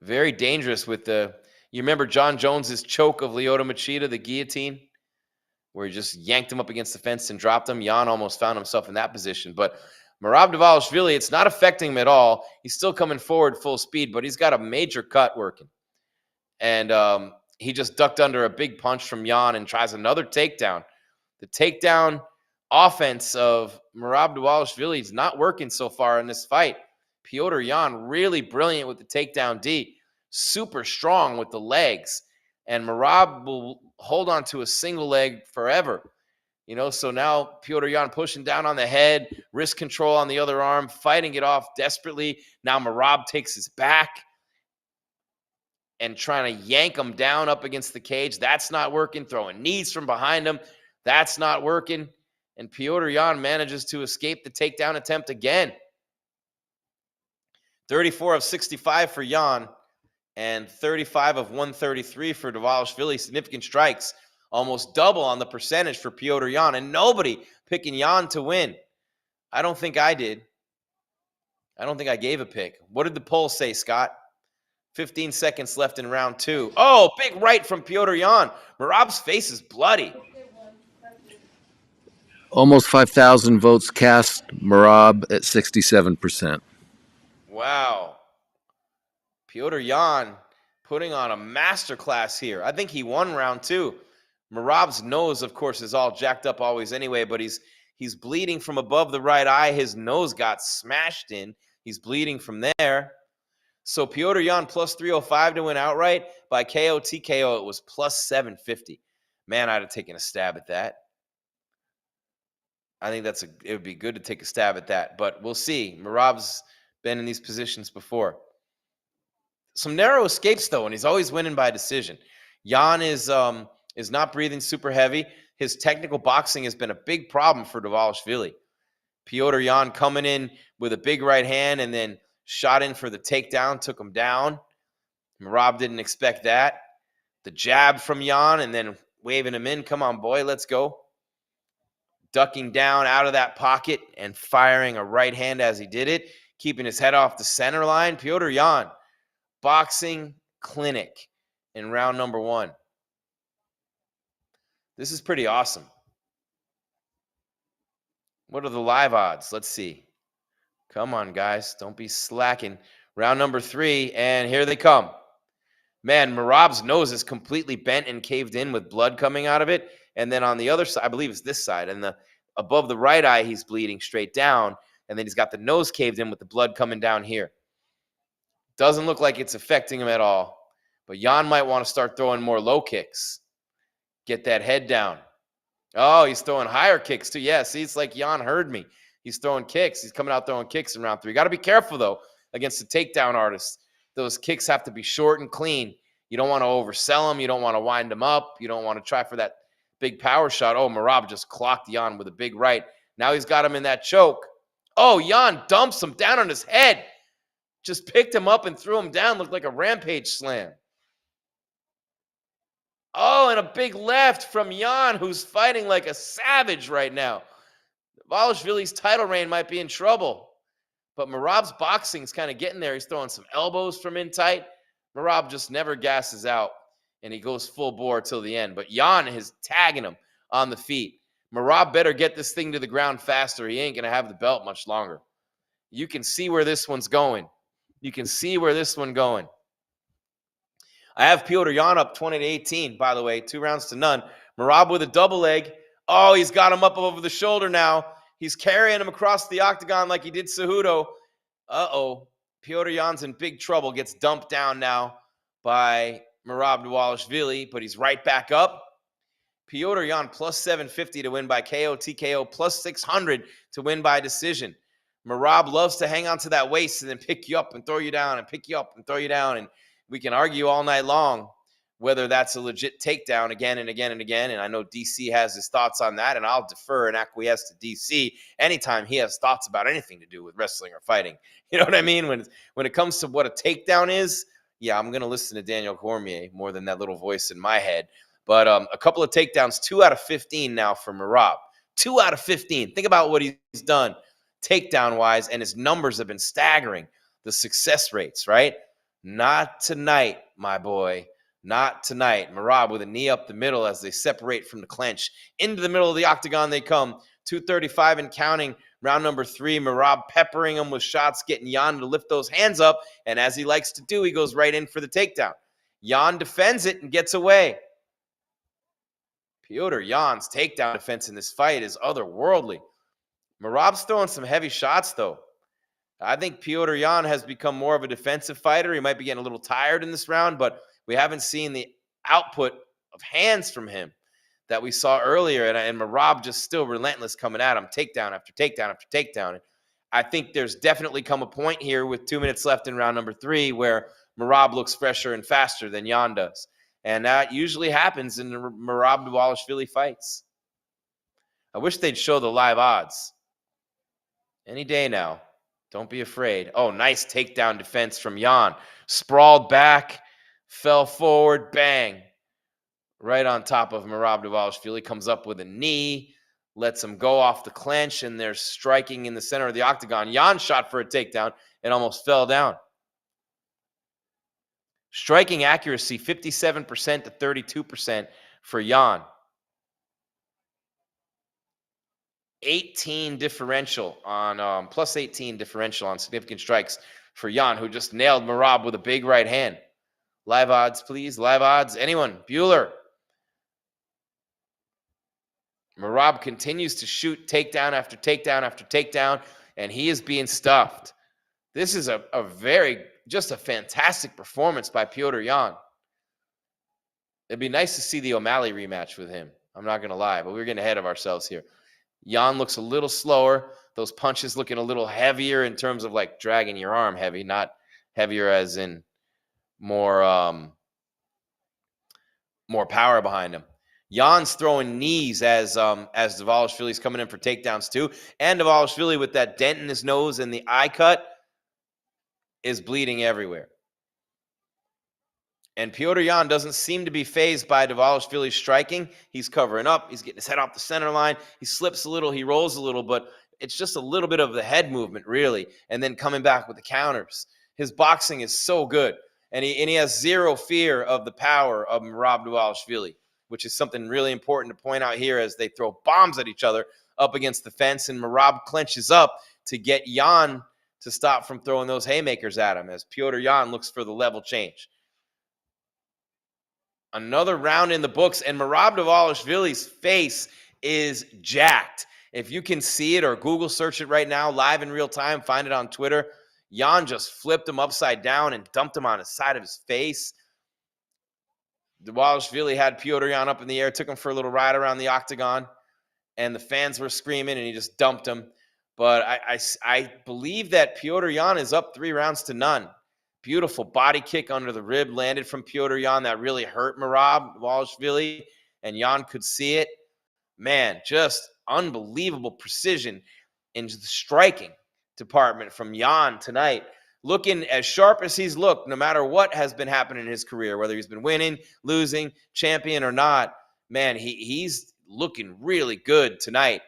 Very dangerous with the, you remember John Jones's choke of Lyoto Machida, the guillotine, where he just yanked him up against the fence and dropped him. Yan almost found himself in that position. But Merab Dvalishvili, it's not affecting him at all. He's still coming forward full speed, but he's got a major cut working. And he just ducked under a big punch from Yan and tries another takedown. The takedown offense of Merab Dvalishvili is not working so far in this fight. Petr Yan really brilliant with the takedown D. Super strong with the legs. And Merab will hold on to a single leg forever. You know, so now Petr Yan pushing down on the head, wrist control on the other arm, fighting it off desperately. Now Merab takes his back and trying to yank him down up against the cage. That's not working. Throwing knees from behind him. That's not working. And Petr Yan manages to escape the takedown attempt again. 34 of 65 for Yan and 35 of 133 for Dvalishvili. Significant strikes, almost double on the percentage for Petr Yan, and nobody picking Yan to win. I don't think I did. I don't think I gave a pick. What did the poll say, Scott? 15 seconds left in round 2. Oh, big right from Petr Yan. Merab's face is bloody. Almost 5,000 votes cast. Merab at 67%. Wow. Petr Yan putting on a masterclass here. I think he won round 2. Merab's nose, of course, is all jacked up always anyway, but he's bleeding from above the right eye. His nose got smashed in. He's bleeding from there. So Petr Yan plus 305 to win outright. By KO, TKO, it was plus 750. Man, I'd have taken a stab at that. I think it would be good to take a stab at that, but we'll see. Merab's been in these positions before. Some narrow escapes though, and he's always winning by decision. Yan is not breathing super heavy. His technical boxing has been a big problem for Dvalishvili. Petr Yan coming in with a big right hand and then shot in for the takedown, took him down. Merab didn't expect that. The jab from Yan and then waving him in. Come on, boy, let's go. Ducking down out of that pocket and firing a right hand as he did it, keeping his head off the center line. Petr Yan, boxing clinic in round number 1. This is pretty awesome. What are the live odds? Let's see. Come on, guys. Don't be slacking. Round number 3, and here they come. Man, Merab's nose is completely bent and caved in with blood coming out of it. And then on the other side, I believe it's this side, and above the right eye, he's bleeding straight down. And then he's got the nose caved in with the blood coming down here. Doesn't look like it's affecting him at all. But Yan might want to start throwing more low kicks. Get that head down. Oh, he's throwing higher kicks too. Yeah, see, it's like Yan heard me. He's throwing kicks. He's coming out throwing kicks in round 3. Got to be careful, though, against the takedown artists. Those kicks have to be short and clean. You don't want to oversell them. You don't want to wind them up. You don't want to try for that big power shot. Oh, Merab just clocked Yan with a big right. Now he's got him in that choke. Oh, Yan dumps him down on his head. Just picked him up and threw him down. Looked like a rampage slam. Oh, and a big left from Yan, who's fighting like a savage right now. Dvalishvili's title reign might be in trouble. But Merab's boxing's kind of getting there. He's throwing some elbows from in tight. Merab just never gasses out, and he goes full bore till the end. But Yan is tagging him on the feet. Merab better get this thing to the ground faster. He ain't going to have the belt much longer. You can see where this one's going. You can see where this one's going. I have Petr Yan up 20-18, by the way, 2 rounds to none. Merab with a double leg. Oh, he's got him up over the shoulder now. He's carrying him across the octagon like he did Cejudo. Uh-oh. Petr Yan's in big trouble. Gets dumped down now by Merab Dvalishvili, but he's right back up. Petr Yan plus 750 to win by KO, TKO, plus 600 to win by decision. Merab loves to hang on to that waist and then pick you up and throw you down and pick you up and throw you down. And we can argue all night long whether that's a legit takedown again and again and again. And I know DC has his thoughts on that, and I'll defer and acquiesce to DC anytime he has thoughts about anything to do with wrestling or fighting. You know what I mean? When it comes to what a takedown is, yeah, I'm going to listen to Daniel Cormier more than that little voice in my head. But a couple of takedowns, 2 out of 15 now for Merab. 2 out of 15. Think about what he's done takedown-wise, and his numbers have been staggering. The success rates, right? Not tonight, my boy. Not tonight. Merab with a knee up the middle as they separate from the clinch. Into the middle of the octagon they come. 235 and counting. Round number 3. Merab peppering him with shots, getting Yan to lift those hands up. And as he likes to do, he goes right in for the takedown. Yan defends it and gets away. Petr Yan's takedown defense in this fight is otherworldly. Merab's throwing some heavy shots, though. I think Petr Yan has become more of a defensive fighter. He might be getting a little tired in this round, but we haven't seen the output of hands from him that we saw earlier. And Merab just still relentless coming at him, takedown after takedown after takedown. And I think there's definitely come a point here with 2 minutes left in round number 3 where Merab looks fresher and faster than Yan does. And that usually happens in the Merab Dvalishvili fights. I wish they'd show the live odds. Any day now. Don't be afraid. Oh, nice takedown defense from Yan. Sprawled back, fell forward, bang. Right on top of Merab Dvalishvili. Comes up with a knee, lets him go off the clinch, and they're striking in the center of the octagon. Yan shot for a takedown and almost fell down. Striking accuracy, 57% to 32% for Yan. 18 differential on plus 18 differential on significant strikes for Jan, who just nailed Merab with a big right hand. Live odds, please. Live odds. Anyone? Bueller. Merab continues to shoot takedown after takedown after takedown, and he is being stuffed. This is a fantastic performance by Petr Yan. It'd be nice to see the O'Malley rematch with him. I'm not going to lie, but we're getting ahead of ourselves here. Yan looks a little slower. Those punches looking a little heavier in terms of like dragging your arm heavy, not heavier as in more power behind him. Jan's throwing knees as Dvalishvili's coming in for takedowns too. And Dvalishvili with that dent in his nose and the eye cut is bleeding everywhere. And Petr Yan doesn't seem to be fazed by Dvalishvili's striking. He's covering up. He's getting his head off the center line. He slips a little. He rolls a little, but it's just a little bit of the head movement, really, and then coming back with the counters. His boxing is so good, and he has zero fear of the power of Merab Dvalishvili, which is something really important to point out here as they throw bombs at each other up against the fence, and Merab clenches up to get Yan to stop from throwing those haymakers at him as Petr Yan looks for the level change. Another round in the books, and Merab Dvalishvili's face is jacked. If you can see it or Google search it right now, live in real time, find it on Twitter. Yan just flipped him upside down and dumped him on the side of his face. Dvalishvili had Petr Yan up in the air, took him for a little ride around the octagon, and the fans were screaming, and he just dumped him. But I believe that Petr Yan is up 3-0. Beautiful body kick under the rib landed from Petr Yan that really hurt Merab Dvalishvili, and Yan could see it. Man, just unbelievable precision in the striking department from Yan tonight. Looking as sharp as he's looked, no matter what has been happening in his career, whether he's been winning, losing, champion or not, man, he's looking really good tonight.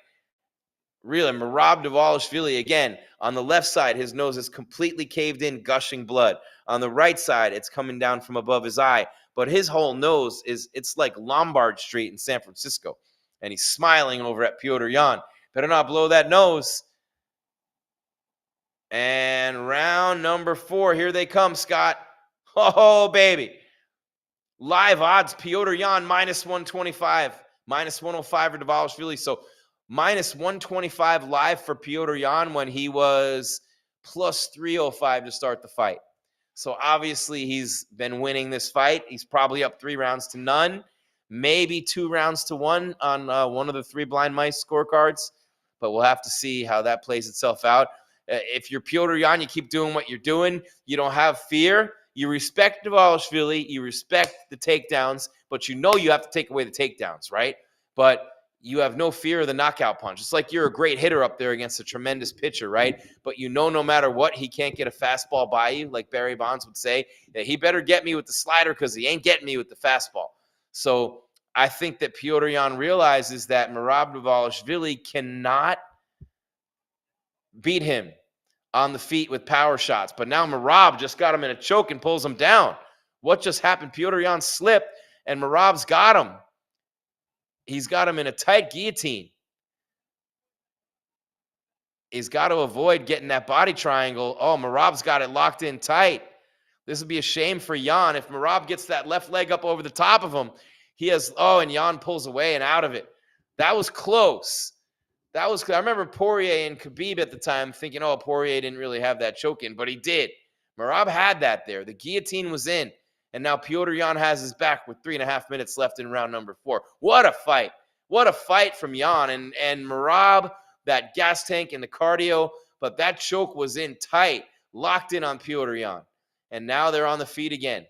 Really, Merab Dvalishvili, again, on the left side, his nose is completely caved in, gushing blood. On the right side, it's coming down from above his eye. But his whole nose it's like Lombard Street in San Francisco. And he's smiling over at Petr Yan. Better not blow that nose. And round number 4, here they come, Scott. Oh, baby. Live odds, Petr Yan minus 125, minus 105 for Dvalishvili. So minus 125 live for Petr Yan when he was plus 305 to start the fight. So obviously he's been winning this fight. He's probably up 3-0, maybe 2-1 on one of the 3 blind mice scorecards. But we'll have to see how that plays itself out. If you're Petr Yan, you keep doing what you're doing. You don't have fear. You respect Dvalishvili. You respect the takedowns, but you know you have to take away the takedowns, right? But you have no fear of the knockout punch. It's like you're a great hitter up there against a tremendous pitcher, right? But you know no matter what, he can't get a fastball by you, like Barry Bonds would say. That he better get me with the slider because he ain't getting me with the fastball. So I think that Petr Yan realizes that Merab Dvalishvili cannot beat him on the feet with power shots. But now Merab just got him in a choke and pulls him down. What just happened? Petr Yan slipped, and Merab's got him. He's got him in a tight guillotine. He's got to avoid getting that body triangle. Oh, Merab's got it locked in tight. This would be a shame for Yan. If Merab gets that left leg up over the top of him, and Yan pulls away and out of it. That was close. I remember Poirier and Khabib at the time thinking, Poirier didn't really have that choke in, but he did. Merab had that there. The guillotine was in. And now Petr Yan has his back with 3.5 minutes left in round number 4. What a fight. What a fight from Yan. And Merab, that gas tank and the cardio, but that choke was in tight, locked in on Petr Yan. And now they're on the feet again.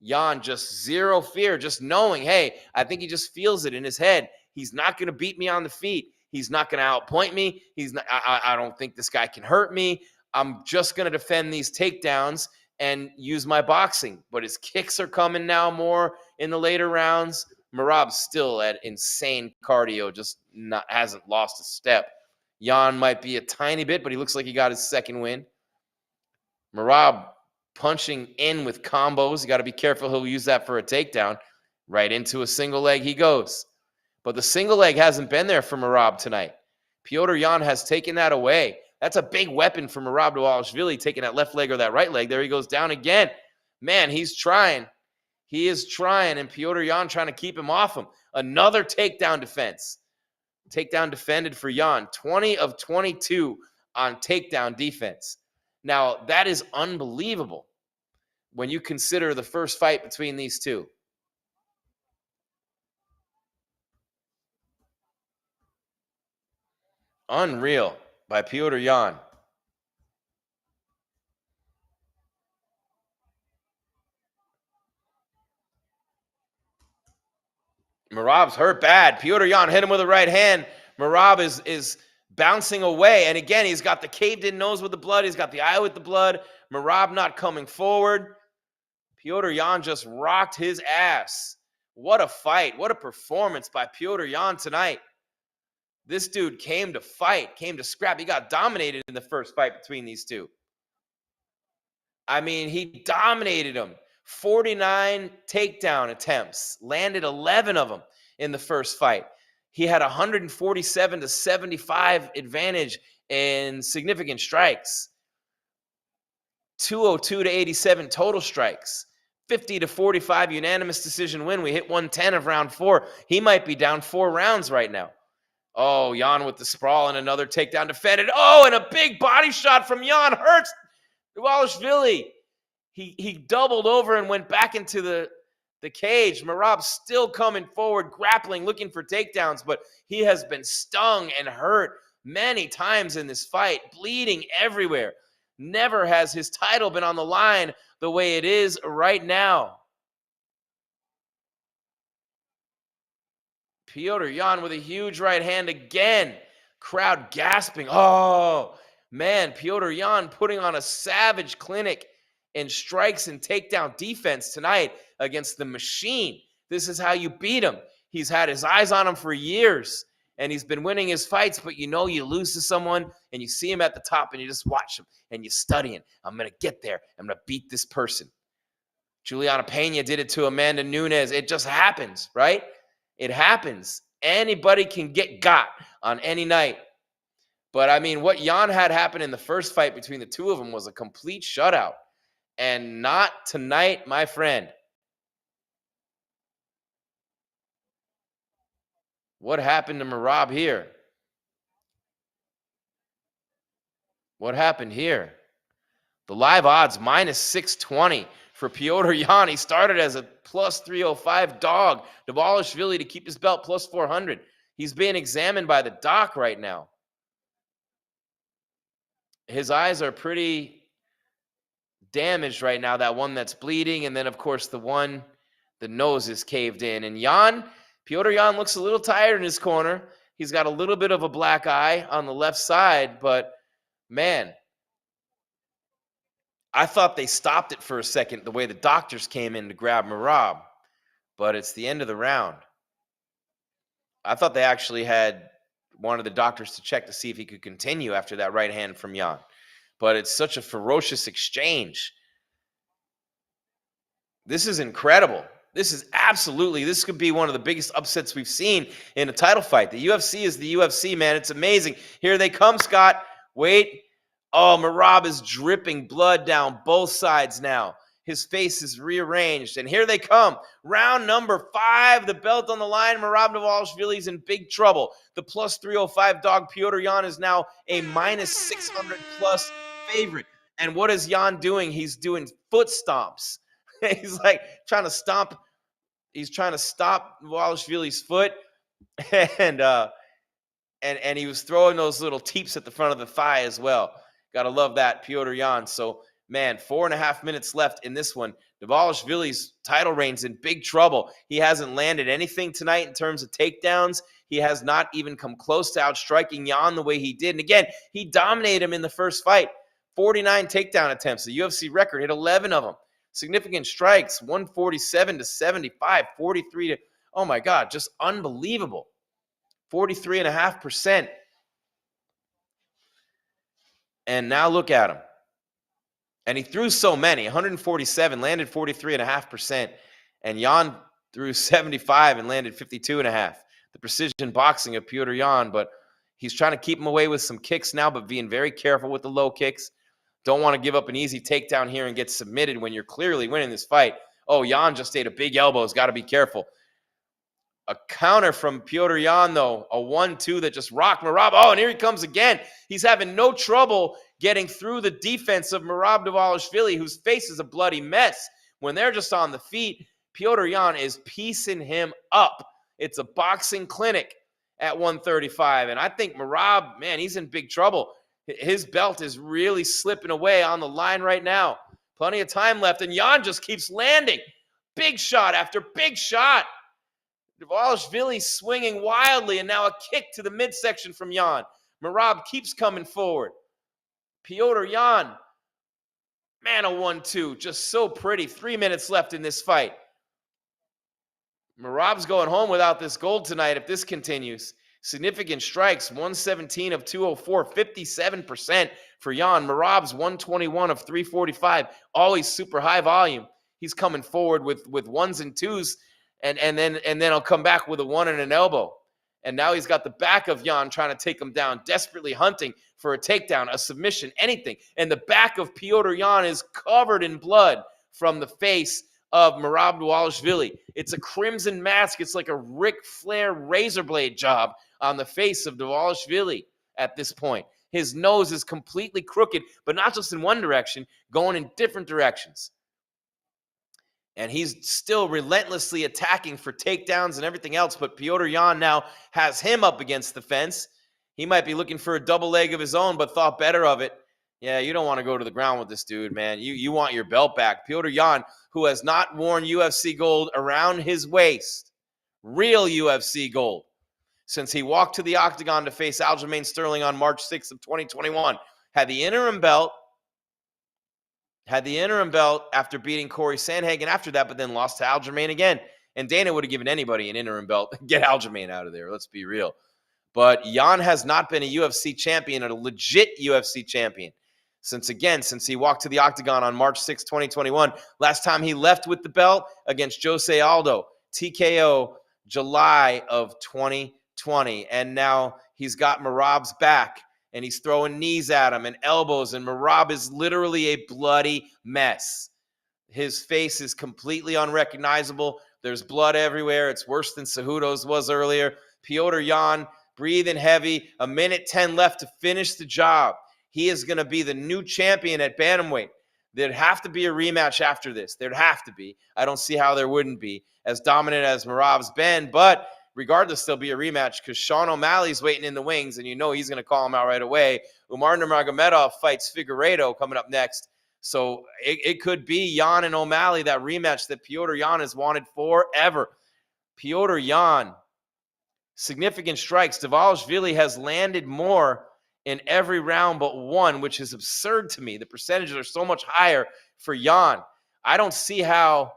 Yan just zero fear, just knowing, hey, I think he just feels it in his head. He's not going to beat me on the feet. He's not going to outpoint me. I don't think this guy can hurt me. I'm just going to defend these takedowns and use my boxing. But his kicks are coming now more in the later rounds. Merab's still at insane cardio, hasn't lost a step. Yan might be a tiny bit, but he looks like he got his second win. Merab punching in with combos. You got to be careful. He'll use that for a takedown. Right into a single leg he goes. But the single leg hasn't been there for Merab tonight. Petr Yan has taken that away. That's a big weapon for Merab Dvalishvili, taking that left leg or that right leg. There he goes down again. Man, he's trying. He is trying, and Petr Yan trying to keep him off him. Another takedown defense. Takedown defended for Yan. 20 of 22 on takedown defense. Now, that is unbelievable when you consider the first fight between these two. Unreal by Petr Yan. Merab's hurt bad. Petr Yan hit him with a right hand. Merab is bouncing away. And again, he's got the caved-in nose with the blood. He's got the eye with the blood. Merab not coming forward. Petr Yan just rocked his ass. What a fight. What a performance by Petr Yan tonight. This dude came to fight, came to scrap. He got dominated in the first fight between these two. I mean, he dominated him. 49 takedown attempts, landed 11 of them in the first fight. He had 147 to 75 advantage in significant strikes. 202 to 87 total strikes. 50 to 45 unanimous decision win. We hit 110 of round 4. He might be down 4 rounds right now. Oh, Yan with the sprawl and another takedown defended. Oh, and a big body shot from Yan hurts Dvalishvili. He doubled over and went back into the cage. Merab still coming forward, grappling, looking for takedowns, but he has been stung and hurt many times in this fight, bleeding everywhere. Never has his title been on the line the way it is right now. Petr Yan with a huge right hand again. Crowd gasping. Oh, man, Petr Yan putting on a savage clinic in strikes and takedown defense tonight against the machine. This is how you beat him. He's had his eyes on him for years, and he's been winning his fights, but you know you lose to someone, and you see him at the top, and you just watch him, and you're studying. I'm going to get there. I'm going to beat this person. Juliana Pena did it to Amanda Nunes. It just happens, right? It happens. Anybody can get got on any night. But, I mean, what Yan had happen in the first fight between the two of them was a complete shutout. And not tonight, my friend. What happened to Merab here? What happened here? The live odds, minus 620 for Petr Yan. He started as a plus 305 dog. Dvalishvili to keep his belt plus 400. He's being examined by the doc right now. His eyes are pretty damaged right now. That one that's bleeding, and then, of course, the nose is caved in. And Petr Yan looks a little tired in his corner. He's got a little bit of a black eye on the left side, but, man, I thought they stopped it for a second, the way the doctors came in to grab Merab, but it's the end of the round. I thought they actually wanted the doctors to check to see if he could continue after that right hand from Yan. But it's such a ferocious exchange. This is incredible. This could be one of the biggest upsets we've seen in a title fight. The UFC is the UFC, man. It's amazing. Here they come, Scott. Wait. Oh, Merab is dripping blood down both sides now. His face is rearranged. And here they come. Round number 5, the belt on the line. Merab Dvalishvili is in big trouble. The plus 305 dog Petr Yan is now a minus 600 plus favorite. And what is Yan doing? He's doing foot stomps. He's like trying to stomp. He's trying to stop Dvalishvili's foot. And he was throwing those little teeps at the front of the thigh as well. Gotta love that, Petr Yan. So, man, 4.5 minutes left in this one. Dvalishvili's title reign's in big trouble. He hasn't landed anything tonight in terms of takedowns. He has not even come close to outstriking Yan the way he did. And again, he dominated him in the first fight. 49 takedown attempts. The UFC record, hit 11 of them. Significant strikes, 147 to 75, 43 to, oh my God, just unbelievable. 43.5%. And now look at him. And he threw so many, 147, landed 43.5%. And Yan threw 75 and landed 52.5. The precision boxing of Petr Yan, but He's trying to keep him away with some kicks now, but being very careful with the low kicks. Don't want to give up an easy takedown here and get submitted when you're clearly winning this fight. Oh, Jan just ate a big elbow. He's got to be careful. A counter from Petr Yan, though. A 1-2 that just rocked Merab. Oh, and here he comes again. He's having no trouble getting through the defense of Merab Dvalishvili, whose face is a bloody mess. When they're just on the feet, Petr Yan is piecing him up. It's a boxing clinic at 135. And I think Merab, man, he's in big trouble. His belt is really slipping away on the line right now. Plenty of time left, and Yan just keeps landing. Big shot after big shot. Dvalishvili swinging wildly, and now a kick to the midsection from Yan. Merab keeps coming forward. Petr Yan, man, a 1-2, just so pretty. 3 minutes left in this fight. Merab's going home without this gold tonight if this continues. Significant strikes, 117 of 204, 57% for Yan. Merab's 121 of 345, always super high volume. He's coming forward with ones and twos, and then he'll come back with a one and an elbow. And now he's got the back of Yan trying to take him down, desperately hunting for a takedown, a submission, anything. And the back of Petr Yan is covered in blood from the face of Merab Dvalishvili. It's a crimson mask. It's like a Ric Flair razor blade job on the face of Dvalishvili at this point. His nose is completely crooked, but not just in one direction, going in different directions. And he's still relentlessly attacking for takedowns and everything else, but Petr Yan now has him up against the fence. He might be looking for a double leg of his own, but thought better of it. Yeah, you don't want to go to the ground with this dude, man. You want your belt back. Petr Yan, who has not worn UFC gold around his waist, real UFC gold, since he walked to the octagon to face Aljamain Sterling on March 6th of 2021, had the interim belt after beating Corey Sandhagen after that, but then lost to Aljamain again. And Dana would have given anybody an interim belt. Get Aljamain out of there. Let's be real. But Yan has not been a UFC champion, a legit UFC champion, since he walked to the octagon on March 6, 2021. Last time he left with the belt against Jose Aldo, TKO, July of 2020. And now he's got Merab's back, and he's throwing knees at him and elbows, and Merab is literally a bloody mess. His face is completely unrecognizable. There's blood everywhere. It's worse than Cejudo's was earlier. Petr Yan breathing heavy. 1:10 left to finish the job. He is going to be the new champion at bantamweight. There'd have to be a rematch after this. There'd have to be. I don't see how there wouldn't be, as dominant as Merab's been. But regardless, there'll be a rematch because Sean O'Malley's waiting in the wings, and you know he's going to call him out right away. Umar Nurmagomedov fights Figueiredo coming up next. So it could be Yan and O'Malley, that rematch that Petr Yan has wanted forever. Petr Yan, significant strikes. Dvalishvili has landed more in every round but one, which is absurd to me. The percentages are so much higher for Yan. I don't see how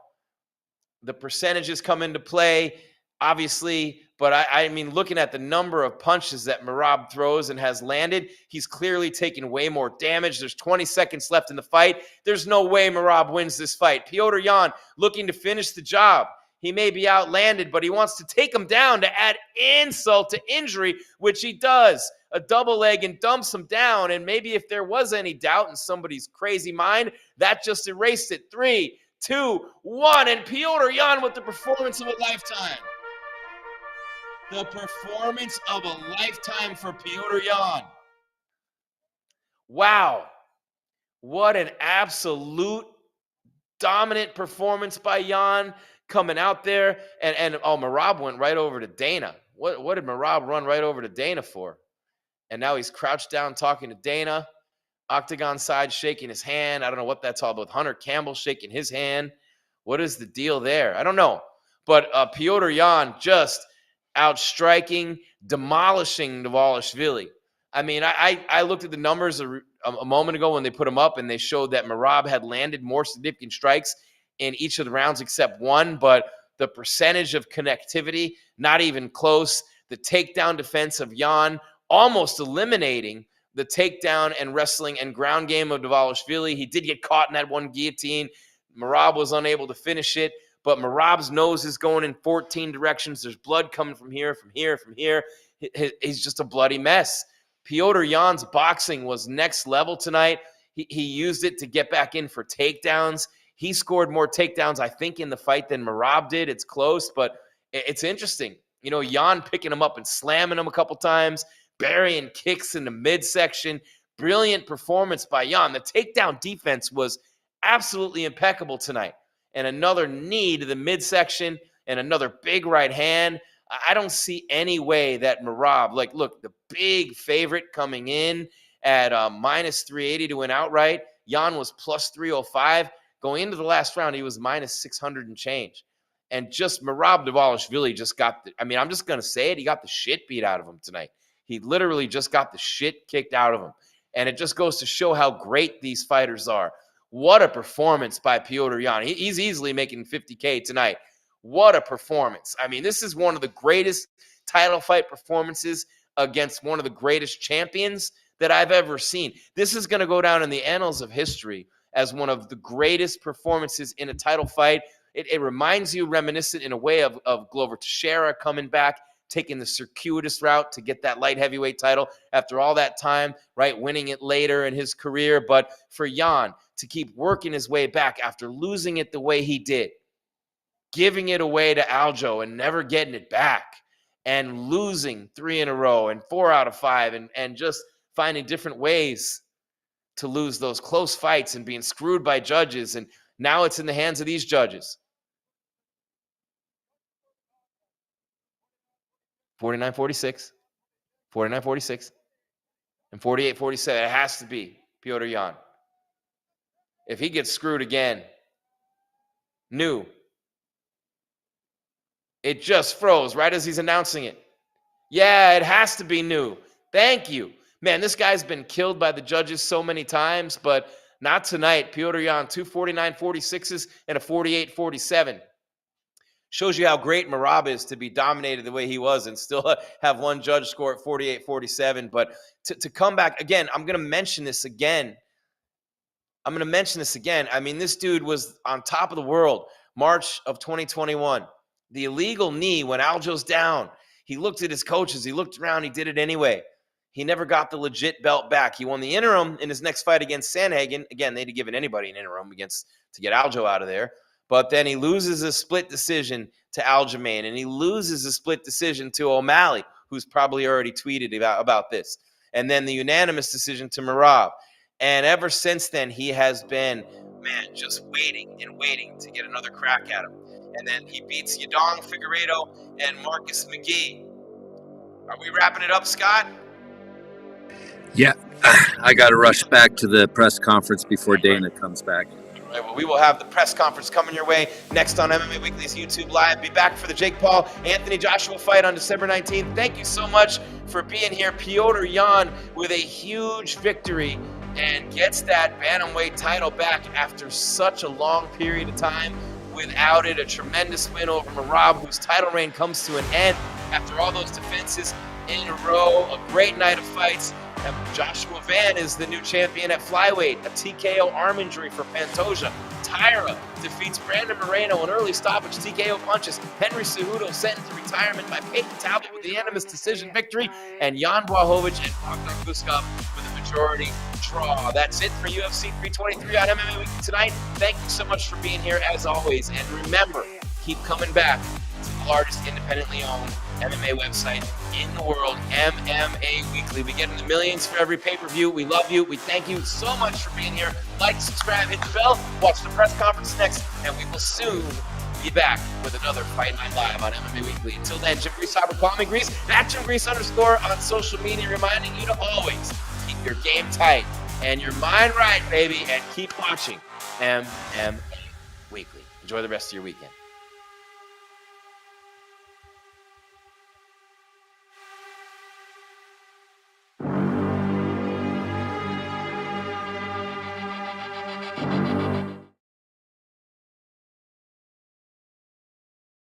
the percentages come into play, obviously, but I mean, looking at the number of punches that Merab throws and has landed, he's clearly taken way more damage. There's 20 seconds left in the fight. There's no way Merab wins this fight. Petr Yan looking to finish the job. He may be outlanded, but he wants to take him down to add insult to injury, which he does. A double leg and dumps him down, and maybe if there was any doubt in somebody's crazy mind, that just erased it. 3, 2, 1, and Petr Yan with the performance of a lifetime. The performance of a lifetime for Petr Yan. Wow. What an absolute dominant performance by Yan, coming out there. And Merab went right over to Dana. What did Merab run right over to Dana for? And now he's crouched down talking to Dana. Octagon side shaking his hand. I don't know what that's all about. Hunter Campbell shaking his hand. What is the deal there? I don't know. But Petr Yan just outstriking, demolishing Dvalishvili. I mean, I looked at the numbers a moment ago when they put them up, and they showed that Merab had landed more significant strikes in each of the rounds except one, but the percentage of connectivity, not even close. The takedown defense of Yan almost eliminating the takedown and wrestling and ground game of Dvalishvili. He did get caught in that one guillotine. Merab was unable to finish it, but Merab's nose is going in 14 directions. There's blood coming from here, from here, from here. he's just a bloody mess. Petr Yan's boxing was next level tonight. He used it to get back in for takedowns. He scored more takedowns, I think, in the fight than Merab did. It's close, but it's interesting. Yan picking him up and slamming him a couple times, burying kicks in the midsection. Brilliant performance by Yan. The takedown defense was absolutely impeccable tonight. And another knee to the midsection and another big right hand. I don't see any way that Merab, look, the big favorite coming in at minus 380 to win outright. Yan was plus 305. Going into the last round, he was minus 600 and change. And just Merab Dvalishvili just got I'm just going to say it. He got the shit beat out of him tonight. He literally just got the shit kicked out of him. And it just goes to show how great these fighters are. What a performance by Petr Yan. He's easily making $50K tonight. What a performance. This is one of the greatest title fight performances against one of the greatest champions that I've ever seen. This is going to go down in the annals of history as one of the greatest performances in a title fight. It reminds you, reminiscent in a way, of Glover Teixeira coming back, taking the circuitous route to get that light heavyweight title after all that time, right? Winning it later in his career. But for Yan to keep working his way back after losing it the way he did, giving it away to Aljo and never getting it back, and losing 3 in a row and 4 out of 5, and just finding different ways to lose those close fights and being screwed by judges. And now it's in the hands of these judges. 49-46, 49-46, and 48-47. It has to be Petr Yan. If he gets screwed again, new. It just froze right as he's announcing it. Yeah, it has to be new. Thank you. Man, this guy's been killed by the judges so many times, but not tonight. Petr Yan, 2 49-46s and a 48-47. Shows you how great Merab is to be dominated the way he was and still have one judge score at 48-47. But to come back, again, I'm going to mention this again. This dude was on top of the world, March of 2021. The illegal knee when Aljo's down. He looked at his coaches. He looked around. He did it anyway. He never got the legit belt back. He won the interim in his next fight against Sandhagen. Again, they'd given anybody an interim to get Aljo out of there. But then he loses a split decision to Aljamain, and he loses a split decision to O'Malley, who's probably already tweeted about this. And then the unanimous decision to Merab. And ever since then, he has been, just waiting and waiting to get another crack at him. And then he beats Yadong Figueiredo and Marcus McGee. Are we wrapping it up, Scott? Yeah, I got to rush back to the press conference before Dana comes back. All right, well, we will have the press conference coming your way next on MMA Weekly's YouTube Live. Be back for the Jake Paul Anthony Joshua fight on December 19th. Thank you so much for being here. Petr Yan with a huge victory and gets that bantamweight title back after such a long period of time. Without it, a tremendous win over Merab, whose title reign comes to an end after all those defenses in a row. A great night of fights. And Joshua Van is the new champion at flyweight. A TKO arm injury for Pantoja. Taira defeats Brandon Moreno in early stoppage TKO punches. Henry Cejudo sentenced to retirement by Payton Talbot with the unanimous decision victory. And Jan Blachowicz and Bogdan Guskov with a majority draw. That's it for UFC 323 on MMA Weekly tonight. Thank you so much for being here as always. And remember, keep coming back to the largest independently owned MMA website in the world, MMA Weekly. We get in the millions for every pay-per-view. We love you. We thank you so much for being here. Like, subscribe, hit the bell, watch the press conference next, and we will soon be back with another Fight Night Live on MMA Weekly. Until then, Jim Grease, call me Grease, at Jim Grease _ on social media, reminding you to always keep your game tight and your mind right, baby, and keep watching MMA Weekly. Enjoy the rest of your weekend.